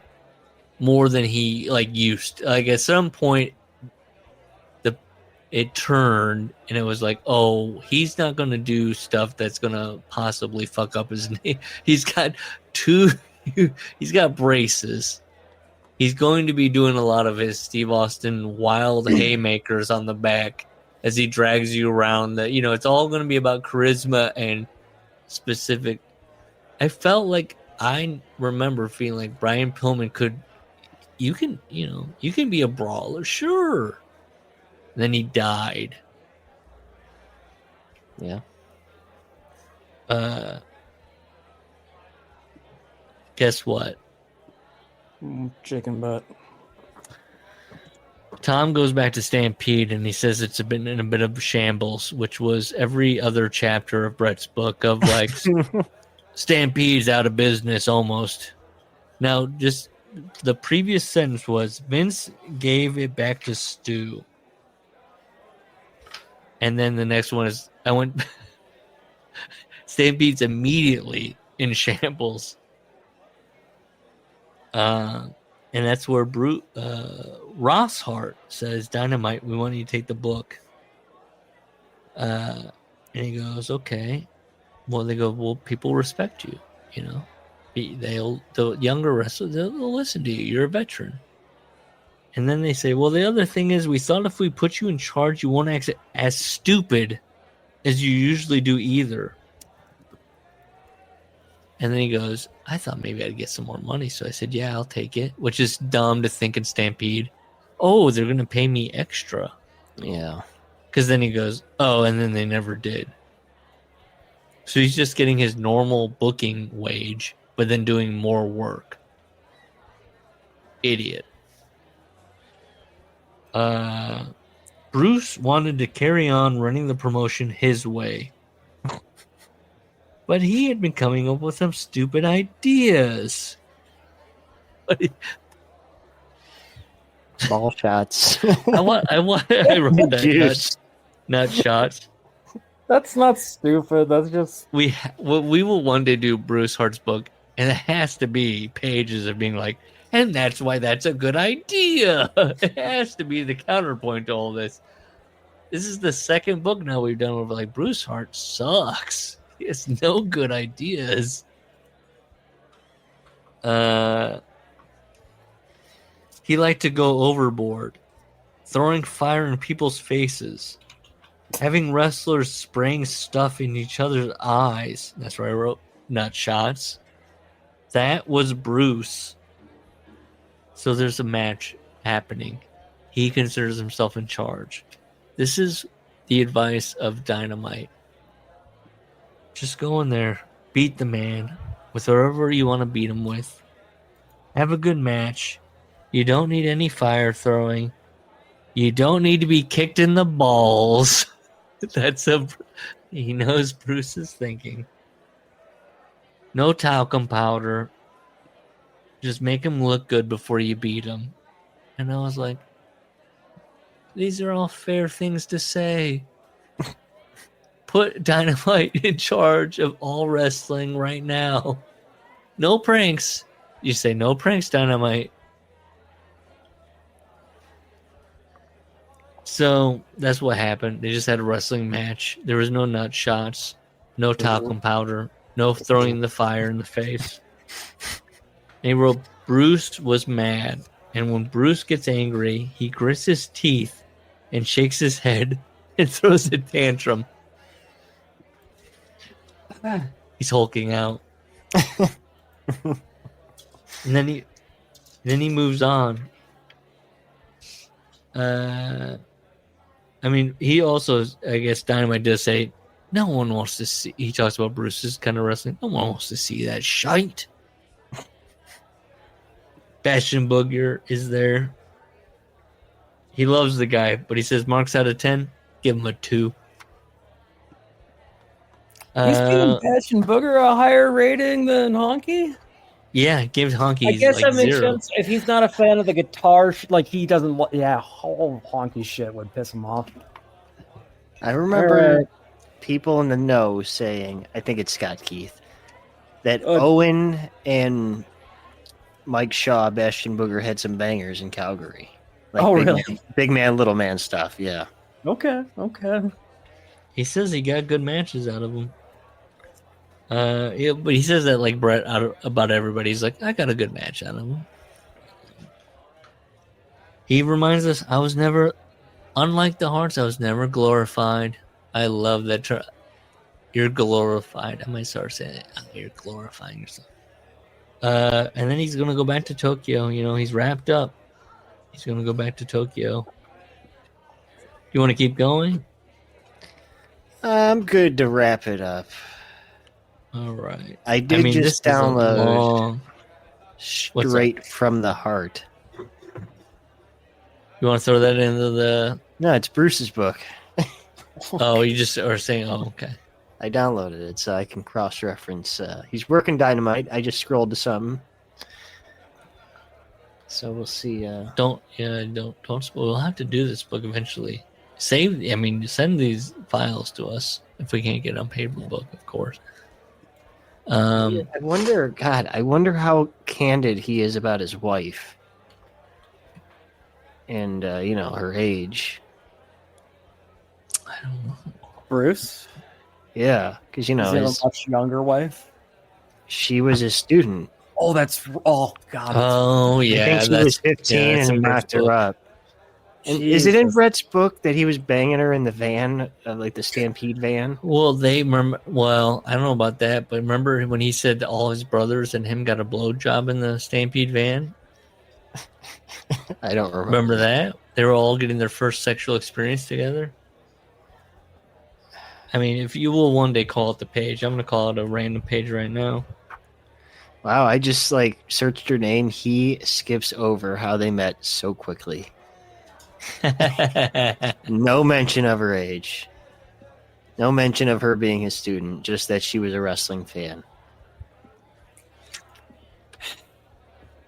more than he used to. Like at some point, it turned and it was like, oh, he's not going to do stuff that's going to possibly fuck up his name. He's got braces. He's going to be doing a lot of his Steve Austin wild haymakers on the back as he drags you around. It's all going to be about charisma and specific. I felt like I remember feeling like Brian Pillman you can be a brawler, sure. And then he died. Yeah. Guess what? Chicken butt. Tom goes back to Stampede and he says it's been in a bit of shambles, which was every other chapter of Brett's book of like Stampede's out of business almost. Now, just the previous sentence was Vince gave it back to Stu. And then the next one is Stampede's immediately in shambles. And that's where Ross Hart says, Dynamite, we want you to take the book. And he goes, okay. Well, they go, well, people respect you, you know. The younger wrestlers, they'll listen to you. You're a veteran. And then they say, well, the other thing is we thought if we put you in charge, you won't act as stupid as you usually do either. And then he goes, I thought maybe I'd get some more money. So I said, yeah, I'll take it. Which is dumb to think in Stampede. Oh, they're going to pay me extra. Yeah. Because then he goes, oh, and then they never did. So he's just getting his normal booking wage, but then doing more work. Idiot. Bruce wanted to carry on running the promotion his way. But he had been coming up with some stupid ideas. Ball shots. I wrote that. Not shots. That's not stupid. That's just we will one day do Bruce Hart's book, and it has to be pages of being like, and that's why that's a good idea. It has to be the counterpoint to all this. This is the second book now we've done where we're like, Bruce Hart sucks. He has no good ideas. He liked to go overboard, throwing fire in people's faces, having wrestlers spraying stuff in each other's eyes. That's where I wrote nut shots. That was Bruce. So there's a match happening. He considers himself in charge. This is the advice of Dynamite. Just go in there, beat the man with whoever you want to beat him with. Have a good match. You don't need any fire throwing. You don't need to be kicked in the balls. He knows Bruce is thinking. No talcum powder. Just make him look good before you beat him. And I was like, these are all fair things to say. Put Dynamite in charge of all wrestling right now. No pranks. You say no pranks, Dynamite. So that's what happened. They just had a wrestling match. There was no nut shots, no talcum powder, no throwing the fire in the face. And he wrote, Bruce was mad. And when Bruce gets angry, he grits his teeth and shakes his head and throws a tantrum. He's hulking out. And then he moves on. I mean, he also, I guess Dynamite does say, no one wants to see, he talks about Bruce's kind of wrestling. No one wants to see that shite. Bastion Booger is there. He loves the guy, but he says marks out of 10, give him a 2. He's giving Bastion Booger a higher rating than Honky? Yeah, gives Honky I guess like that makes 0. sense. If he's not a fan of the guitar, like he doesn't, whole Honky shit would piss him off. I remember people in the know saying, I think it's Scott Keith, that Owen and Mike Shaw, Bastion Booger had some bangers in Calgary. Like really? Big man, little man stuff, yeah. Okay. He says he got good matches out of them. Yeah, but he says that like Brett about everybody. He's like, I got a good match out of him. He reminds us, I was never, unlike the Hearts, I was never glorified. I love that term. You're glorified. I might start saying it. You're glorifying yourself. And then he's going to go back to Tokyo. You know, he's wrapped up. He's going to go back to Tokyo. You want to keep going? I'm good to wrap it up. All right. I did this just is a download long- Straight from the Heart. You want to throw that into the? No, it's Bruce's book. Oh, you just are saying. Oh, okay. I downloaded it so I can cross-reference. He's working Dynamite. I just scrolled to something. So we'll see. Don't spoil. We'll have to do this book eventually. Send these files to us if we can't get it on paper book, of course. I wonder how candid he is about his wife. And, her age. I don't know. Bruce? Yeah, because, Does he have a much younger wife? She was a student. Oh, God. Oh, yeah. I think she was 15 and he knocked her up. And is it in Brett's book that he was banging her in the van, like the Stampede van? Well, they remember. Well, I don't know about that, but remember when he said that all his brothers and him got a blowjob in the Stampede van? I don't remember. Remember that? They were all getting their first sexual experience together. I mean, if you will one day call it the page, I'm going to call it a random page right now. Wow, I just searched her name. He skips over how they met so quickly. No mention of her age. No mention of her being his student, just that she was a wrestling fan.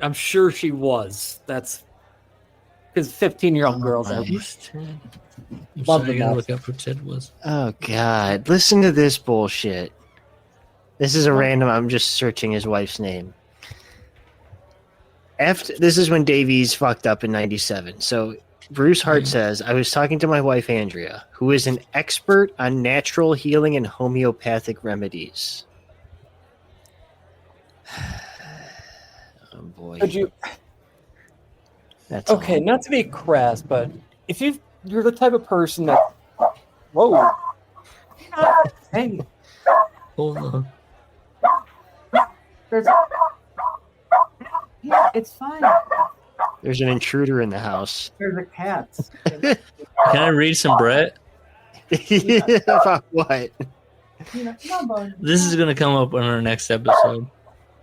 I'm sure she was. That's because 15-year-old girls are. I'm sorry, I gotta look up who Ted was. Oh, God. Listen to this bullshit. This is a random... I'm just searching his wife's name. This is when Davey's fucked up in 97. So Bruce Hart says, I was talking to my wife, Andrea, who is an expert on natural healing and homeopathic remedies. Oh, boy. Could you... That's okay, all. not to be crass, but if you're the type of person that... Whoa. Hey. Hold on. Yeah, it's fine. There's an intruder in the house. There's a cat. Can I read some Brett? About what? This is going to come up on our next episode.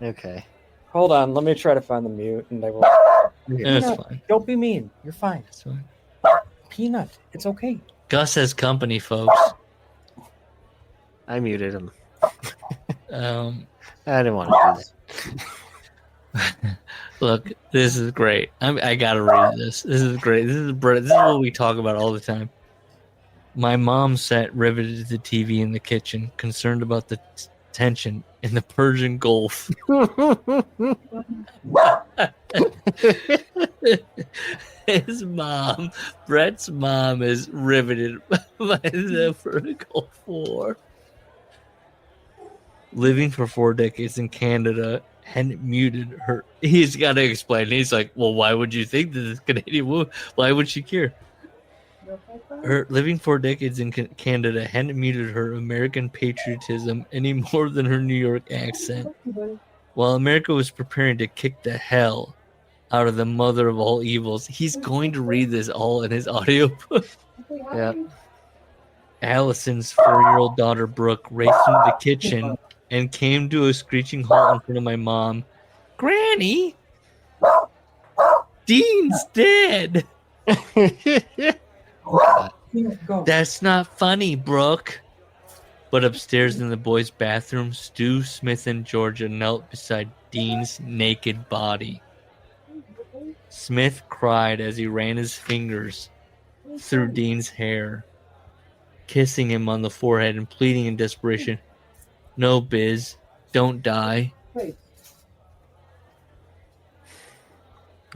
Okay. Hold on, let me try to find the mute, and I will... It's fine. Don't be mean. You're fine. It's fine. Peanut, it's okay. Gus has company, folks. I muted him. I didn't want to do that. Look, this is great. I gotta read this. This is great. This is what we talk about all the time. My mom sat riveted to the TV in the kitchen, concerned about the tension in the Persian Gulf. His mom, Brett's mom, is riveted by the Gulf War. Living for 4 decades in Canada hadn't muted her. He's got to explain. He's like, well, why would you think that this Canadian woman? Why would she care? Her living 4 decades in Canada hadn't muted her American patriotism any more than her New York accent. While America was preparing to kick the hell out of the mother of all evils, he's going to read this all in his audiobook. Yep. Allison's 4-year-old daughter Brooke raced into the kitchen and came to a screeching halt in front of my mom. Granny, Dean's dead. That's not funny, Brooke. But upstairs in the boys' bathroom, Stu, Smith, and Georgia knelt beside Dean's naked body. Smith cried as he ran his fingers through Dean's hair, kissing him on the forehead and pleading in desperation, "No, Biz, don't die." All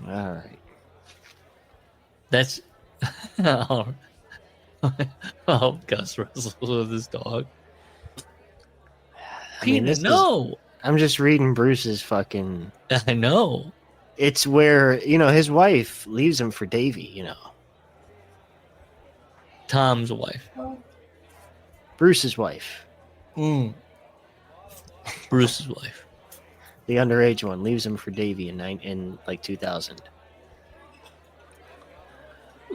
right. That's Gus wrestles with his dog. I'm just reading Bruce's fucking. I know. It's where his wife leaves him for Davey. Tom's wife. Bruce's wife. Bruce's wife. The underage one leaves him for Davey in 2000.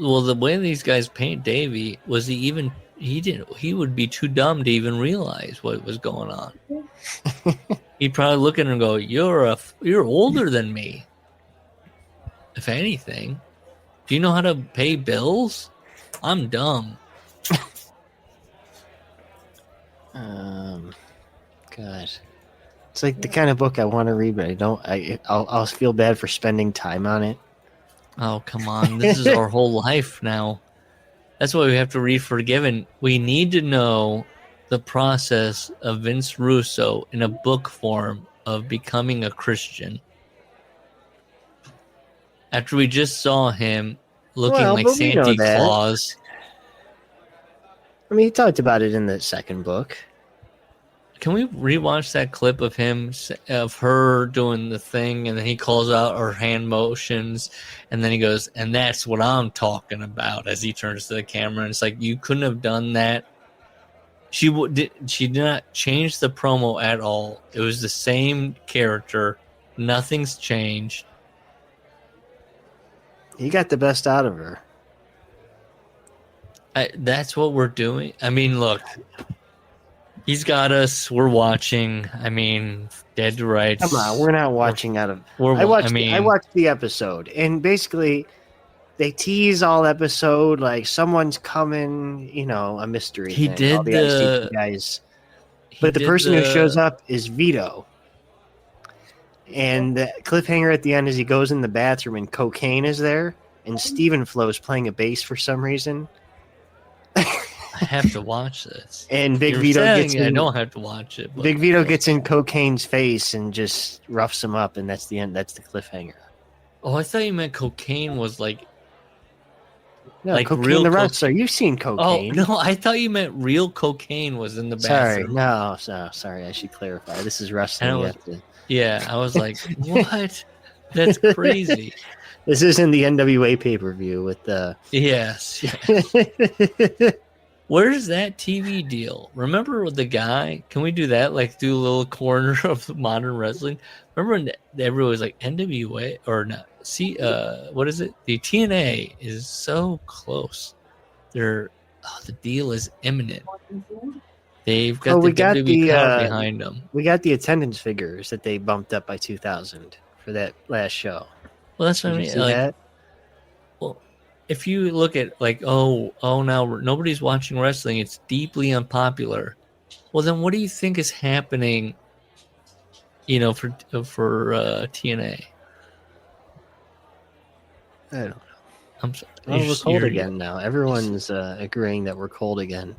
Well, the way these guys paint Davey was he would be too dumb to even realize what was going on. He'd probably look at him and go, "You're older than me. If anything, do you know how to pay bills? I'm dumb." God, it's like the kind of book I want to read, but I don't. I'll feel bad for spending time on it. Oh, come on. This is our whole life now. That's why we have to read Forgiven. We need to know the process of Vince Russo in a book form of becoming a Christian. After we just saw him looking like Santa Claus. I mean, he talked about it in the second book. Can we rewatch that clip of her doing the thing, and then he calls out her hand motions, and then he goes, "And that's what I'm talking about," as he turns to the camera, and it's like, you couldn't have done that. She did not change the promo at all. It was the same character. Nothing's changed. He got the best out of her. That's what we're doing. I mean, look. He's got us. We're watching. I mean, dead to rights. Come on, we're not watching out of. I watched the episode, and basically, they tease all episode like someone's coming. You know, a mystery. He thing. did all the ICP guys, but the person who shows up is Vito. And the cliffhanger at the end is he goes in the bathroom and cocaine is there, and Stephen Flo's playing a bass for some reason. I have to watch this. And Big Vito gets in. I don't have to watch it. Big Vito gets in Cocaine's face and just roughs him up, and that's the end. That's the cliffhanger. Oh, I thought you meant Cocaine was like. No, like Cocaine real the wrestler. You've seen Cocaine. Oh no, I thought you meant real cocaine was in the bathroom. Sorry. I should clarify. This is wrestling. Yeah, I was like, what? That's crazy. This isn't the NWA pay-per-view with the. Yes. Where's that TV deal? Remember with the guy? Can we do that? Like do a little corner of modern wrestling? Remember when everyone was like NWA or not? See, what is it? The TNA is so close. The deal is imminent. They've got the WWE crowd behind them. We got the attendance figures that they bumped up by 2,000 for that last show. Well, that's what I mean. See that? Well, if you look at like, now nobody's watching wrestling, it's deeply unpopular. Well, then what do you think is happening? You know, for TNA. I don't know. I'm sorry. We're cold again now. Everyone's agreeing that we're cold again.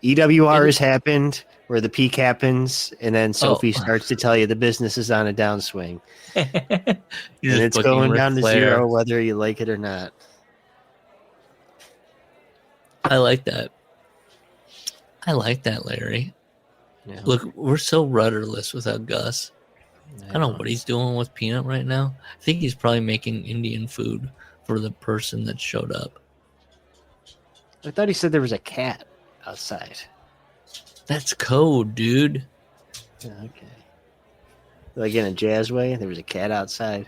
EWR has happened, where the peak happens, and then Sophie starts to tell you the business is on a downswing. And it's going down to zero whether you like it or not. I like that. Larry. Yeah. Look, we're so rudderless without Gus. I don't know what he's doing with Peanut right now. I think he's probably making Indian food for the person that showed up. I thought he said there was a cat outside. That's code, dude. Okay. Like in a jazz way, there was a cat outside.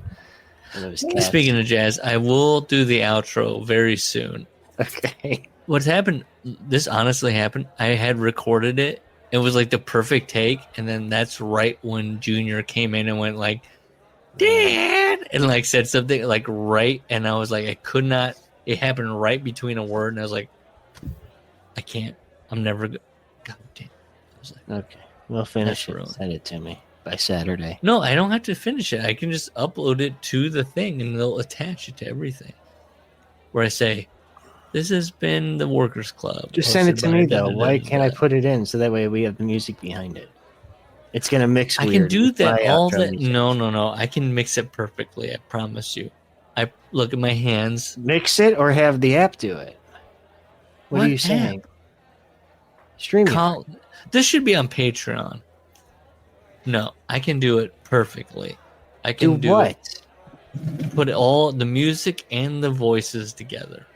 And it was cats. Speaking of jazz, I will do the outro very soon. Okay. What's happened? This honestly happened. I had recorded it. It was like the perfect take, and then that's right when Junior came in and went like, "Dad," and like said something like right, and I was like, I could not. It happened right between a word, and I was like, I can't. I'm never. God damn. I was like, okay, we'll finish it. Send it to me by Saturday. No, I don't have to finish it. I can just upload it to the thing, and they'll attach it to everything. Where I say, "This has been the Workers Club." Just send it to me, though. Why can't I put it in so that way we have the music behind it? It's going to mix weird. I can do that all that. No. I can mix it perfectly. I promise you. I look at my hands. Mix it or have the app do it? What are you saying? Streaming. This should be on Patreon. No, I can do it perfectly. I can do what? Put all the music and the voices together.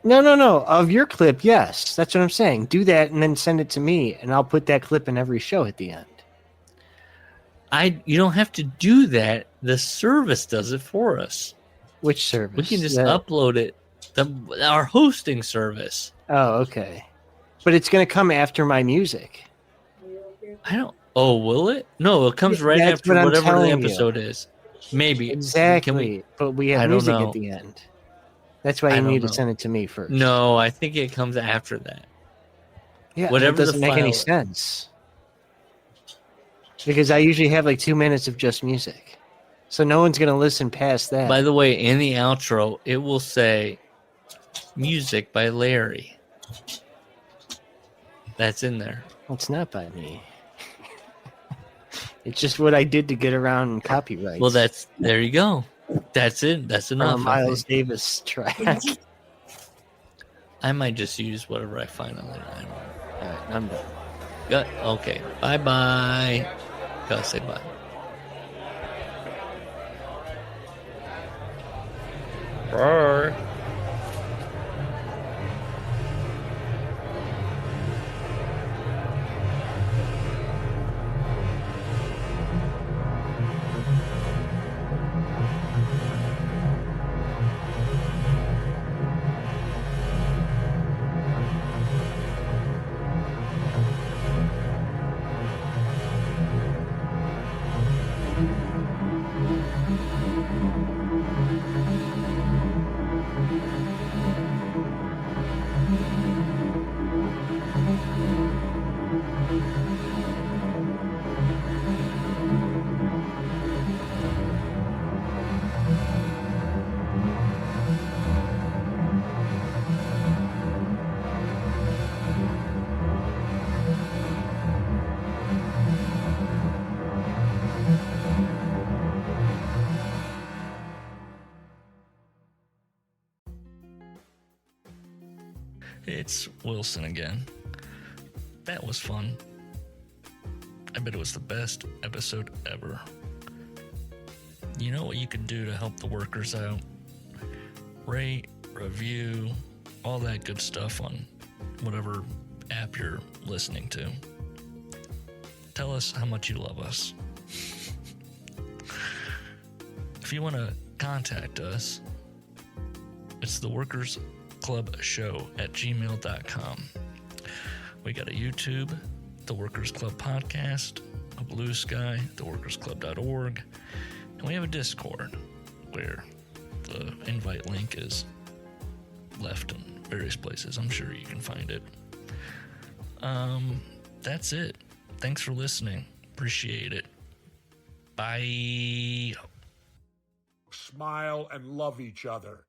No. Of your clip, yes. That's what I'm saying. Do that and then send it to me, and I'll put that clip in every show at the end. You don't have to do that. The service does it for us. Which service? We can just upload it. Our hosting service. Oh, okay. But it's going to come after my music. I don't. Oh, will it? No, it comes right That's after what I'm whatever the telling you. episode is. Maybe. Exactly. But we have I don't music know. at the end. That's why I you don't need to know. send it to me first. No, I think it comes after that. Yeah, Whatever that doesn't the make any file- sense. Because I usually have like 2 minutes of just music. So no one's going to listen past that. By the way, in the outro, it will say music by Larry. That's in there. It's not by me. It's just what I did to get around copyright. Well, there you go. That's it. That's enough. Miles Davis track. I might just use whatever I find on there. I don't know. All right, I'm done. Good. Okay. Bye-bye. Gotta say bye. Bye. It's Wilson again. That was fun. I bet it was the best episode ever. You know what you can do to help the workers out? Rate, review, all that good stuff on whatever app you're listening to. Tell us how much you love us. If you want to contact us, it's theworkersclubshow@gmail.com. We got a YouTube, The Workers Club Podcast, a Blue Sky, theworkersclub.org, and we have a Discord where the invite link is left in various places. I'm sure you can find it. That's it. Thanks for listening. Appreciate it. Bye. Smile and love each other.